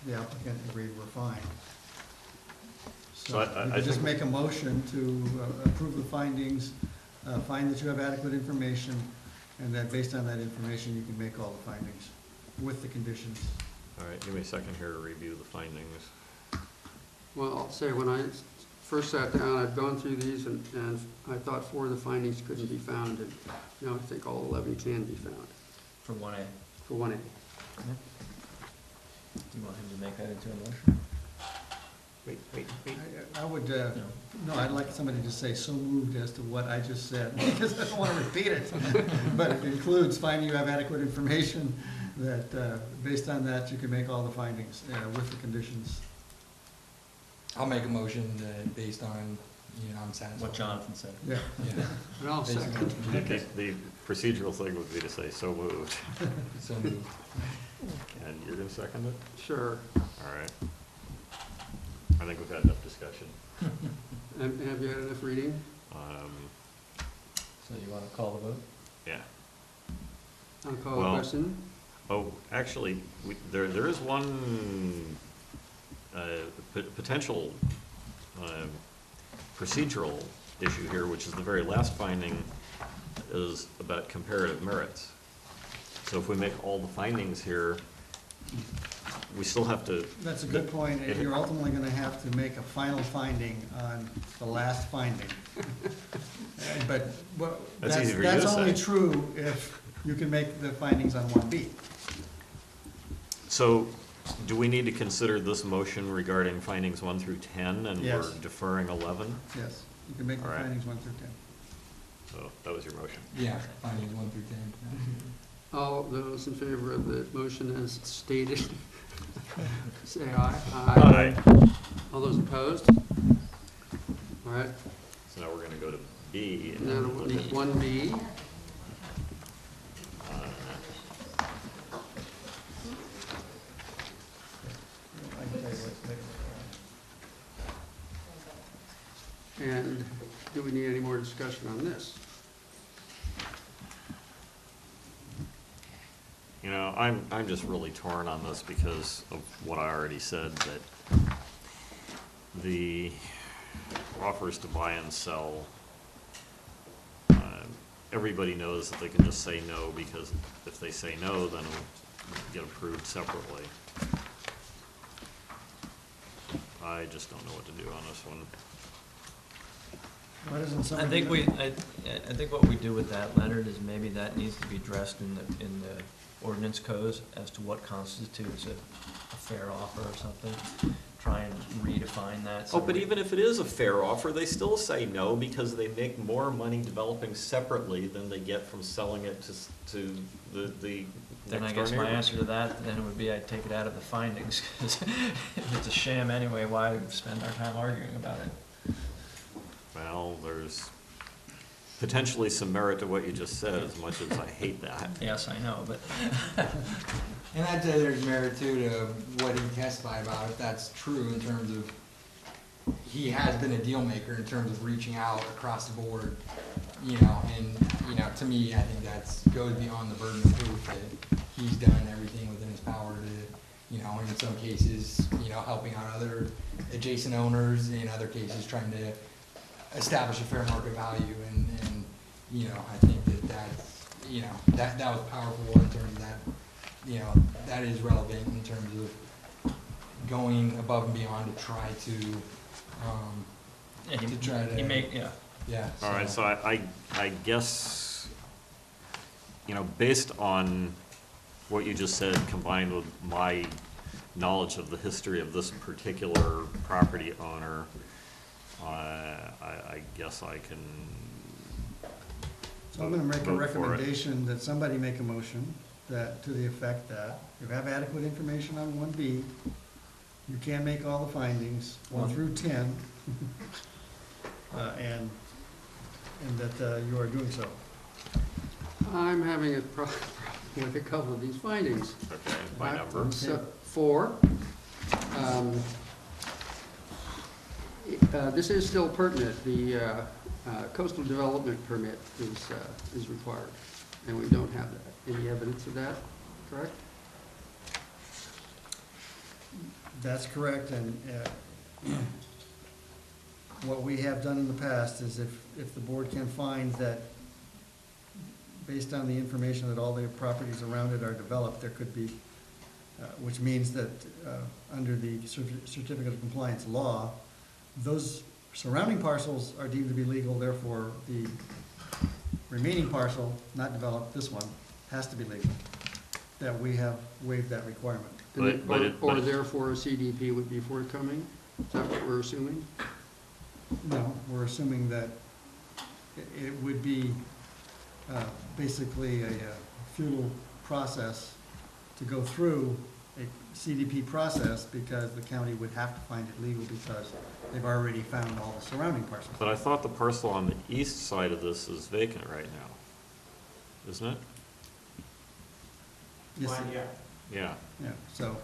S7: the applicant agreed were fine.
S4: So I
S7: you could just
S4: think-
S7: make a motion to approve the findings, find that you have adequate information, and that based on that information, you can make all the findings with the conditions.
S4: All right, give me a second here to review the findings.
S2: Well, I'll say, when I first sat down, I've gone through these, and I thought 4 of the findings couldn't be found, and now I think all 11 can be found
S8: For 1A.
S2: for 1A.
S8: Do you want him to make that into a motion?
S4: Wait.
S7: I would, no, I'd like somebody to say so moved as to what I just said, because I don't want to repeat it. But it includes finding you have adequate information, that, based on that, you can make all the findings with the conditions.
S5: I'll make a motion that based on, I'm satisfied.
S8: What Jonathan said.
S7: Yeah.
S5: Yeah,
S2: And I'll second.
S4: The procedural thing would be to say so moved.
S5: so moved.
S4: And you're going to second it?
S2: Sure.
S4: All right. I think we've had enough discussion.
S2: And have you had enough reading?
S8: So you want to call the vote?
S4: Yeah.
S2: I'll call the
S4: Well-
S2: question.
S4: Oh, actually, there is one potential procedural issue here, which is the very last finding is about comparative merits. So if we make all the findings here, we still have to.
S7: That's a good point, and you're ultimately gonna have to make a final finding on the last finding. But,
S4: That's easy for you to
S7: that's only
S4: say.
S7: true if you can make the findings on 1B.
S4: So, do we need to consider this motion regarding findings 1 through 10, and
S7: Yes.
S4: we're deferring 11?
S7: Yes, you can make the
S4: All right.
S7: findings 1 through 10.
S4: So, that was your motion.
S5: Yeah, findings 1 through 10.
S2: All those in favor of the motion as stated, say aye.
S4: Aye.
S2: All those opposed? All right,
S4: So now we're gonna go to B. and
S2: now
S4: look
S2: we
S4: at,
S2: need 1B. And do we need any more discussion on this?
S4: You know, I'm just really torn on this because of what I already said, that the offers to buy and sell everybody knows that they can just say no, because if they say no, then it'll get approved separately. I just don't know what to do on this one.
S7: Why doesn't
S8: I
S7: somebody?
S8: think I think what we do with that, Leonard, is maybe that needs to be addressed in the ordinance codes as to what constitutes a fair offer or something. Try and redefine that.
S4: Oh, but even if it is a fair offer, they still say no, because they make more money developing separately than they get from selling it to the
S8: Then I
S4: next door
S8: guess my
S4: neighbors.
S8: answer to that then would be I'd take it out of the findings, because if it's a sham anyway, why spend our time arguing about it?
S4: Well, there's potentially some merit to what you just said, as much as I hate that.
S8: Yes, I know, but
S5: And I'd say there's merit too to what he testified about, if that's true in terms of, he has been a deal maker in terms of reaching out across the board, you know, and, you know, to me, I think that's, goes beyond the burden of proof that he's done everything within his power to, you know, and in some cases, you know, helping out other adjacent owners, in other cases, trying to establish a fair market value, and, you know, I think that's, you know, that was powerful in terms of that, you know, that is relevant in terms of going above and beyond to try to,
S8: yeah,
S5: to try to.
S8: he make, yeah.
S5: Yeah.
S4: All right, so I guess, you know, based on what you just said, combined with my knowledge of the history of this particular property owner, I guess I can.
S7: So I'm gonna make a
S4: vote for it.
S7: recommendation that somebody make a motion that, to the effect that, you have adequate information on 1B, you can make all the findings, 1 through 10, and that you are doing so.
S2: I'm having a problem with a couple of these findings.
S4: Okay, by number.
S2: So, 4, this is still pertinent, the coastal development permit is required, and we don't have that. Any evidence of that, correct?
S7: That's correct, and what we have done in the past is if the board can find that, based on the information that all the properties around it are developed, there could be, which means that under the certificate of compliance law, those surrounding parcels are deemed to be legal, therefore the remaining parcel, not developed, this one, has to be legal, that we have waived that requirement.
S2: Or therefore a CDP would be forthcoming? Is that what we're assuming?
S7: No, we're assuming that it would be basically a futile process to go through a CDP process, because the county would have to find it legal because they've already found all the surrounding parcels.
S4: But I thought the parcel on the east side of this is vacant right now, isn't it?
S7: Yes,
S4: Yeah,
S7: yeah, so,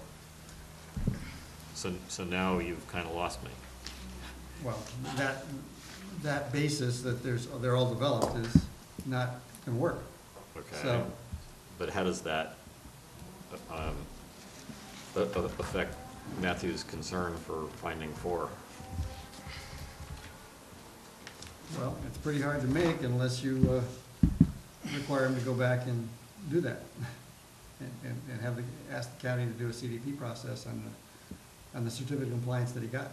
S4: so now you've kind of lost me.
S7: well, that basis that they're all developed is not gonna work.
S4: Okay,
S7: So,
S4: but how does that affect Matthew's concern for finding 4?
S7: well, it's pretty hard to make unless you require them to go back and do that. And have ask the county to do a CDP process on the certificate of compliance that he got.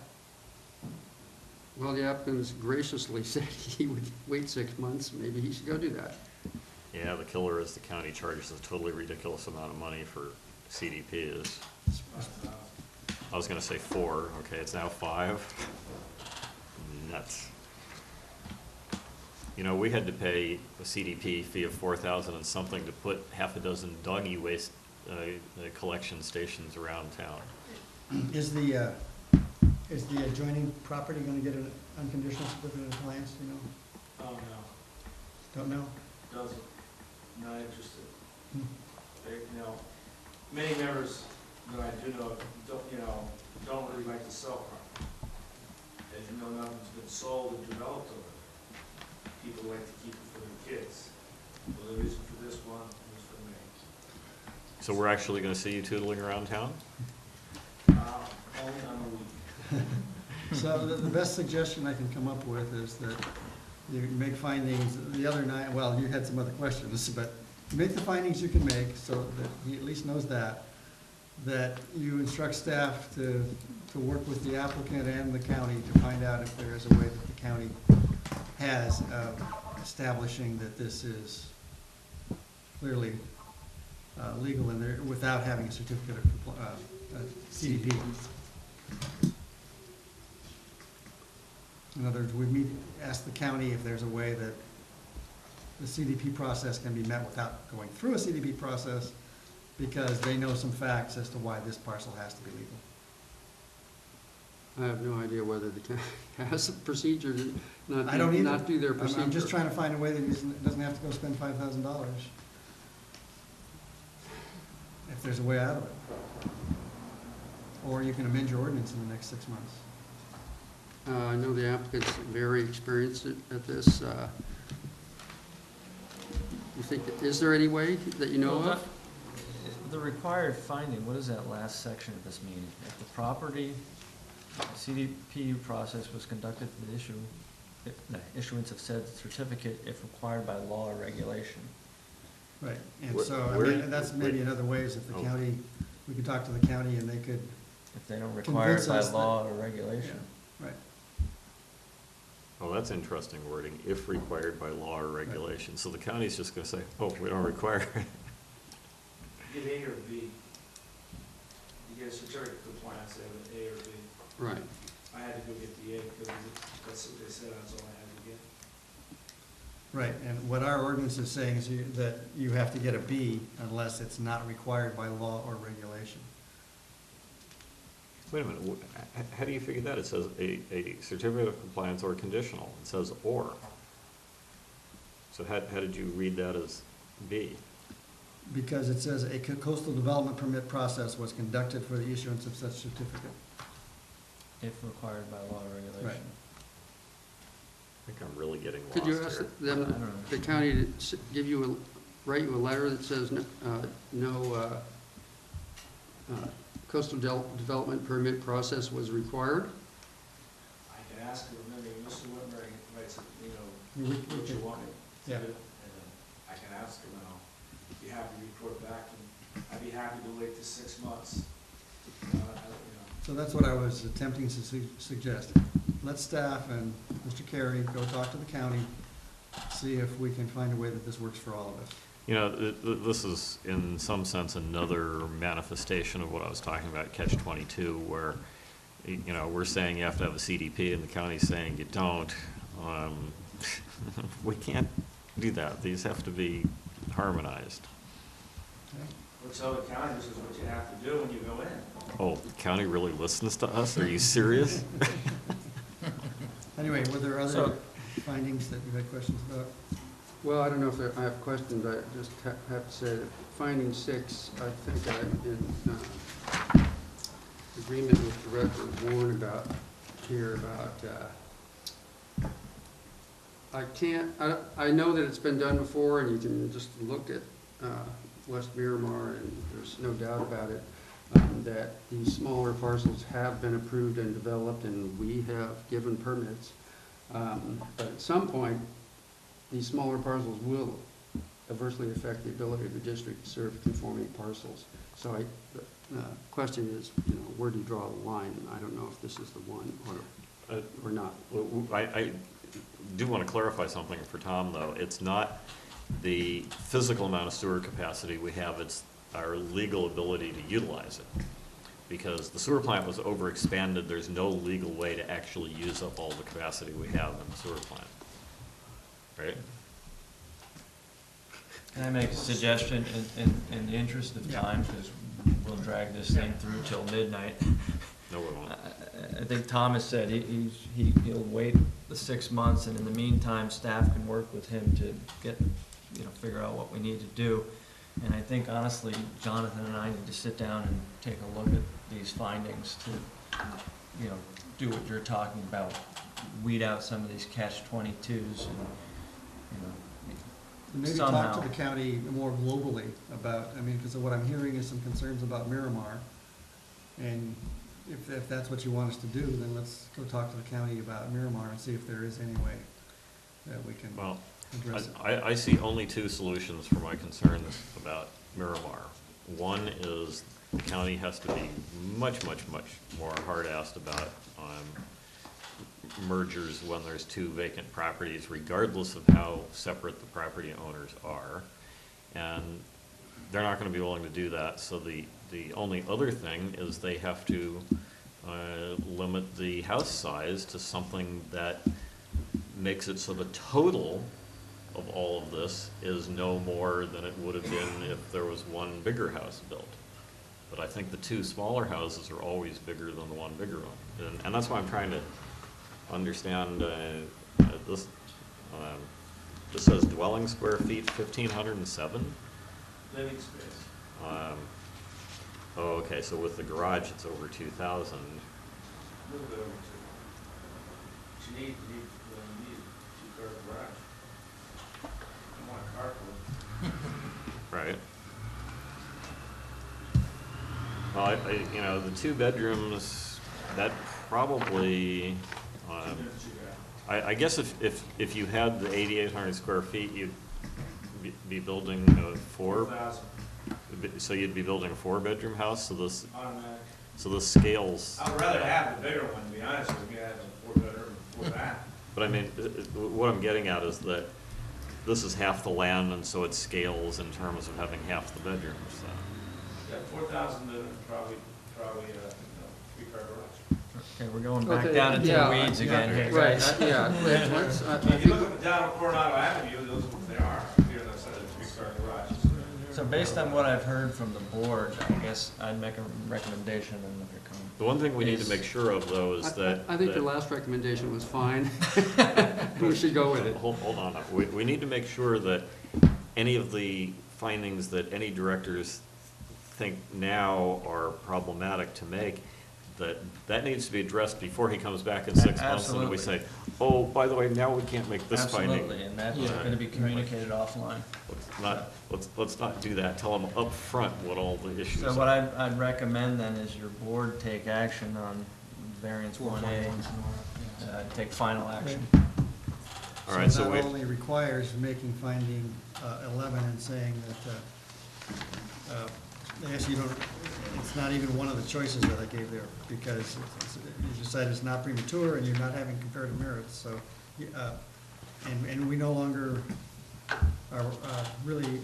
S2: Well, the applicant graciously said he would wait 6 months, maybe he should go do that.
S4: Yeah, the killer is the county charges a totally ridiculous amount of money for CDPs. I was gonna say 4, okay, it's now 5. Nuts. You know, we had to pay a CDP fee of 4,000 and something to put half a dozen doggy waste collection stations around town.
S7: Is the adjoining property gonna get an unconditional certificate of compliance, do you know?
S10: Oh, no,
S7: Don't know?
S10: doesn't, not interested.
S7: Hmm.
S10: They, you know, many members that I do know, don't really like to sell property. As you know, nothing's been sold and developed over there. People like to keep it for their kids. Well, the reason for this one is for me.
S4: So we're actually gonna see you tootling around town?
S10: Only on the weekend.
S7: So the best suggestion I can come up with is that You make findings, the other night, well, you had some other questions, but you make the findings you can make, so that he at least knows that you instruct staff to work with the applicant and the county to find out if there is a way that the county has of establishing that this is clearly legal in there without having a certificate of CDP. In other words, ask the county if there's a way that the CDP process can be met without going through a CDP process, because they know some facts as to why this parcel has to be legal.
S2: I have no idea whether the county has a procedure to
S7: I don't either.
S2: not do their procedure.
S7: I'm just trying to find a way that he doesn't have to go spend $5,000. If there's a way out of it. Or you can amend your ordinance in the next 6 months.
S2: I know the applicant's very experienced at this. You think, is there any way that you know
S8: Well,
S2: of?
S8: The required finding, what is that last section of this meeting? If the property CDPU process was conducted for the issuance of said certificate if required by law or regulation.
S7: Right, and
S4: Where-
S7: so, I
S4: where-
S7: mean, that's maybe another way is if the
S4: Oh.
S7: county, we could talk to the county and they could,
S8: If they don't require it by
S7: Convince us
S8: law or regulation.
S7: right.
S4: Well, that's interesting wording, if required by law or regulation. So the county's just gonna say, oh, we don't require it.
S11: You get A or B. You get a certificate of compliance, they have an A or B.
S2: Right.
S11: I had to go get the A because that's what they said, that's all I had to get.
S7: Right, and what our ordinance is saying is that you have to get a B unless it's not required by law or regulation.
S4: Wait a minute, how do you figure that? It says a certificate of compliance or conditional. It says or. So how did you read that as B?
S7: Because it says a coastal development permit process was conducted for the issuance of such certificate.
S8: If required by law or regulation.
S7: Right.
S4: I think I'm really getting lost
S2: Could you
S4: here.
S2: ask
S8: I
S2: them,
S8: don't know.
S2: the county to give you write you a letter that says no coastal development permit process was required?
S11: I can ask her, remember, Mr. Whitmer writes,
S7: We- we
S11: what you
S7: could-
S11: want me to
S7: Yeah.
S11: do, and I can ask her, and I'll be happy to report back, and I'd be happy to wait the 6 months.
S7: So that's what I was attempting to suggest. Let staff and Mr. Carey go talk to the county, see if we can find a way that this works for all of us.
S4: You know, this is in some sense another manifestation of what I was talking about, catch-22, where, you know, we're saying you have to have a CDP and the county's saying you don't. We can't do that. These have to be harmonized.
S11: Which other county, this is what you have to do when you go in.
S4: Oh, the county really listens to us? Are you serious?
S7: Anyway, were there other
S8: So-
S7: findings that you had questions about?
S2: Well, I don't know if I have questions, I just have to say that finding 6, I think I'm in agreement with Director Warren about here about, I know that it's been done before and you can just look at West Miramar and there's no doubt about it, that these smaller parcels have been approved and developed and we have given permits. But at some point, these smaller parcels will adversely affect the ability of the district to serve conforming parcels. So the question is, you know, where do you draw the line? And I don't know if this is the one or not.
S4: I do want to clarify something for Tom, though. It's not the physical amount of sewer capacity we have, it's our legal ability to utilize it. Because the sewer plant was overexpanded, there's no legal way to actually use up all the capacity we have in the sewer plant. Right?
S8: Can I make a suggestion in the interest of time, because we'll drag this thing through till midnight?
S4: No, we won't.
S8: I think Thomas said he'll wait the 6 months, and in the meantime, staff can work with him to get, figure out what we need to do. And I think honestly, Jonathan and I need to sit down and take a look at these findings to, do what you're talking about, weed out some of these catch-22s and,
S7: And maybe
S8: somehow.
S7: talk to the county more globally about, because what I'm hearing is some concerns about Miramar. And if that's what you want us to do, then let's go talk to the county about Miramar and see if there is any way that
S4: Well,
S7: address it.
S4: I see only two solutions for my concerns about Miramar. One is the county has to be much, much, much more hard-assed about mergers when there's two vacant properties, regardless of how separate the property owners are. And they're not gonna be willing to do that, so the only other thing is they have to limit the house size to something that makes it so the total of all of this is no more than it would have been if there was one bigger house built. But I think the two smaller houses are always bigger than the one bigger one. And that's why I'm trying to understand this. This says dwelling square feet, 1,507.
S11: Living space.
S4: Oh, okay, so with the garage, it's over 2,000.
S11: A little bit over two. What you need a two-car garage. You want a carport.
S4: Right. Well, you know, the two bedrooms, that probably, I guess if you had the 8,800 square feet, you'd be building four.
S11: 4,000
S4: So you'd be building a four-bedroom house,
S11: automatic.
S4: so this scales.
S11: I'd rather have the bigger one, to be honest with you, have a 4-bedroom, 4-bath.
S4: But I mean, what I'm getting at is that this is half the land, and so it scales in terms of having half the bedrooms, so.
S11: Yeah, 4,000 living, probably three-car garage.
S8: Okay, we're going back
S2: Okay,
S8: down into
S2: yeah,
S8: the weeds again here,
S2: Right,
S8: guys.
S2: yeah, let's, I
S11: If you
S2: think,
S11: look at down Coronado Avenue, those are what they are, here on the side of the three-car garages.
S8: So based on what I've heard from the board, I guess I'd make a recommendation and look at comment.
S4: The one thing we need to make sure of, though, is that.
S2: I think your last recommendation was fine. We should go with it.
S4: Hold on, we need to make sure that any of the findings that any directors think now are problematic to make, that needs to be addressed before he comes back in 6 months, and we say, oh, by the way, now we can't make this finding.
S8: Absolutely, and that's gonna be communicated offline.
S4: Let's not do that, tell them up front what all the issues
S8: So what
S4: are.
S8: I'd recommend then is your board take action on variance 1A, take final action.
S4: All right, so
S7: that only requires making finding 11 and saying that, I guess you don't, it's not even one of the choices that I gave there, because you decide it's not premature and you're not having comparative merits, so, and we no longer are really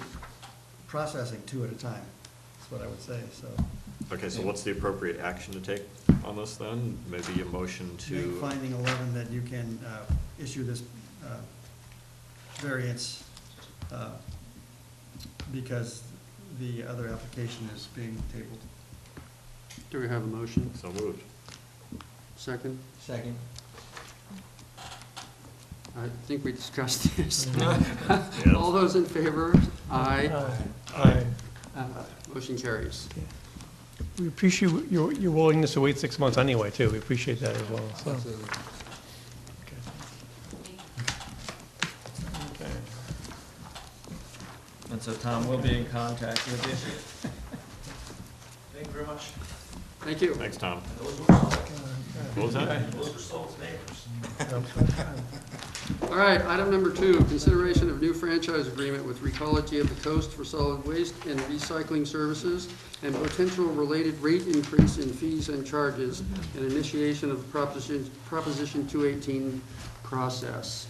S7: processing two at a time, that's what I would say, so.
S4: Okay, so what's the appropriate action to take on this then? Maybe a motion
S7: Make
S4: to,
S7: finding 11 that you can issue this variance because the other application is being tabled.
S2: Do we have a motion?
S4: so moved.
S2: Second?
S8: Second.
S2: I think we discussed this.
S4: Yes.
S2: All those in favor? Aye.
S1: Aye.
S2: Motion carries.
S1: We appreciate your willingness to wait 6 months anyway, too. We appreciate that as well, so.
S5: Absolutely.
S1: Okay.
S8: And so Tom will be in contact with you.
S11: Thank you very much.
S2: Thank you.
S4: Thanks, Tom.
S11: Those were Salt.
S4: What was that?
S11: Those were Salt's neighbors.
S2: All right, item number 2, consideration of new franchise agreement with Recology of the Coast for solid waste and recycling services and potential related rate increase in fees and charges and initiation of the Proposition 218 process.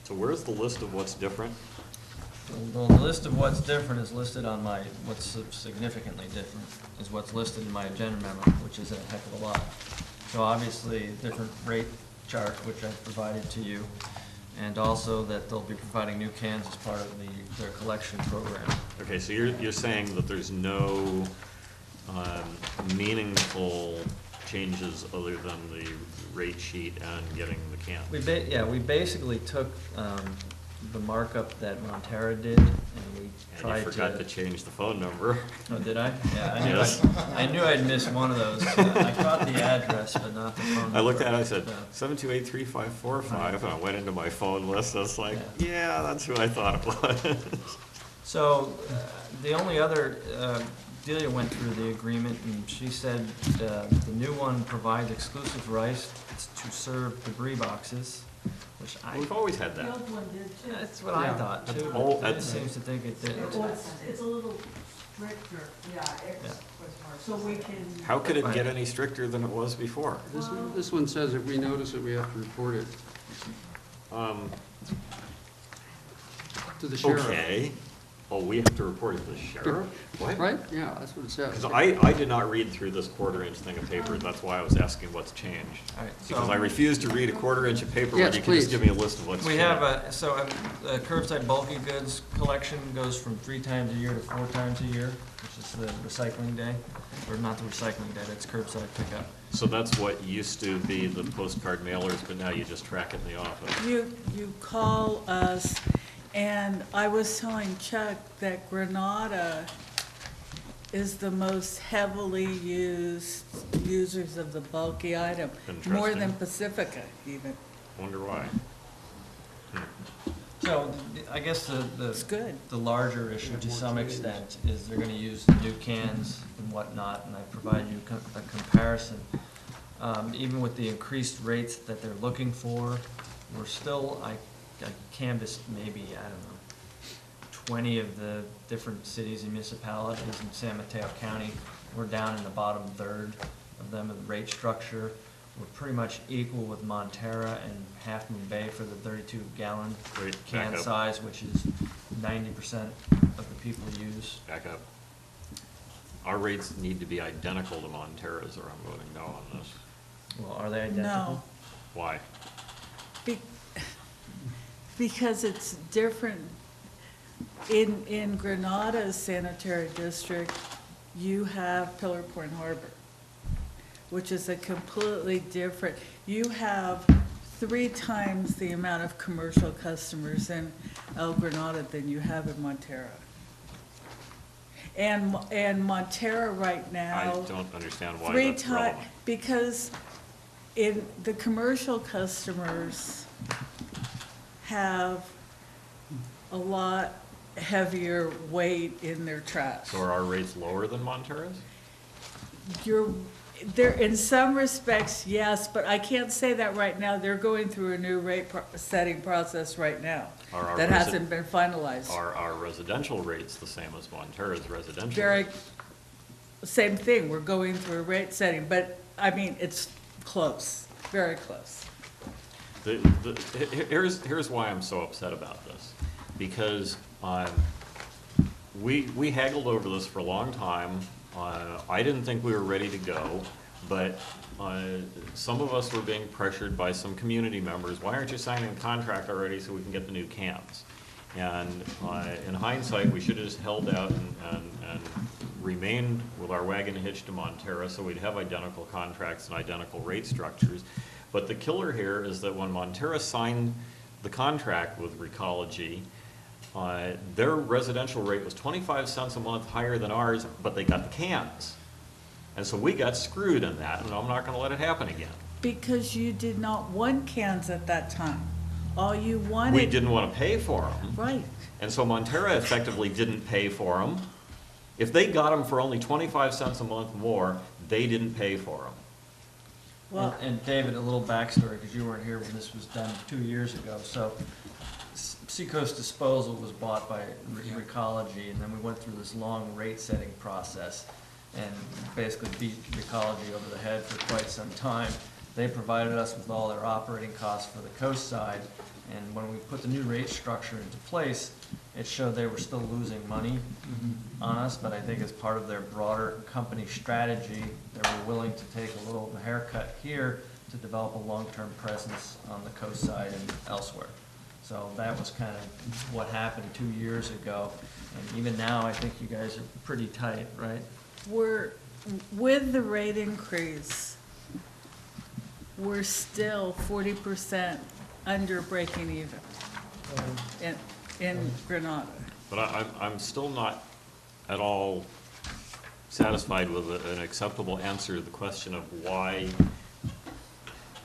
S4: So where's the list of what's different?
S8: The list of what's different is listed on my, what's significantly different is what's listed in my agenda memo, which is a heck of a lot. So obviously, different rate chart, which I provided to you, and also that they'll be providing new cans as part of their collection program.
S4: Okay, so you're saying that there's no meaningful changes other than the rate sheet and getting the can?
S8: We basically took the markup that Montera did, and we tried to.
S4: And you forgot to change the phone number.
S8: Oh, did I? Yeah,
S4: Yes.
S8: I knew I'd missed one of those. I caught the address, but not the phone number.
S4: I looked at it, I said,
S8: Yeah.
S4: 7283545, and I went into my phone list, I was like, yeah, that's who I thought it was.
S8: So, the only other, Delia went through the agreement, and she said the new one provides exclusive rights to serve debris boxes which
S4: We've always had
S1: The
S4: that.
S1: old one did too.
S8: that's what I
S2: Yeah.
S8: thought
S4: That's
S8: too.
S4: all-
S8: It
S4: that's-
S8: seems to think it didn't.
S1: Well, it's a little stricter,
S3: Yeah, it
S8: Yeah.
S3: was more.
S1: so we can.
S4: How could it
S8: Right.
S4: get any stricter than it was before?
S2: This one says if we notice it, we have to report it to the sheriff.
S4: Okay. Oh, we have to report it to the sheriff? What?
S2: Right? Yeah, that's what it says.
S4: Because I did not read through this quarter-inch thing of paper, that's why I was asking what's changed.
S8: All right,
S4: Because I
S8: so
S4: refuse to read a quarter-inch of paper when
S2: Yes,
S4: you can just
S2: please.
S4: give me a list of what's changed.
S8: we have a curbside bulky goods collection goes from 3 times a year to 4 times a year, which is the recycling day, or not the recycling day, that's curbside pickup.
S4: So that's what used to be the postcard mailers, but now you just track it in the office.
S12: You call us, and I was telling Chuck that Granada is the most heavily used users of the bulky item, more than
S4: Interesting.
S12: Pacifica even.
S4: Wonder why?
S8: So, I guess
S12: It's good.
S8: the larger issue to some extent is they're gonna use the new cans and whatnot, and I provide you a comparison. Even with the increased rates that they're looking for, we're still, I canvassed maybe, I don't know, 20 of the different cities and municipalities in San Mateo County. We're down in the bottom third of them in the rate structure. We're pretty much equal with Montera and Half Moon Bay for the 32-gallon
S4: Wait, back
S8: can
S4: up.
S8: size, which is 90% of the people use.
S4: Back up. Our rates need to be identical to Montera's, or I'm voting no on this.
S8: Well, are they identical?
S12: No,
S4: Why?
S12: because it's different. In Granada's sanitary district, you have Pillar Point Harbor, which is a completely different, you have 3 times the amount of commercial customers in El Granada than you have in Montera. And Montera right
S4: I
S12: now.
S4: don't understand why
S12: 3
S4: that's
S12: times,
S4: relevant.
S12: because in the commercial customers have a lot heavier weight in their trash.
S4: So are our rates lower than Montera's?
S12: They're, in some respects, yes, but I can't say that right now. They're going through a new rate setting process right now.
S4: Are our
S12: That
S4: resi-
S12: hasn't been finalized.
S4: Are our residential rates the same as Montera's residential?
S12: Very,
S4: rates?
S12: same thing, we're going through a rate setting, but, I mean, it's close, very close.
S4: Here's why I'm so upset about this. Because we haggled over this for a long time. I didn't think we were ready to go, but some of us were being pressured by some community members. Why aren't you signing a contract already so we can get the new cans? And in hindsight, we should have just held out and remained with our wagon hitched to Montera so we'd have identical contracts and identical rate structures. But the killer here is that when Montera signed the contract with Recology, their residential rate was 25 cents a month higher than ours, but they got the cans. And so we got screwed in that, and I'm not gonna let it happen again.
S12: Because you did not want cans at that time. All you wanted.
S4: We didn't wanna pay for them.
S12: Right.
S4: And so Montera effectively didn't pay for them. If they got them for only 25 cents a month more, they didn't pay for them.
S12: Well,
S8: And David, a little backstory, because you weren't here when this was done 2 years ago. So Seacoast Disposal was bought by Recology, and then we went through this long rate-setting process and basically beat Recology over the head for quite some time. They provided us with all their operating costs for the coast side, and when we put the new rate structure into place, it showed they were still losing money on us, but I think as part of their broader company strategy, they were willing to take a little haircut here to develop a long-term presence on the coast side and elsewhere. So that was kind of what happened 2 years ago, and even now, I think you guys are pretty tight, right?
S12: we're, with the rate increase, we're still 40% under breaking even in Granada.
S4: But I'm still not at all satisfied with an acceptable answer to the question of why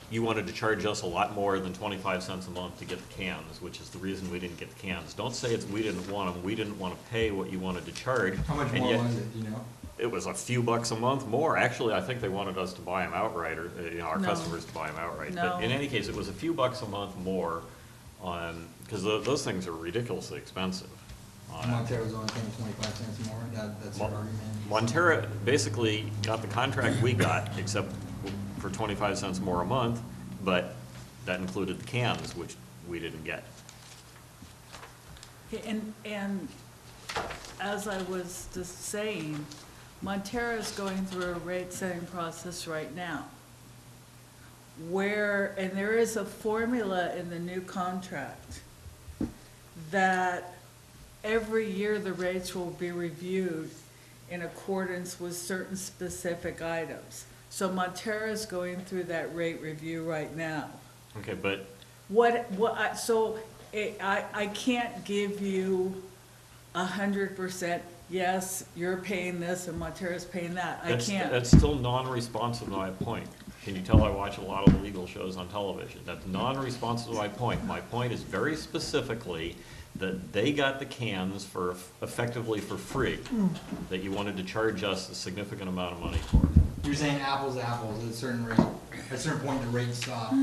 S4: you wanted to charge us a lot more than 25 cents a month to get the cans, which is the reason we didn't get the cans. Don't say it's we didn't want them, we didn't want to pay what you wanted to charge.
S5: How much
S4: and
S5: more
S4: yet-
S5: was it, do you know?
S4: it was a few bucks a month more. Actually, I think they wanted us to buy them outright, or, our
S12: No.
S4: customers to buy them outright.
S12: No.
S4: But in any case, it was a few bucks a month more on, because those things are ridiculously expensive.
S5: Montero's only paying 25 cents more, that's your argument?
S4: Montero basically got the contract we got, except for 25 cents more a month, but that included the cans, which we didn't get.
S12: And as I was just saying, Montero is going through a rate-setting process right now, and there is a formula in the new contract that every year the rates will be reviewed in accordance with certain specific items. So Montero is going through that rate review right now.
S4: Okay, but
S12: I can't give you 100%, yes, you're paying this and Montero's paying that. I can't.
S4: That's still non-responsive to my point. Can you tell I watch a lot of legal shows on television? That's non-responsive to my point. My point is very specifically that they got the cans for, effectively for free, that you wanted to charge us a significant amount of money for.
S5: You're saying apples to apples, at a certain rate, at a certain point the rates stop,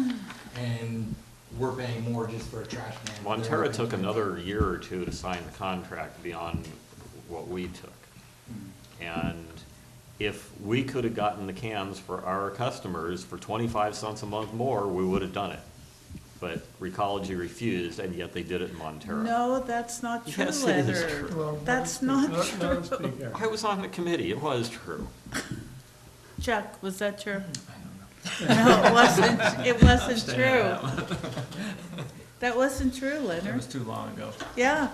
S5: and we're paying more just for a trash can.
S4: Montero took another year or two to sign the contract beyond what we took. And if we could have gotten the cans for our customers for 25 cents a month more, we would have done it. But Recology refused, and yet they did it in Montero.
S12: No, that's not true,
S4: Yes, it is
S12: Leonard.
S4: true.
S1: Well,
S12: That's
S1: let
S12: not
S1: us speak. Let us
S12: true.
S1: speak here.
S4: I was on the committee, it was true.
S12: Chuck, was that true? No, it wasn't, it wasn't true. That wasn't true,
S8: That was
S12: Leonard.
S8: too long ago.
S12: Yeah,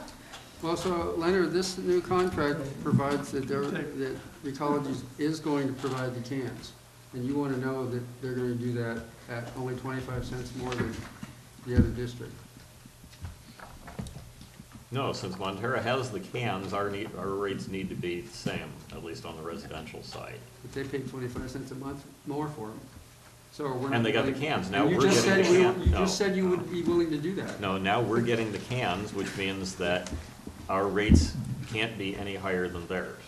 S2: Well, so Leonard, this new contract provides that that Recology is going to provide the cans. And you want to know that they're going to do that at only 25 cents more than the other district.
S4: No, since Montero has the cans, our rates need to be the same, at least on the residential side.
S2: But they pay 25 cents a month more for them. So we're not.
S4: And they got the
S2: really-
S4: cans. Now
S2: And you
S4: we're
S2: just
S4: getting
S2: said
S4: the
S2: we-
S4: can-
S2: You
S4: no.
S2: just said you would be willing to do that.
S4: No, now we're getting the cans, which means that our rates can't be any higher than theirs.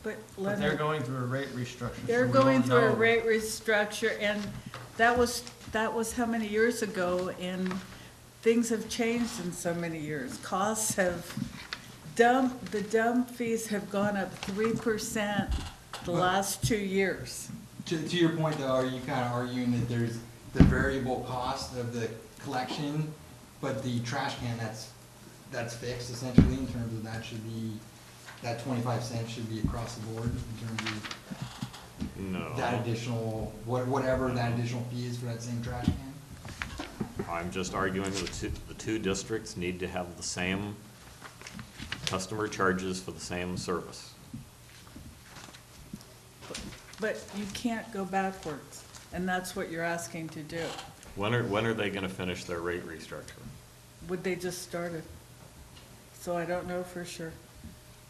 S12: but
S8: But they're
S12: Leonard,
S8: going through a rate restructure. so
S12: they're
S8: we
S12: going
S8: don't
S12: through a
S8: know.
S12: rate restructure, and that was how many years ago, and things have changed in so many years. Costs have, the dump fees have gone up 3% the last 2 years.
S5: To your point though, are you kind of arguing that there's the variable cost of the collection, but the trash can, that's fixed essentially in terms of that 25 cents should be across the board in terms of
S4: No.
S5: that additional, whatever that additional fee is for that same trash can?
S4: I'm just arguing that the two districts need to have the same customer charges for the same service.
S12: But you can't go backwards, and that's what you're asking to do.
S4: When are they gonna finish their rate restructure?
S12: Would they just started? So I don't know for sure.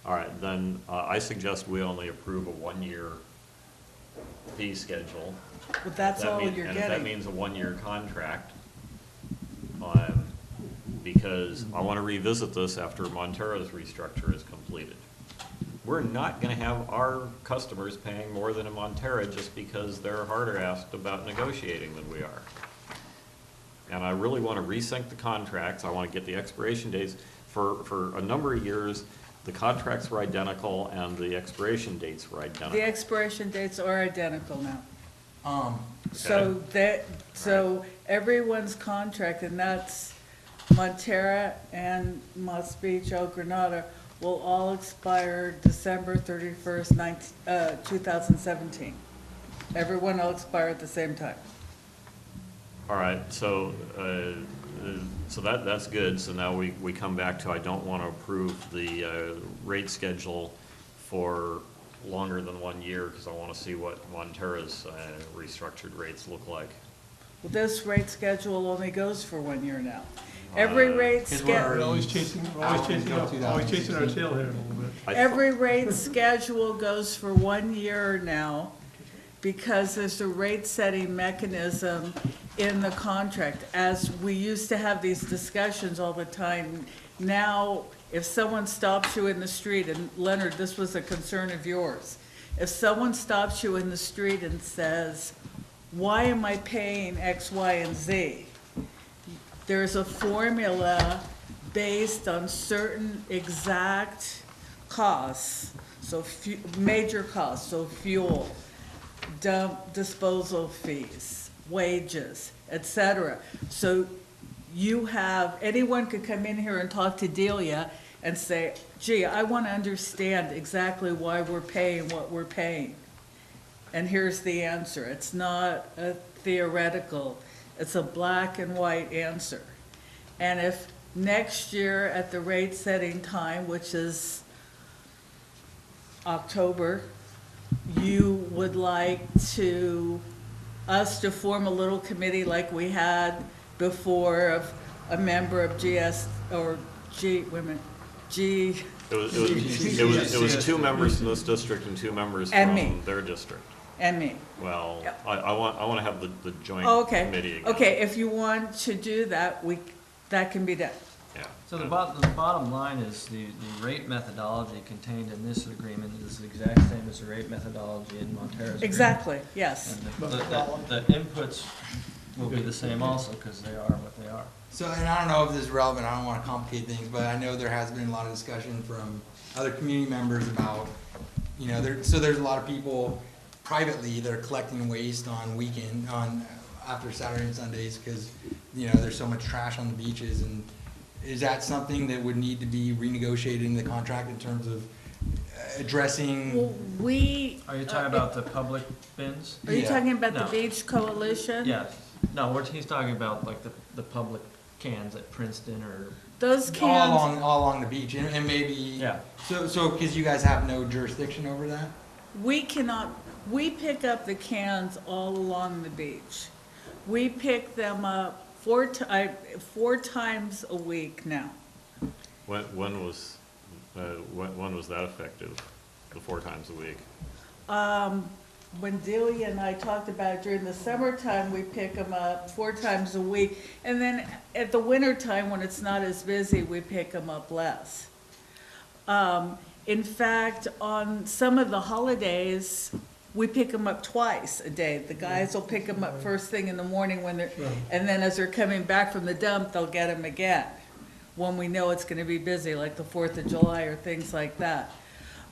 S4: All right, then, I suggest we only approve a one-year fee schedule.
S12: But that's
S4: That
S12: all
S4: mean-
S12: you're
S4: And if that
S12: getting.
S4: means a one-year contract, because I want to revisit this after Montero's restructure is completed. We're not going to have our customers paying more than in Montero just because they're harder asked about negotiating than we are. And I really want to resync the contracts. I want to get the expiration dates. For a number of years, the contracts were identical and the expiration dates were identical.
S12: The expiration dates are identical now. So
S4: Okay.
S12: everyone's contract, and that's Montero and Moss Beach, Oak Granada, will all expire December 31st, 2017. Everyone will expire at the same time.
S4: All right, so that's good. So now we come back to, I don't want to approve the rate schedule for longer than 1 year because I want to see what Montero's restructured rates look like.
S12: Well, this rate schedule only goes for 1 year now. Every rate
S5: Because we're
S12: schedule.
S1: We're always
S5: already
S1: chasing
S5: out until
S1: always chasing our
S5: 2016.
S1: tail here a little bit.
S12: Every rate schedule goes for 1 year now because there's a rate-setting mechanism in the contract. As we used to have these discussions all the time, now if someone stops you in the street, and Leonard, this was a concern of yours, If someone stops you in the street and says, why am I paying X, Y, and Z? There's a formula based on certain exact costs, so major costs, so fuel, dump disposal fees, wages, etc. So you have, anyone could come in here and talk to Delia and say, gee, I want to understand exactly why we're paying what we're paying. And here's the answer. It's not a theoretical, it's a black and white answer. And if next year at the rate setting time, which is October, you would like us to form a little committee like we had before of a member of GS, or G, wait a minute, G.
S4: It was 2 members from this district and 2 members
S12: And me.
S4: from their district.
S12: And me.
S4: Well,
S12: Yep.
S4: I want to have the joint
S12: Oh, okay.
S4: committee again.
S12: Okay, if you want to do that, that can be done.
S4: Yeah.
S8: So the bottom line is the rate methodology contained in this agreement is the exact same as the rate methodology in Montero's agreement.
S12: Exactly, yes.
S8: And the inputs will be the same also, because they are what they are.
S5: So, and I don't know if this is relevant, I don't want to complicate things, but I know there has been a lot of discussion from other community members about, so there's a lot of people privately that are collecting waste on after Saturday and Sundays because, there's so much trash on the beaches. And is that something that would need to be renegotiated in the contract in terms of addressing?
S12: Well,
S8: Are you talking about the public bins?
S12: Are you
S5: Yeah.
S12: talking about the
S8: No.
S12: Beach Coalition?
S8: Yes. No, he's talking about like the public cans at Princeton or,
S12: Those
S5: All
S12: cans,
S5: along the beach, and maybe.
S8: yeah.
S5: So, because you guys have no jurisdiction over that?
S12: we pick up the cans all along the beach. We pick them up 4 times a week now.
S4: When was that effective? The 4 times a week?
S12: When Delia and I talked about it, during the summertime, we pick them up 4 times a week. And then at the wintertime, when it's not as busy, we pick them up less. In fact, on some of the holidays, we pick them up twice a day. The guys will pick them up first thing in the morning and then as they're coming back from the dump, they'll get them again when we know it's gonna be busy, like the 4th of July or things like that.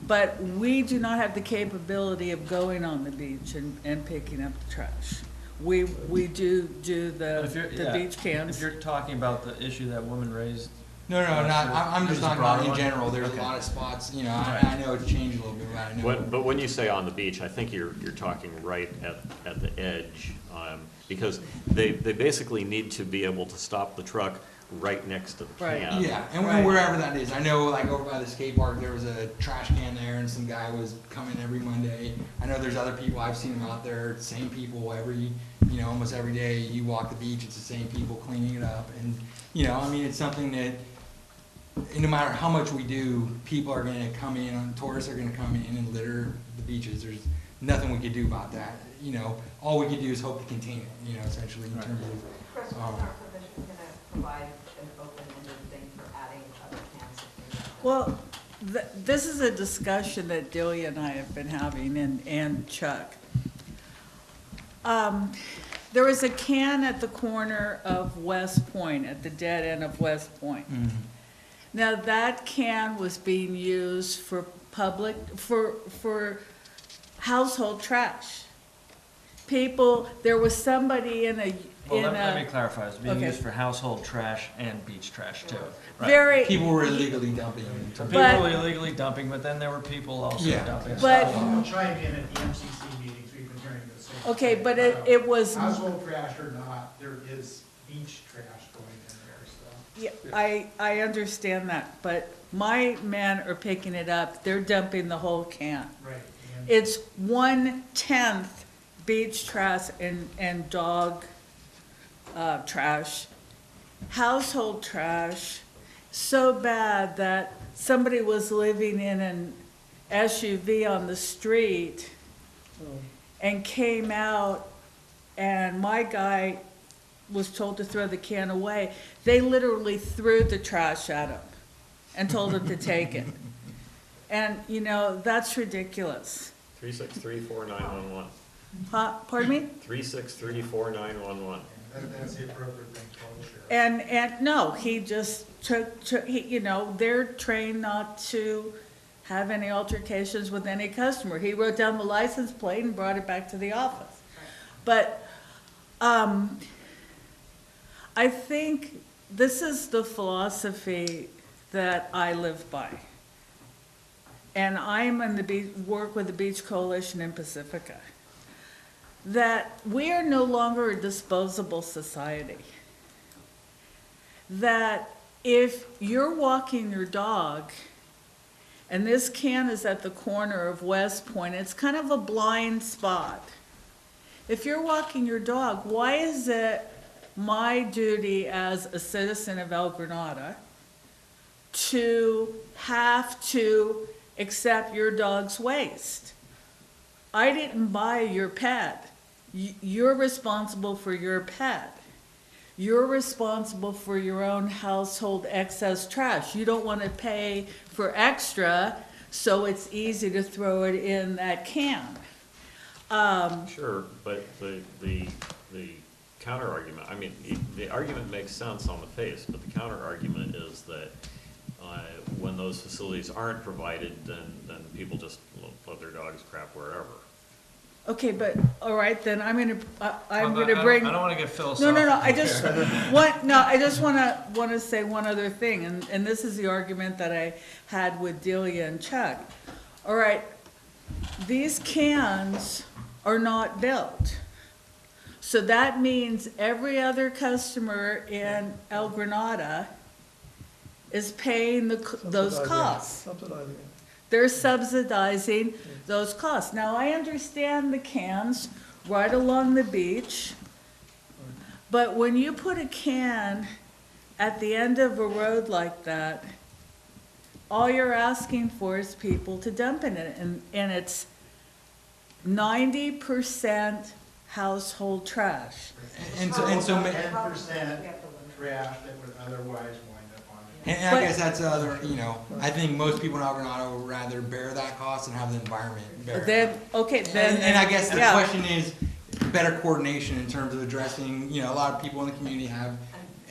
S12: But we do not have the capability of going on the beach and picking up the trash. We do the beach cans.
S8: If you're talking about the issue that woman raised.
S5: No, I'm just
S8: There's a
S5: talking
S8: broad
S5: about in
S8: one?
S5: general, there's
S8: Okay.
S5: a lot of spots,
S8: Right.
S5: I know it's changed a little bit, but I know.
S4: But when you say on the beach, I think you're talking right at the edge, because they basically need to be able to stop the truck right next to the
S12: Right.
S4: can.
S5: Yeah, and
S12: Right.
S5: wherever that is, I know like over by the skate park, there was a trash can there and some guy was coming every Monday. I know there's other people, I've seen them out there, same people almost every day you walk the beach, it's the same people cleaning it up. And, it's something that, no matter how much we do, people are gonna come in, tourists are gonna come in and litter the beaches. There's nothing we could do about that. All we could do is hope to contain it, essentially in
S8: Right.
S5: terms of.
S3: Chris, was our provision gonna provide an open-ended thing for adding other cans if needed?
S12: Well, this is a discussion that Delia and I have been having, and Chuck. There was a can at the corner of West Point, at the dead end of West Point. Now, that can was being used for for household trash. There was somebody in a,
S8: Well, let me clarify, it's being
S12: Okay.
S8: used for household trash and beach trash too. Right.
S12: very.
S5: People were illegally dumping.
S8: People
S12: But-
S8: were illegally dumping, but then there were people also
S5: Yeah.
S8: dumping.
S12: But-
S8: stuff.
S13: I'll chime in at the MCC meetings, we've been hearing the same.
S12: Okay,
S13: thing.
S12: but it was.
S13: Household trash or not, there is beach trash going in there, so.
S12: Yeah, I understand that, but my men are picking it up, they're dumping the whole can.
S13: Right. and-
S12: It's 1/10 beach trash and dog, trash. Household trash, so bad that somebody was living in an SUV on the street and came out, and my guy was told to throw the can away. They literally threw the trash at him and told him to take it. And, that's ridiculous.
S4: 3634-911.
S12: Pardon me?
S4: 3634-911.
S13: That's the appropriate thing to call the sheriff.
S12: And no, he just you know, they're trained not to have any altercations with any customer. He wrote down the license plate and brought it back to the office. But, I think this is the philosophy that I live by. And I'm in the work with the Beach Coalition in Pacifica. That we are no longer a disposable society. That if you're walking your dog and this can is at the corner of West Point, it's kind of a blind spot. If you're walking your dog, why is it my duty as a citizen of El Granada to have to accept your dog's waste? I didn't buy your pet. You're responsible for your pet. You're responsible for your own household excess trash. You don't want to pay for extra, so it's easy to throw it in that can.
S4: Sure, but the counter argument, I mean, the argument makes sense on the face, but the counter argument is that when those facilities aren't provided, then people just let their dogs crap wherever.
S12: Okay, but, all right, then I'm gonna
S8: I
S12: bring.
S8: don't wanna get philosophical.
S12: No, I just, I just wanna say one other thing, and this is the argument that I had with Delia and Chuck. All right, these cans are not built. So that means every other customer in El Granada is paying those costs.
S1: Subsidizing it.
S12: They're subsidizing those costs. Now, I understand the cans right along the beach, but when you put a can at the end of a road like that, all you're asking for is people to dump in it, and it's 90% household trash.
S5: And so
S13: 10% trash that would otherwise wind up on it.
S5: And I guess that's the other, you know, I think most people in El Granada would rather bear that cost and have the environment bear it.
S12: Then, okay, then.
S5: And I guess the
S12: yeah.
S5: question is better coordination in terms of addressing, you know, a lot of people in the community have,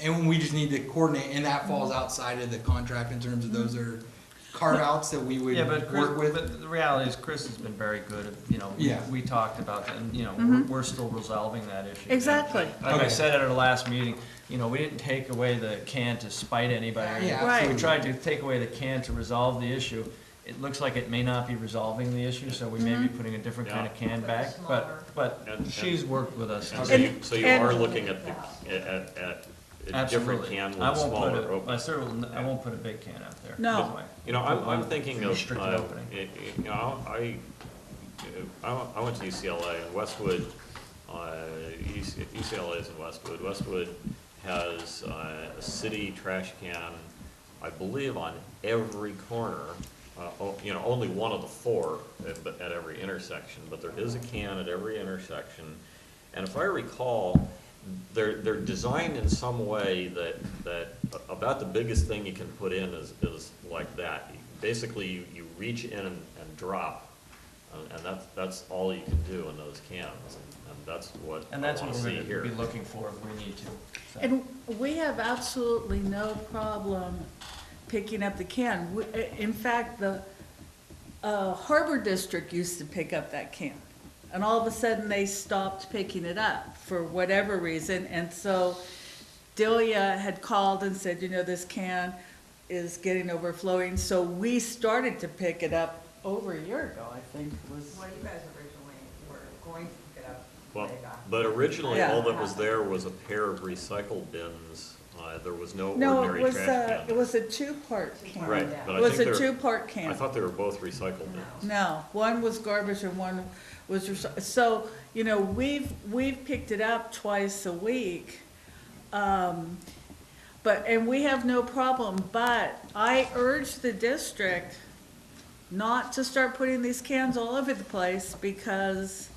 S5: and we just need to coordinate, and that falls outside of the contract in terms of those are carve-outs that we would
S8: Yeah, but Chris,
S5: work with.
S8: but the reality is Chris has been very good at, you know,
S5: Yeah.
S8: we talked about that, and, you know, we're still resolving that issue.
S12: Exactly.
S8: Like I
S5: Okay.
S8: said at our last meeting, you know, we didn't take away the can to spite anybody.
S5: Yeah,
S12: Right.
S8: We tried to take away the can to resolve the issue. It looks like it may not be resolving the issue, so we may be putting a different kind of can back, but
S4: And-
S8: she's worked with us.
S4: And
S8: to-
S4: so you are looking at a different
S8: Absolutely.
S4: can
S8: I
S4: with
S8: won't put
S4: smaller
S8: I
S4: openings.
S8: certainly, I won't put a big can out there.
S12: No.
S8: Anyway.
S4: You know, I'm thinking of,
S8: Restricted opening.
S4: you know, I went to UCLA and Westwood, UCLA is in Westwood. Westwood has a city trash can, I believe, on every corner. You know, only one of the four at every intersection, but there is a can at every intersection. And if I recall, they're designed in some way that about the biggest thing you can put in is like that. Basically, you reach in and drop, and that's all you can do in those cans, and that's what I
S8: And that's
S4: want
S8: what
S4: to
S8: we're
S4: see
S8: gonna
S4: here.
S8: be looking for if we need to. So.
S12: And we have absolutely no problem picking up the can. In fact, the Harbor District used to pick up that can. And all of a sudden, they stopped picking it up for whatever reason. And so Delia had called and said, you know, this can is getting overflowing. So we started to pick it up over a year ago, I think it was.
S3: Well, you guys originally were going to pick it up
S4: Well,
S3: way back.
S4: but originally,
S12: Yeah.
S4: all that was there was a pair of recycle bins. There was no
S12: No,
S4: ordinary trash can.
S12: it was a two-part can.
S4: Right, but
S12: It
S4: I
S12: was
S4: think
S12: a
S4: they're,
S12: two-part can.
S4: I thought they were both recycle bins.
S12: No, one was garbage and one was, so, you know, we've picked it up twice a week. And we have no problem, but I urge the district not to start putting these cans all over the place because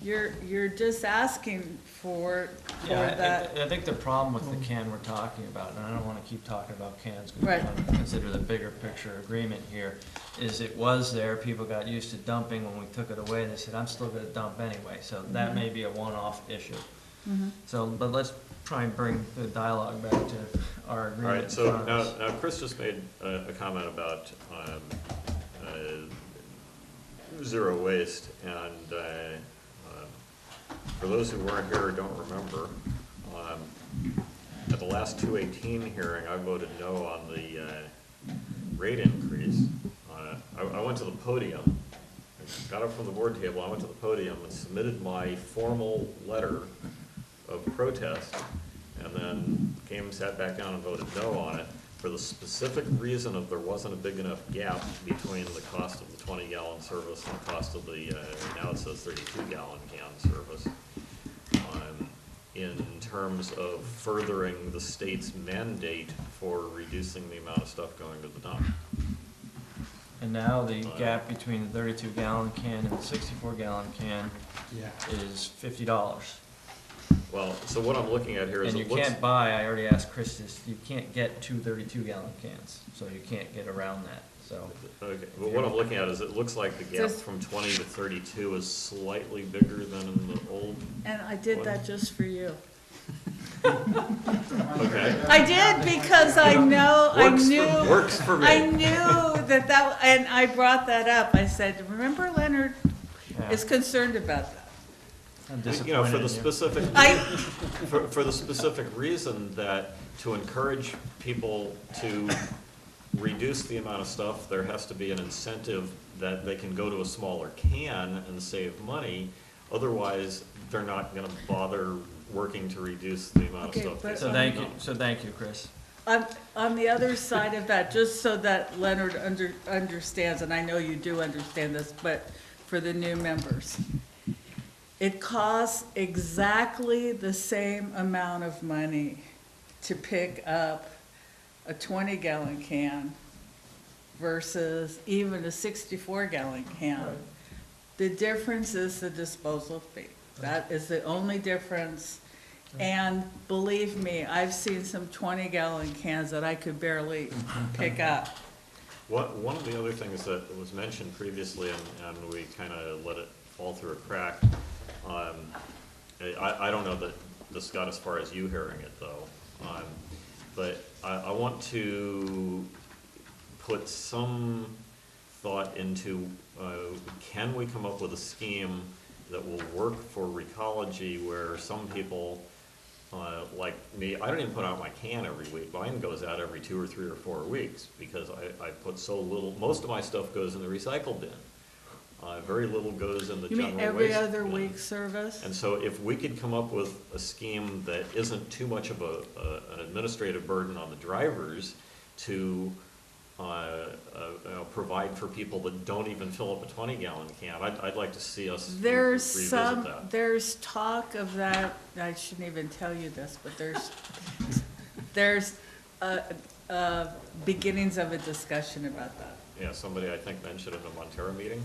S12: You're just asking for
S8: Yeah,
S12: that.
S8: I think the problem with the can we're talking about, and I don't wanna keep talking about cans, because
S12: Right.
S8: we want to consider the bigger picture agreement here, is it was there, people got used to dumping, when we took it away, they said, I'm still gonna dump anyway, so that may be a one-off issue.
S12: Mhm.
S8: So, but let's try and bring the dialogue back to our
S4: All
S8: agreement
S4: right,
S8: in
S4: so
S8: front of us.
S4: now Chris just made a comment about zero waste, and for those who weren't here or don't remember, at the last 218 hearing, I voted no on the rate increase. I went to the podium, I got up from the board table, I went to the podium and submitted my formal letter of protest, and then came, sat back down and voted no on it, for the specific reason of there wasn't a big enough gap between the cost of the 20-gallon service and the cost of the, now it says 32-gallon can service, in terms of furthering the state's mandate for reducing the amount of stuff going to the dump.
S8: And now the gap between the 32-gallon can and the 64-gallon can
S7: Yeah.
S8: is $50.
S4: Well, so what I'm looking at here is
S8: And you
S4: it looks,
S8: can't buy, I already asked Chris this, you can't get two 32-gallon cans, so you can't get around that, so.
S4: okay, but what I'm looking at is it looks like the gap
S12: Just-
S4: from 20 to 32 is slightly bigger than in the old.
S12: And I did that just for you.
S4: Okay.
S12: I did because I know, I knew.
S4: Works for me.
S12: I knew that, and I brought that up. I said, remember Leonard
S8: Yeah.
S12: is concerned about that.
S8: I'm
S4: You know, for
S8: disappointed
S4: the
S8: in you.
S4: specific,
S12: I,
S4: for the specific reason that to encourage people to reduce the amount of stuff, there has to be an incentive that they can go to a smaller can and save money. Otherwise, they're not gonna bother working to reduce the amount of
S12: Okay,
S4: stuff. they
S12: but-
S8: So
S4: send
S8: thank
S4: to
S8: you,
S4: dump.
S8: so thank you, Chris.
S12: on the other side of that, just so that Leonard understands, and I know you do understand this, but for the new members, it costs exactly the same amount of money to pick up a 20-gallon can versus even a 64-gallon can. The difference is the disposal fee. That is the only difference. And believe me, I've seen some 20-gallon cans that I could barely pick up.
S4: One of the other things that was mentioned previously, and we kind of let it fall through a crack, I don't know that this got as far as you hearing it, though. But I want to put some thought into, can we come up with a scheme that will work for Recology, where some people, like me, I don't even put out my can every week. Mine goes out every 2 or 3 or 4 weeks, because I put so little, most of my stuff goes in the recycle bin. Very little goes in the
S12: You
S4: general
S12: mean
S4: waste
S12: every other
S4: bin.
S12: week service?
S4: And so if we could come up with a scheme that isn't too much of an administrative burden on the drivers to provide for people that don't even fill up a 20-gallon can, I'd like to see us revisit that.
S12: There's talk of that, I shouldn't even tell you this, but there's beginnings of a discussion about that.
S4: Yeah, somebody I think mentioned in a Montero meeting.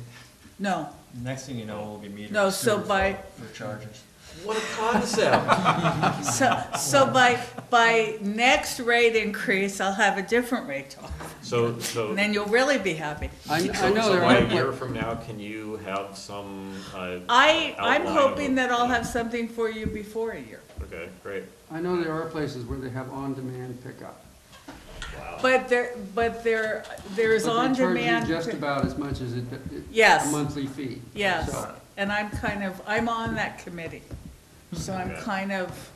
S12: No,
S8: Next thing you know, we'll be meeting.
S12: No,
S8: with
S12: so
S8: Stewart
S12: by-
S8: For charges.
S4: What a concept!
S12: so by next rate increase, I'll have a different rate to offer,
S4: So,
S12: and then you'll really be happy.
S2: I know
S4: so
S2: there
S4: by
S2: are,
S4: a year from now, can you have some,
S12: I'm
S4: outline of
S12: hoping
S4: a-
S12: that I'll have something for you before a year.
S4: Okay, great.
S2: I know there are places where they have on-demand pickup.
S4: Wow.
S12: But there's
S2: But they
S12: on
S2: charge
S12: demand.
S2: you just about as much as a
S12: Yes.
S2: monthly fee.
S12: Yes,
S2: So,
S12: and I'm on that committee, so I'm
S4: Okay.
S12: kind of,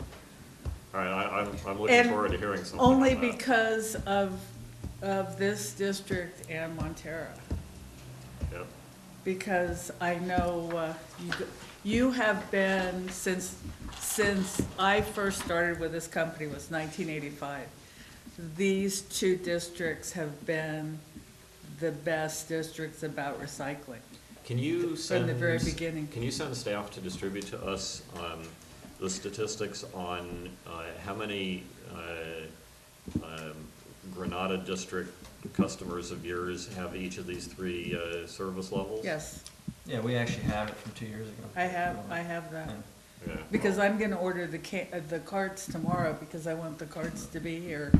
S4: All right, I'm looking
S12: And
S4: forward to hearing something
S12: only
S4: on that.
S12: because of this district and Montero.
S4: Yep.
S12: Because I know, you have been, since I first started with this company was 1985, these two districts have been the best districts about recycling.
S4: Can you send?
S12: From the very beginning.
S4: Can you send staff to distribute to us the statistics on how many Granada district customers of yours have each of these 3 service levels?
S12: Yes,
S8: Yeah, we actually have it from 2 years ago.
S12: I have that.
S8: Yeah.
S4: Yeah.
S12: Because I'm gonna order the carts tomorrow, because I want the carts to be here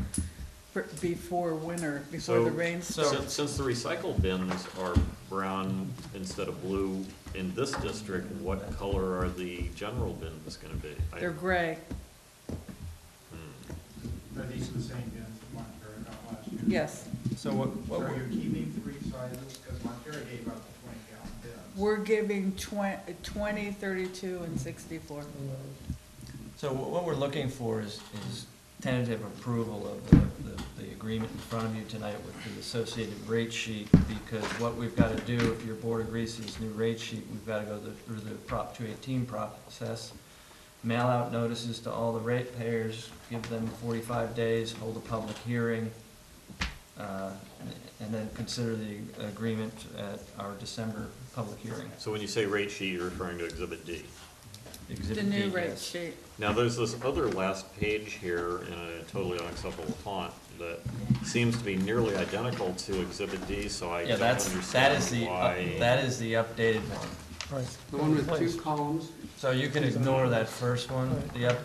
S12: before winter, before the rain starts.
S4: Since the recycle bins are brown instead of blue in this district, what color are the general bins gonna be?
S12: They're gray,
S13: Are these the same bins that Montero got last year?
S12: yes.
S8: So
S13: So are you keeping 3 sizes? Because Montero gave up the 20-gallon bins.
S12: We're giving 20, 32, and 64.
S8: So what we're looking for is tentative approval of the agreement in front of you tonight with the associated rate sheet, because what we've got to do, if your board agrees to this new rate sheet, we've got to go through the Prop 218 process, mail out notices to all the ratepayers, give them 45 days, hold a public hearing, and then consider the agreement at our December public hearing.
S4: So when you say rate sheet, you're referring to Exhibit D.
S12: The new rate sheet.
S4: Now, there's this other last page here in a totally unacceptable font that seems to be nearly identical to Exhibit D, so I
S8: Yeah,
S4: don't
S8: that
S4: understand
S8: is the
S4: why.
S8: that is the updated one.
S1: Right.
S2: The one with 2 columns?
S8: So you can ignore that first one,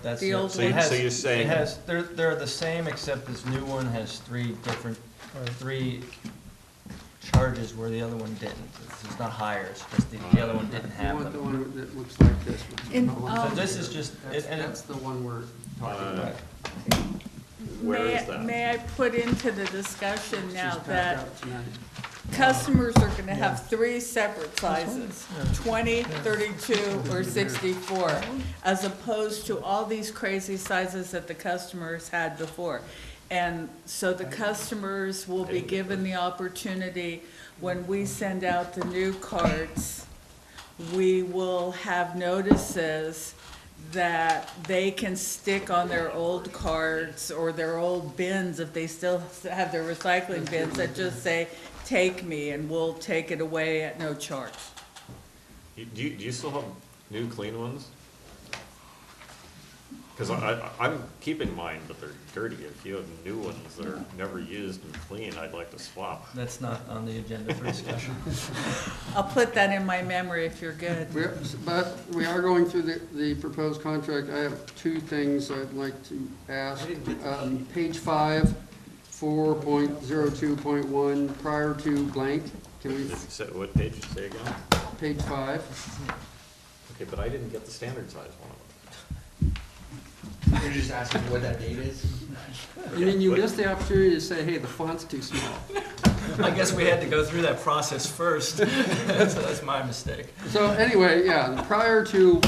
S8: that's
S12: The old
S4: So you-
S12: one.
S4: so you're saying-
S8: It has, they're the same, except this new one has 3 charges where the other one didn't. It's not higher, it's just the other one didn't
S2: You
S8: have
S2: want the
S8: them.
S2: one that looks like this? with 2
S12: In,
S2: columns?
S8: So this is just,
S2: That's the one we're talking about.
S4: Where is that?
S12: May I put into the discussion
S2: It's
S12: now
S2: just back
S12: that
S2: out tonight.
S12: customers are gonna have 3 separate sizes, 20, 32, or 64, as opposed to all these crazy sizes that the customers had before. And so the customers will be given the opportunity, when we send out the new cards, we will have notices that they can stick on their old cards or their old bins, if they still have their recycling bins, that just say, "Take me," and we'll take it away at no charge.
S4: Do you still have new clean ones? Because I'm keeping mine, but they're dirty. If you have new ones that are never used and clean, I'd like to swap.
S8: That's not on the agenda for discussion.
S12: I'll put that in my memory if you're good.
S2: But we are going through the proposed contract. I have 2 things I'd like to ask. Page 5, 4.02.1, prior to blank. Can we,
S4: What page did you say again?
S2: page 5?
S4: Okay, but I didn't get the standard size one.
S5: You're just asking what that date is?
S2: And then you missed the opportunity to say, hey, the font's too small.
S8: I guess we had to go through that process first, so that's my mistake.
S2: So anyway, yeah, prior to,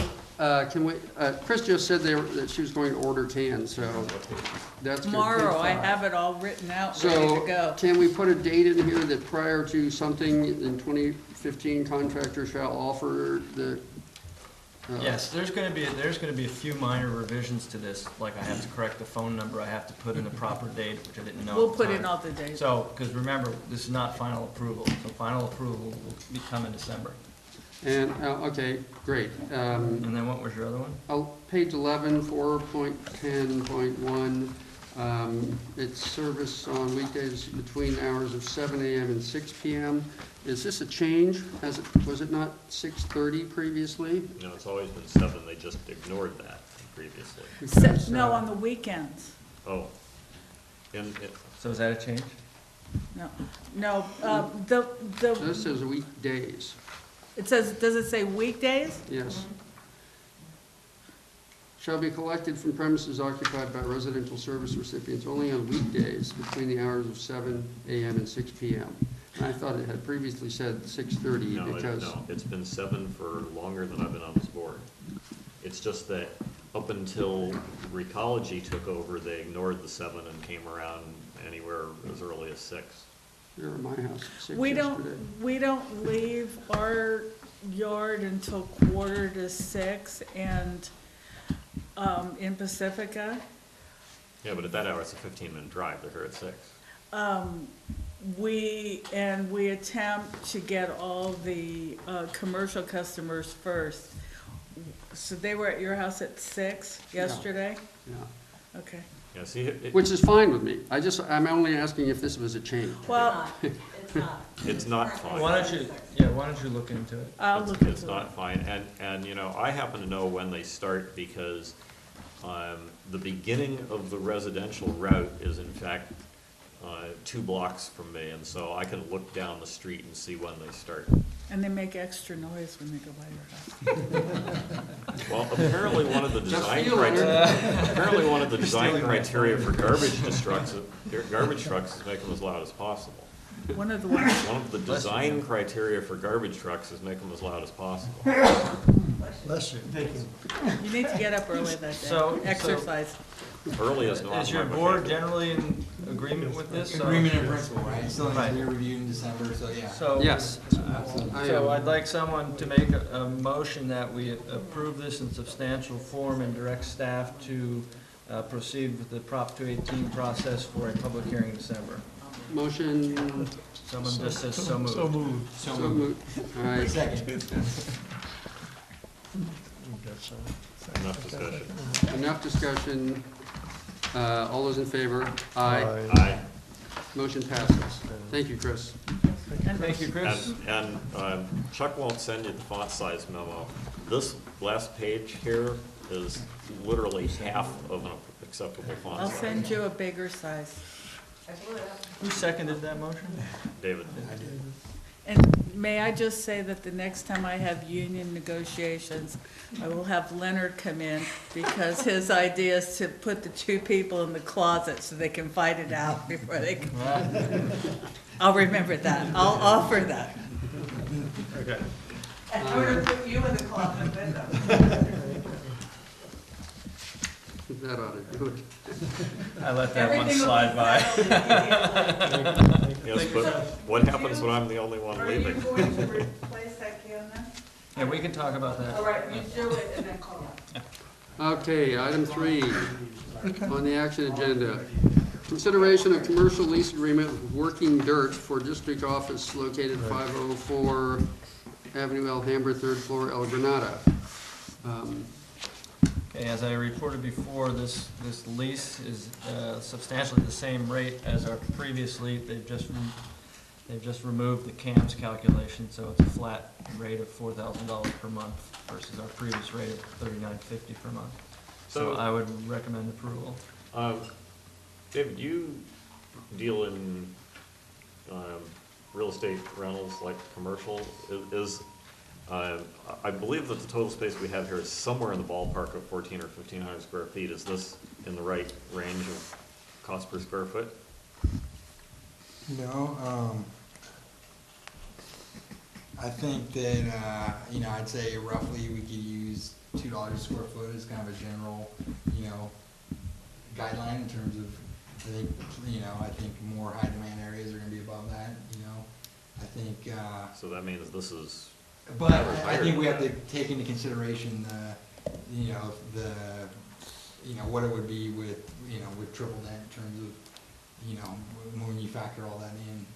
S2: Chris just said that she was going to order cans, so that's good.
S12: Tomorrow,
S2: Page
S12: I
S2: 5.
S12: have it all written out, ready to
S2: So
S12: go.
S2: can we put a date in here that prior to something in 2015, contractor shall offer the?
S8: Yes, there's gonna be a few minor revisions to this, like I have to correct the phone number, I have to put in the proper date, which I didn't know
S12: We'll
S8: at the
S12: put in
S8: time.
S12: all the dates.
S8: So, because remember, this is not final approval, so final approval will come in December.
S2: And, okay, great.
S8: And then what was your other one?
S2: Page 11, 4.10.1, it's service on weekdays between hours of 7 a.m. and 6 p.m. Is this a change? Was it not 6:30 previously?
S4: No, it's always been 7. They just ignored that previously.
S2: Because,
S12: No, on the weekends.
S4: Oh.
S8: So is that a change?
S12: No,
S2: This says weekdays,
S12: it says, does it say weekdays?
S2: yes. Shall be collected from premises occupied by residential service recipients only on weekdays between the hours of 7 a.m. and 6 p.m. And I thought it had previously said 6:30
S4: No,
S2: because.
S4: no, it's been 7 for longer than I've been on this board. It's just that up until Recology took over, they ignored the 7 and came around anywhere as early as 6.
S2: They were at my house at 6
S12: We
S2: yesterday.
S12: don't leave our yard until 5:45, and, in Pacifica,
S4: Yeah, but at that hour, it's a 15-minute drive. They're here at 6.
S12: we attempt to get all the, commercial customers first. So they were at your house at 6 yesterday?
S2: Yeah.
S12: Okay.
S4: Yeah, see,
S2: which is fine with me. I'm only asking if this was a change.
S12: Well,
S3: It's not.
S4: it's not fine.
S8: Why don't you look into it?
S12: I'll
S4: It's-
S12: look into it.
S4: It's not fine, and, you know, I happen to know when they start because, the beginning of the residential route is in fact, 2 blocks from me, and so I can look down the street and see when they start.
S12: And they make extra noise when they go by your house.
S4: Well, apparently one of the
S2: Just
S4: design
S2: feel it.
S4: apparently one of the design criteria for garbage trucks is make them as loud as possible.
S12: One of the ones,
S4: One of the design criteria for garbage trucks is make them as loud as possible.
S7: Bless you. Thank you.
S12: you need to get up early that
S8: So-
S12: day, exercise.
S4: Early is not
S8: Is your
S4: my
S8: board
S4: vocabulary.
S8: generally in agreement with this? So-
S5: Agreement in principle, right? Still needs to
S8: Right.
S5: be reviewed in December, so yeah.
S8: So.
S2: Yes. I
S8: So
S2: am.
S8: I'd like someone to make a motion that we approve this in substantial form and direct staff to proceed with the Prop 218 process for a public hearing in December.
S2: Motion,
S8: Someone just says so moved.
S1: So moved.
S2: so moved. All right.
S5: Second.
S4: Enough discussion.
S2: Enough discussion. All those in favor? Aye.
S4: Aye.
S2: Motion passes. Thank you, Chris.
S8: Thank you, Chris.
S4: And Chuck won't send you the font size memo. This last page here is literally half of an acceptable font
S12: I'll
S4: size.
S12: send you a bigger size.
S3: I blew it up.
S8: Who seconded that motion?
S4: David.
S12: And may I just say that the next time I have union negotiations, I will have Leonard come in because his idea is to put the 2 people in the closet so they can fight it out before they come. I'll remember that. I'll offer that.
S8: Okay.
S3: And I'm gonna put you in the closet with them.
S2: That ought to do it.
S8: I let that one
S3: Everything will
S8: slide
S3: be
S8: by.
S3: settled immediately.
S4: Yes, but what happens when I'm the only one
S12: Are you
S4: leaving?
S12: going to replace that can then?
S8: Yeah, we can talk about that.
S12: All right, you do it and then call me.
S2: Okay, item 3 on the action agenda. Consideration of commercial lease agreement with Working Dirt for district office located 504 Avenue Alhambra, 3rd floor, El Granada.
S8: Okay, as I reported before, this lease is substantially the same rate as our previous lease. They've just removed the CAMS calculation, so it's a flat rate of $4,000 per month versus our previous rate of $3,950 per month. So I would recommend approval.
S4: David, you deal in real estate rentals like commercial. I believe that the total space we have here is somewhere in the ballpark of 1,400 or 1,500 square feet. Is this in the right range of cost per square foot?
S5: No, I think that, I'd say roughly we could use $2 a square foot as kind of a general, guideline in terms of, I think more high demand areas are gonna be above that, I think,
S4: So that means this is,
S5: but I think we have to take into consideration what it would be with, with triple net in terms of, when you factor all that in.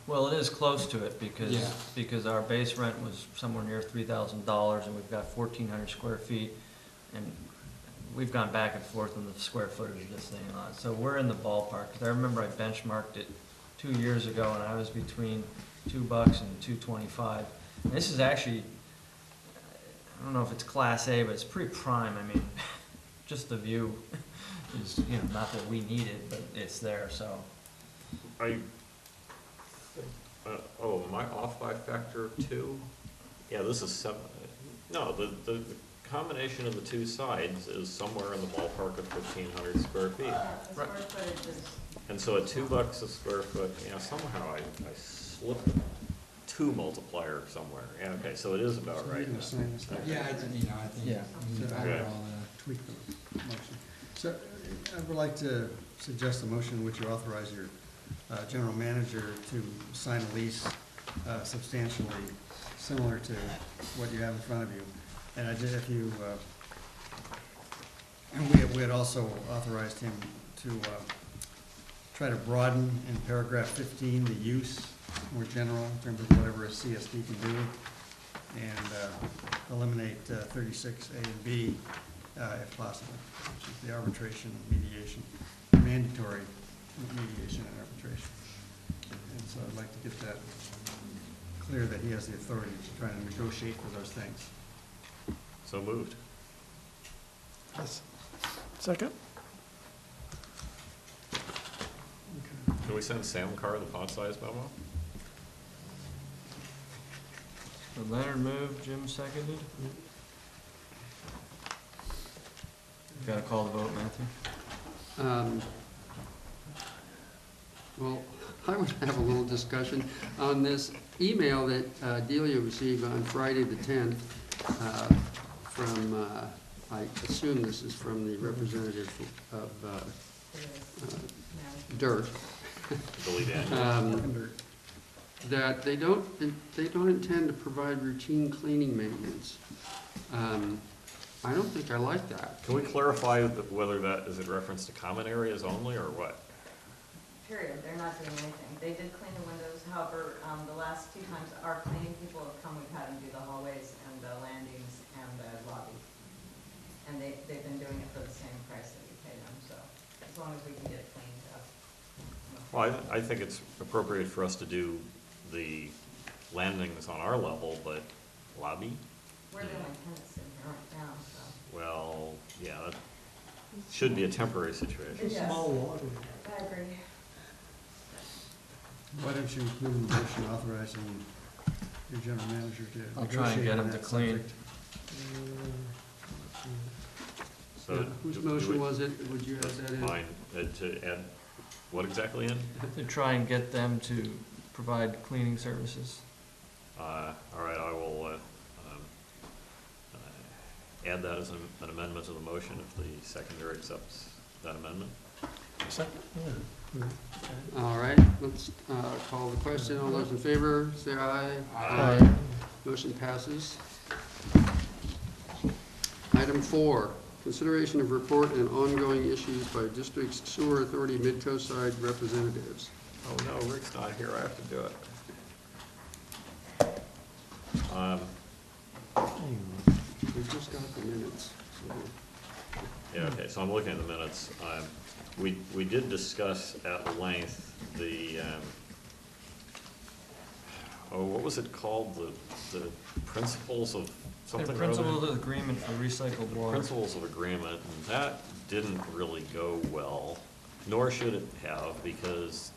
S8: Well, it is close to it
S5: Yeah.
S8: because our base rent was somewhere near $3,000 and we've got 1,400 square feet. And we've gone back and forth on the square footage of this thing and all that. So we're in the ballpark. 'Cause I remember I benchmarked it 2 years ago and I was between $2 and $2.25. And this is actually, I don't know if it's Class A, but it's pretty prime. I mean, just the view is, not that we need it, but it's there, so.
S4: am I off by factor 2? Yeah, this is 7. No, the combination of the 2 sides is somewhere in the ballpark of 1,500 square feet.
S3: The square footage is,
S4: And so at $2 a square foot, somehow I slipped a 2 multiplier somewhere. Yeah, okay, so it is about right.
S5: Yeah, I think,
S8: Yeah.
S5: when you factor all
S7: Tweak the motion. So I would like to suggest a motion in which you authorize your general manager to sign a lease substantially similar to what you have in front of you. And and we had also authorized him to try to broaden in paragraph 15 the use more general in terms of whatever a CSD can do, and eliminate 36A and B if possible, which is the arbitration and mediation, mandatory mediation and arbitration. And so I'd like to get that clear, that he has the authority to try to negotiate for those things.
S4: So moved.
S1: Yes. Second?
S4: Can we send Sam Carr the font size memo?
S8: So Leonard moved, Jim seconded. Got to call the vote, Matthew.
S2: Well, I would have a little discussion on this email that Delia received on Friday the 10th from, I assume this is from the representative of Dirt.
S4: Billy Daniel.
S2: That they don't intend to provide routine cleaning maintenance. I don't think I like that.
S4: Can we clarify whether that is in reference to common areas only, or what?
S3: Period, they're not doing anything. They did clean the windows, however, the last 2 times our cleaning people have come, we've had them do the hallways and the landings and the lobby. And they've been doing it for the same price that we pay them, so as long as we can get it cleaned up.
S4: Well, I think it's appropriate for us to do the landings on our level, but lobby?
S3: We're the only tenants in here right now, so.
S4: Well, yeah, that should be a temporary situation.
S3: Yes.
S1: water.
S3: I agree.
S7: Why don't you include in the motion authorizing your general manager to
S8: I'll try and
S7: negotiate
S8: get
S7: on
S8: him to
S7: that
S8: clean.
S7: subject?
S4: So
S2: Yeah, whose
S4: do we-
S2: motion was it? Would you add that in?
S4: Fine, to add what exactly in?
S8: To try and get them to provide cleaning services.
S4: All right, I will add that as an amendment to the motion if the seconder accepts that amendment.
S1: Second, yeah.
S2: All right, let's call the question. All those in favor, say aye.
S1: Aye.
S2: Motion passes. Item 4, consideration of report and ongoing issues by District Sewer Authority Mid-Coast Side representatives.
S4: Oh, no, Rick's not here, I have to do it.
S2: We just got the minutes, so.
S4: Yeah, okay, so I'm looking at the minutes. We did discuss at length the, what was it called? The principles of something or other?
S8: Principles of agreement for recycled water.
S4: Principles of agreement, and that didn't really go well, nor should it have, because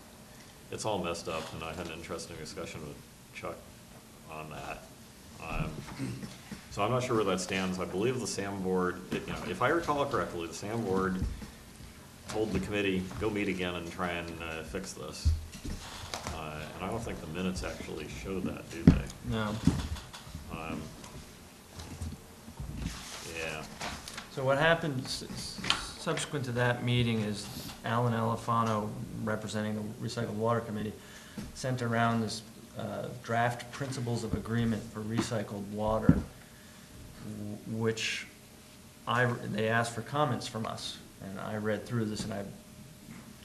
S4: it's all messed up, and I had an interesting discussion with Chuck on that. So I'm not sure where that stands. I believe the SAM board, if I recall correctly, the SAM board told the committee, go meet again and try and fix this. And I don't think the minutes actually show that, do they?
S8: No.
S4: Yeah.
S8: So what happened subsequent to that meeting is Alan Elefano, representing the Recycled Water Committee, sent around this draft principles of agreement for recycled water, which they asked for comments from us. And I read through this, and I'm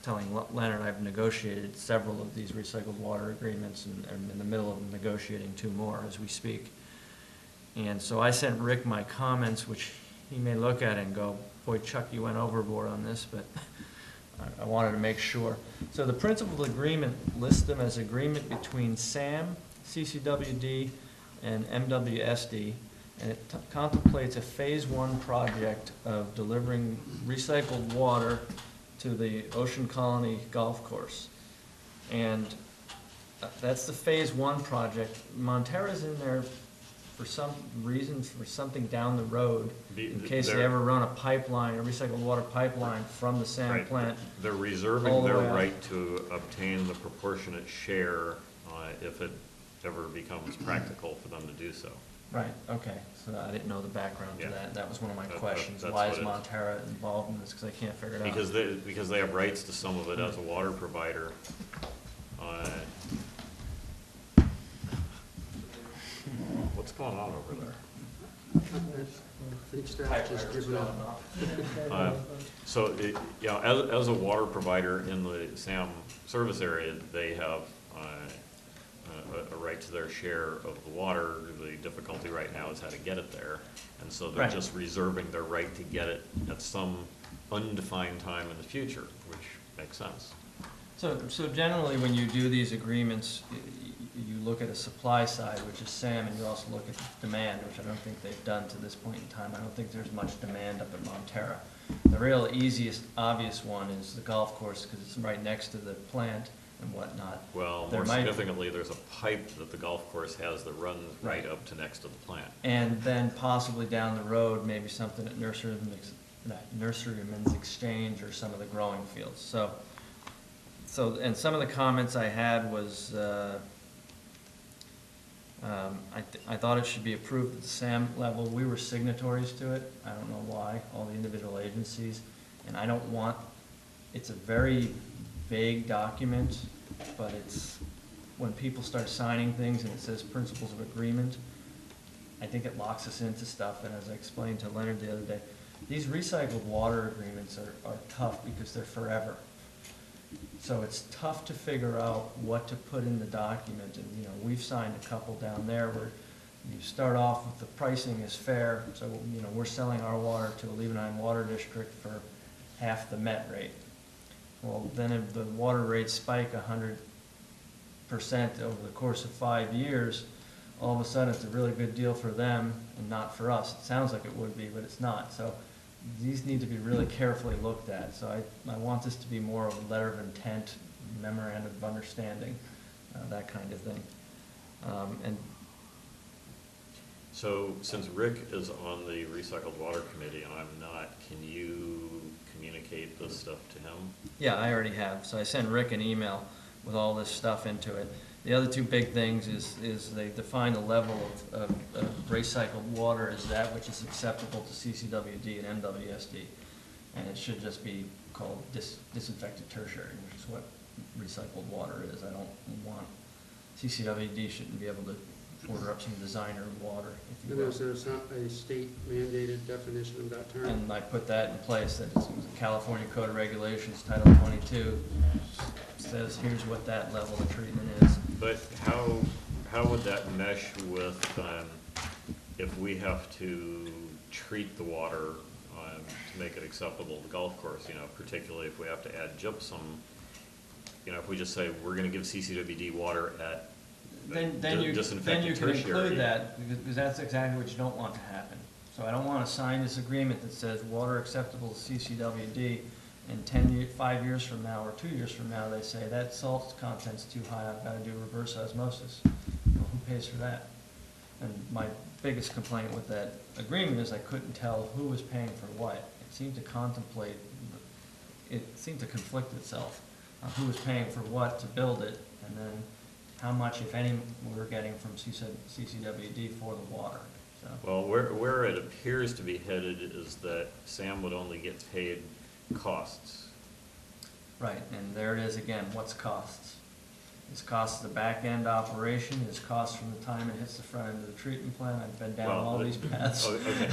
S8: telling Leonard I've negotiated several of these recycled water agreements, and I'm in the middle of negotiating 2 more as we speak. And so I sent Rick my comments, which he may look at and go, boy, Chuck, you went overboard on this, but I wanted to make sure. So the principal agreement lists them as agreement between SAM, CCWD, and MWSD, and it contemplates a phase 1 project of delivering recycled water to the Ocean Colony Golf Course. And that's the phase 1 project. Montera's in there for some reasons, for something down the road, in case they ever run a pipeline, a recycled water pipeline from the SAM
S4: Right.
S8: plant.
S4: They're
S8: all
S4: reserving
S8: the
S4: their
S8: way out.
S4: right to obtain the proportionate share if it ever becomes practical for them to do so.
S8: Right, okay, so I didn't know the background to
S4: Yeah.
S8: that. That was one of my
S4: That-
S8: questions.
S4: that's
S8: Why
S4: what
S8: is
S4: it is.
S8: Montera involved in this? Because I can't figure it out.
S4: Because they have rights to some of it as a water provider. What's going on over there?
S2: I think staff just given up.
S4: So, as a water provider in the SAM service area, they have a right to their share of the water. The difficulty right now is how to get it there. And so they're
S8: Right.
S4: just reserving their right to get it at some undefined time in the future, which makes sense.
S8: So generally, when you do these agreements, you look at a supply side, which is Sam, and you also look at demand, which I don't think they've done to this point in time. I don't think there's much demand up at Montera. The real easiest, obvious one is the golf course, because it's right next to the plant and whatnot.
S4: Well,
S8: There
S4: more
S8: might-
S4: significantly, there's a pipe that the golf course has that runs right
S8: Right.
S4: up to next to the plant.
S8: And then possibly down the road, maybe something at Nurseryman's Exchange or some of the growing fields. And some of the comments I had was, I thought it should be approved at the SAM level. We were signatories to it. I don't know why, all the individual agencies. And I don't want, it's a very vague document, but it's, when people start signing things and it says principles of agreement, I think it locks us into stuff. And as I explained to Leonard the other day, these recycled water agreements are tough because they're forever. So it's tough to figure out what to put in the document, and, you know, we've signed a couple down there where you start off with the pricing is fair, so, you know, we're selling our water to a Lebanon Water District for half the Met rate. Well, then if the water rates spike 100% over the course of 5 years, all of a sudden it's a really good deal for them and not for us. It sounds like it would be, but it's not. So these need to be really carefully looked at. So I want this to be more of a letter of intent, memorandum of understanding, that kind of thing. And
S4: So since Rick is on the recycled water committee and I'm not, can you communicate this stuff to him?
S8: yeah, I already have. So I sent Rick an email with all this stuff into it. The other two big things is they define the level of recycled water as that which is acceptable to CCWD and MWSD. And it should just be called disinfected tertiary, which is what recycled water is. I don't want, CCWD shouldn't be able to order up some designer water, if you
S2: And
S8: will.
S2: there's not a state mandated definition of that term?
S8: And I put that in place, that it's California Code of Regulations, Title 22, says here's what that level of treatment is.
S4: But how would that mesh with, if we have to treat the water to make it acceptable to the golf course, you know, particularly if we have to add gypsum, you know, if we just say we're gonna give CCWD water at
S8: Then you
S4: disinfected
S8: can
S4: tertiary.
S8: include that, because that's exactly what you don't want to happen. So I don't want to sign this agreement that says water acceptable to CCWD, and 5 years from now or 2 years from now, they say that salt content's too high, I've got to do reverse osmosis. You know, who pays for that? And my biggest complaint with that agreement is I couldn't tell who was paying for what. It seemed to contemplate, it seemed to conflict itself on who was paying for what to build it, and then how much, if any, we're getting from CCWD for the water, so.
S4: Well, where it appears to be headed is that Sam would only get paid costs.
S8: Right, and there it is again, what's costs? Is costs of the back-end operation, is costs from the time it hits the front end of the treatment plant? I've been down all these paths.
S4: Okay,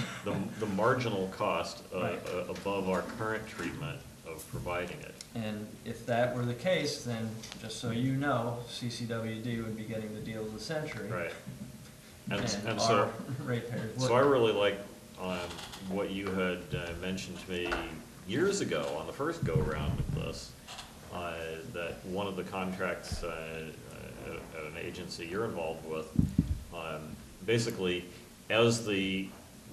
S4: the marginal cost
S8: Right.
S4: above our current treatment of providing it.
S8: And if that were the case, then, just so you know, CCWD would be getting the deal of the century.
S4: Right. And
S8: And
S4: so,
S8: our ratepayers
S4: so I
S8: wouldn't.
S4: really like what you had mentioned to me years ago on the first go-around with this, that one of the contracts at an agency you're involved with, basically, as the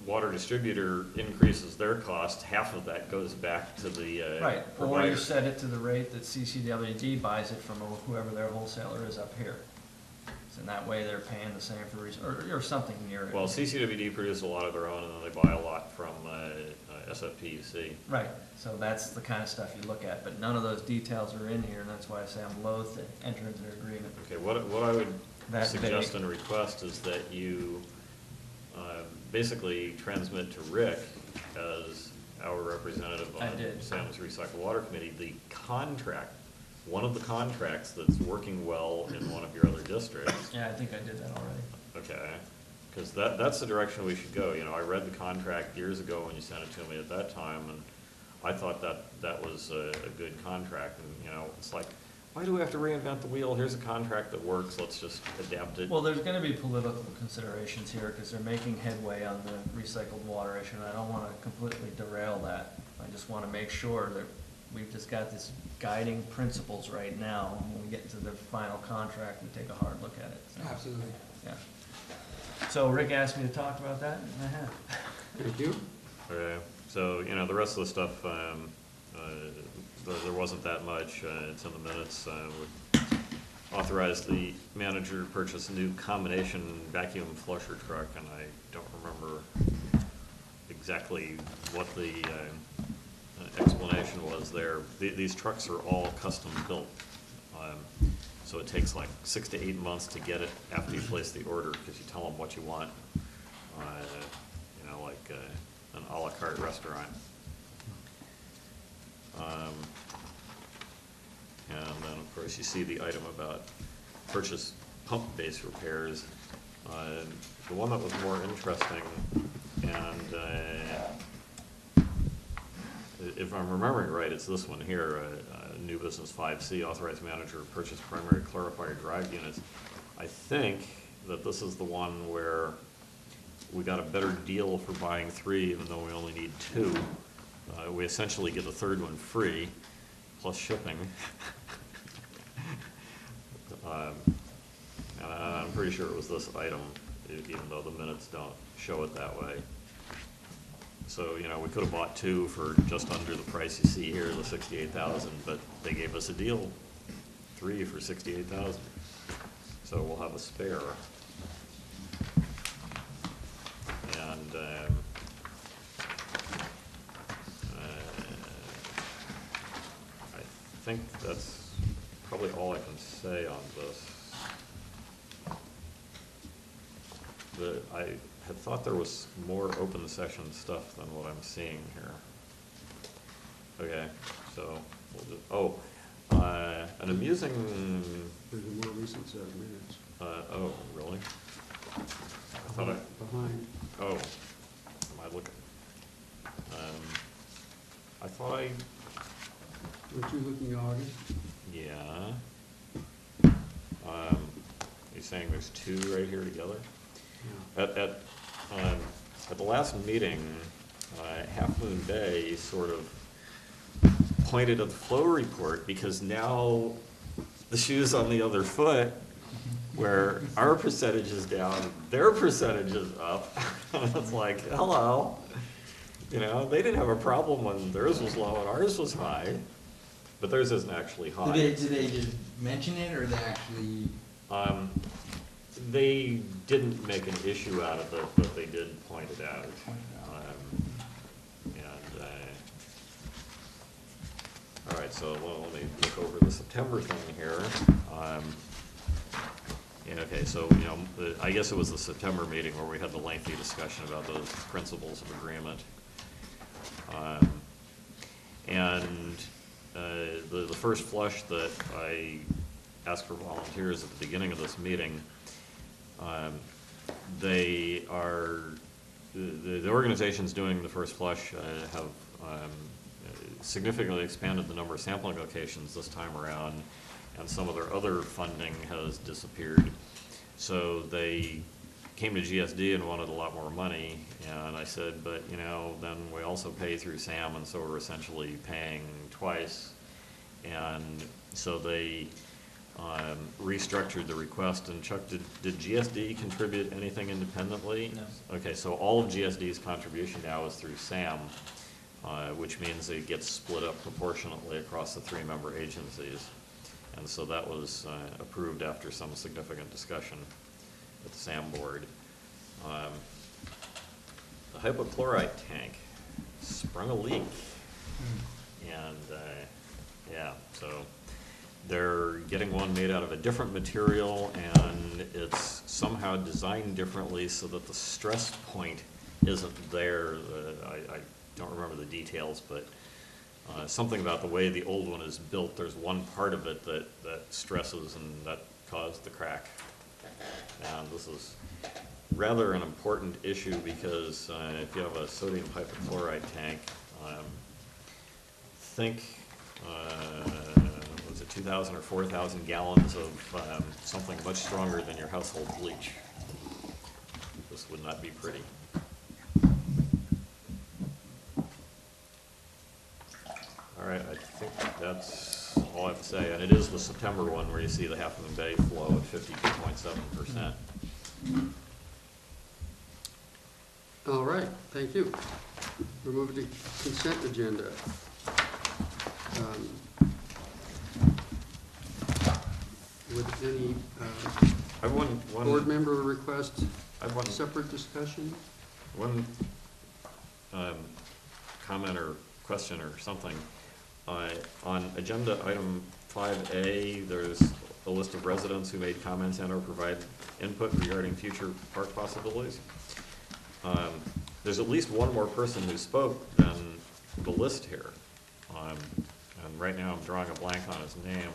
S4: water distributor increases their cost, half of that goes back to the
S8: Right, or
S4: provider.
S8: you set it to the rate that CCWD buys it from whoever their wholesaler is up here. So in that way, they're paying the same for, or something near it.
S4: Well, CCWD produces a lot of their own, and then they buy a lot from SFPUC.
S8: Right, so that's the kind of stuff you look at, but none of those details are in here, and that's why I say I'm loath to enter into an agreement.
S4: Okay, what I would
S8: That
S4: suggest
S8: vague.
S4: and request is that you basically transmit to Rick, as our representative
S8: I
S4: on
S8: did.
S4: Sam's Recycle Water Committee, the contract, one of the contracts that's working well in one of your other districts.
S8: Yeah, I think I did that already.
S4: Okay, because that's the direction we should go. You know, I read the contract years ago when you sent it to me at that time, and I thought that was a good contract. And, you know, it's like, why do we have to reinvent the wheel? Here's a contract that works, let's just adapt it.
S8: Well, there's gonna be political considerations here, because they're making headway on the recycled water issue, and I don't wanna completely derail that. I just wanna make sure that we've just got this guiding principles right now, and when we get into the final contract, we take a hard look at it. So,
S5: Absolutely.
S8: yeah. So Rick asked me to talk about that, and I have.
S2: Thank you.
S4: Okay, so, you know, the rest of the stuff, there wasn't that much, it's in the minutes. We authorized the manager to purchase a new combination vacuum flusher truck, and I don't remember exactly what the explanation was there. These trucks are all custom built, so it takes like 6 to 8 months to get it after you place the order, because you tell them what you want, you know, like an à la carte restaurant. And then, of course, you see the item about purchase pump base repairs. The one that was more interesting, and if I'm remembering right, it's this one here, new business 5C, authorized manager to purchase primary clarifier drive units. I think that this is the one where we got a better deal for buying 3, even though we only need 2. We essentially get the 3rd one free, plus shipping. And I'm pretty sure it was this item, even though the minutes don't show it that way. So, you know, we could have bought 2 for just under the price you see here, the $68,000, but they gave us a deal, 3 for $68,000. So we'll have a spare. And I think that's probably all I can say on this. I had thought there was more open session stuff than what I'm seeing here. Okay, so, we'll do, an amusing,
S2: There's a more recent set of minutes.
S4: oh, really? I thought
S2: Behind.
S4: oh, am I looking? I thought
S2: Weren't you looking at August?
S4: yeah. You're saying there's 2 right here together?
S2: Yeah.
S4: At the last meeting, Half Moon Bay sort of pointed at the flow report, because now the shoe's on the other foot, where our percentage is down, their percentage is up. It's like, hello. You know, they didn't have a problem when theirs was low and ours was high, but theirs isn't actually high.
S5: Did they just mention it, or they actually?
S4: They didn't make an issue out of it, but they did point it out. All right, so let me look over the September thing here. Yeah, okay, so, you know, I guess it was the September meeting where we had the lengthy discussion about those principles of agreement. The first flush that I asked for volunteers at the beginning of this meeting, they are, the organizations doing the first flush have significantly expanded the number of sampling locations this time around, and some of their other funding has disappeared. So they came to GSD and wanted a lot more money, and I said, but, you know, then we also pay through SAM, and so we're essentially paying twice. And so they restructured the request. And Chuck, did GSD contribute anything independently?
S8: No.
S4: Okay, so all of GSD's contribution now is through SAM, which means it gets split up proportionately across the 3-member agencies. And so that was approved after some significant discussion at the SAM board. The hypochlorite tank sprung a leak. And yeah, so they're getting one made out of a different material, and it's somehow designed differently so that the stress point isn't there. I don't remember the details, but something about the way the old one is built, there's one part of it that stresses, and that caused the crack. And this is rather an important issue, because if you have a sodium hypochlorite tank, think, was it 2,000 or 4,000 gallons of something much stronger than your household bleach. This would not be pretty. All right, I think that's all I have to say. And it is the September one where you see the Half Moon Bay flow at 52.7%.
S2: All right, thank you. We're moving to consent agenda. With any
S4: I have one
S2: board member request
S4: I have one
S2: separate discussion?
S4: comment or question or something. On agenda item 5A, there's a list of residents who made comments and or provide input regarding future park possibilities. There's at least one more person who spoke than the list here. And right now I'm drawing a blank on his name.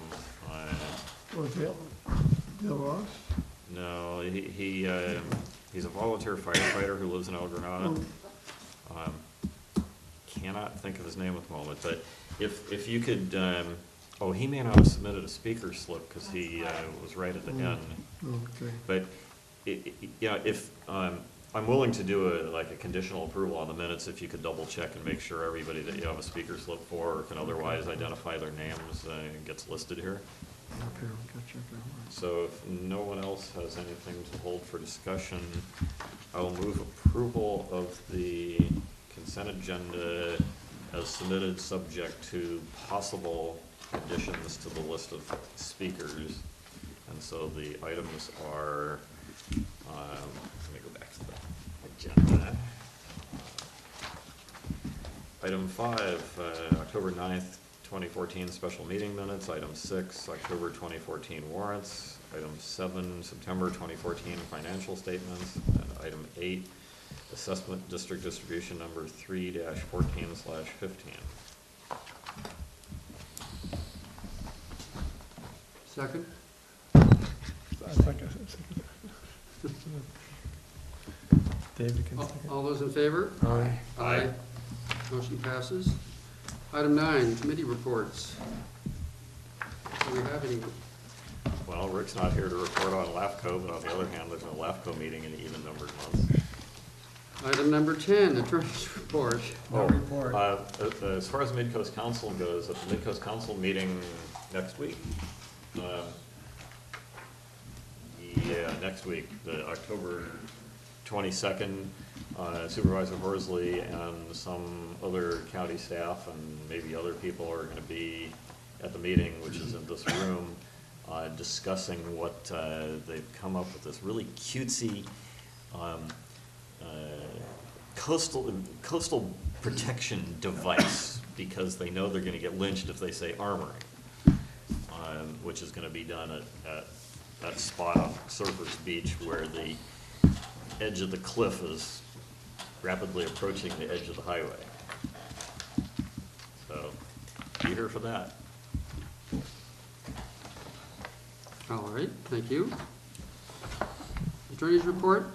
S1: Bill Ross?
S4: No, he's a volunteer firefighter who lives in El Granada. Cannot think of his name at the moment, but if you could, he may not have submitted a speaker slip because he was right at the end.
S1: Okay.
S4: But if I'm willing to do a conditional approval on the minutes if you could double check and make sure everybody that you have a speaker slip for or can otherwise identify their names gets listed here.
S1: Okay, we'll check that one.
S4: So if no one else has anything to hold for discussion, I will move approval of the consent agenda as submitted, subject to possible additions to the list of speakers. And so the items are, let me go back to the agenda. Item 5, October 9th, 2014 special meeting minutes. Item 6, October 2014 warrants. Item 7, September 2014 financial statements. And item 8, assessment district distribution number 3-14/15.
S2: Second?
S1: David can second.
S2: All those in favor?
S1: Aye.
S2: Aye. Motion passes. Item 9, committee reports. Do we have any?
S4: Well, Rick's not here to report on LAFCO, but on the other hand, there's no LAFCO meeting in even numbered months.
S2: Item number 10, attorney's report.
S8: No report.
S4: As far as Mid-Coast Council goes, at the Mid-Coast Council meeting next week, next week, the October 22nd, Supervisor Horsley and some other county staff and maybe other people are going to be at the meeting, which is in this room, discussing what they've come up with, this really cutesy coastal protection device, because they know they're going to get lynched if they say armoring, which is going to be done at that spot on Surfers Beach where the edge of the cliff is rapidly approaching the edge of the highway. So, be here for that.
S2: All right, thank you. Attorney's report.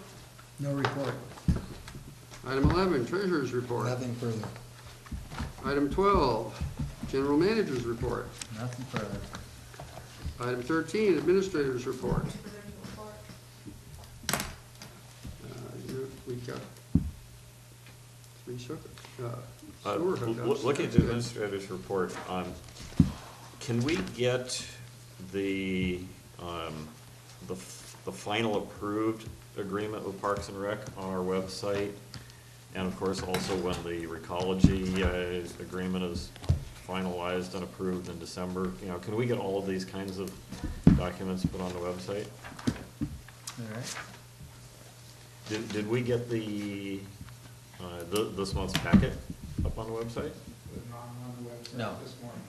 S5: No report.
S2: Item 11, treasurer's report.
S5: Nothing further.
S2: Item 12, general manager's report.
S8: Nothing further.
S2: Item 13, administrator's report. We've got 3 sewer hookups.
S4: Looking at the administrator's report, can we get the final approved agreement with Parks and Rec on our website? And of course, also when the Recology agreement is finalized and approved in December, can we get all of these kinds of documents put on the website?
S8: All right.
S4: Did we get the this month's packet up on the website?
S13: Not on the website
S8: No.
S13: this morning.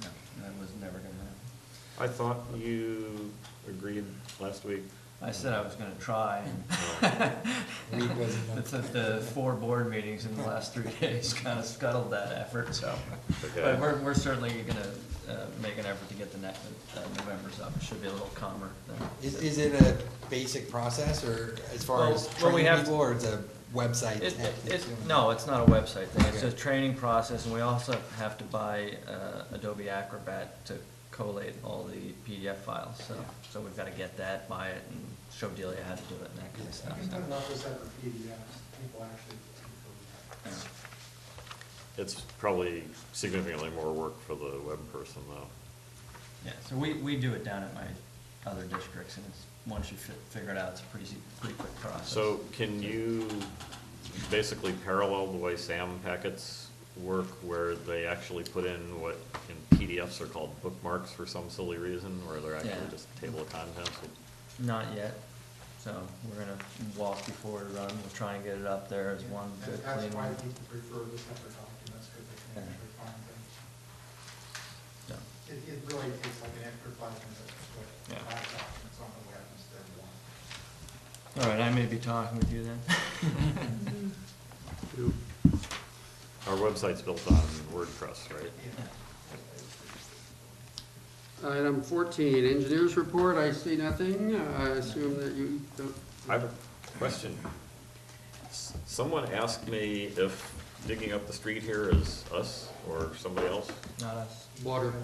S8: No, that was never gonna happen.
S4: I thought you agreed last week.
S8: I said I was gonna try, and
S5: Week wasn't enough.
S8: the 4 board meetings in the last 3 days kind of scuttled that effort, so.
S4: Okay.
S8: But we're certainly gonna make an effort to get the next, November's up. It should be a little calmer then.
S5: Is it a basic process, or as far
S8: Well,
S5: as
S8: well, we
S5: training
S8: have-
S5: people, or it's a website?
S8: No, it's not a website thing. It's
S5: Okay.
S8: a training process, and we also have to buy Adobe Acrobat to collate all the PDF files, so we've gotta get that, buy it, and show Delia how to do it and that kind of stuff.
S13: It's not enough to separate PDFs, people actually prefer that.
S8: Yeah.
S4: It's probably significantly more work for the web person, though.
S8: Yeah, so we do it down at my other districts, and it's, once you figure it out, it's a pretty quick process.
S4: So can you basically parallel the way SAM packets work, where they actually put in what in PDFs are called bookmarks for some silly reason, where they're actually
S8: Yeah.
S4: just a table of contents?
S8: Not yet, so we're gonna walk before it runs, we'll try and get it up there as one good
S13: That's
S8: clean
S13: why
S8: one.
S13: people prefer the separate documents, because they can
S8: Yeah.
S13: actually find things.
S8: So,
S13: It really takes like an extra 5 minutes to put
S8: Yeah.
S13: 5 documents on the web instead of one.
S8: all right, I may be talking with you then.
S4: Our website's built on WordPress, right?
S2: Item 14, engineers report, I see nothing. I assume that you don't.
S4: I have a question. Someone asked me if digging up the street here is us or somebody else.
S8: Not us.
S2: Water.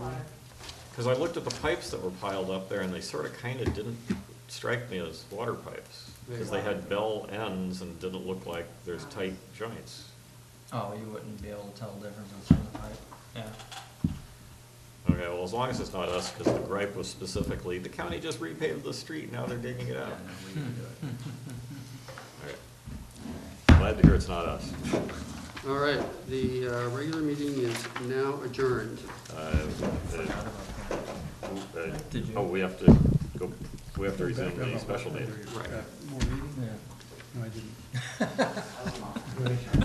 S4: Because I looked at the pipes that were piled up there, and they sort of kind of didn't strike me as water pipes. Because they had bell ends and didn't look like there's tight joints.
S8: Oh, you wouldn't be able to tell the difference in some of the pipe, yeah.
S4: Okay, well, as long as it's not us, because the gripe was specifically, the county just repaved the street, now they're digging it
S8: Yeah,
S4: out.
S8: no, we can do it.
S4: All right. Glad to hear it's not us.
S2: All right, the regular meeting is now adjourned.
S8: Forgot about that. Did you?
S4: Oh, we have to go, we have to resume the special meeting.
S2: Right.
S7: More meeting?
S8: Yeah.
S7: No, I didn't.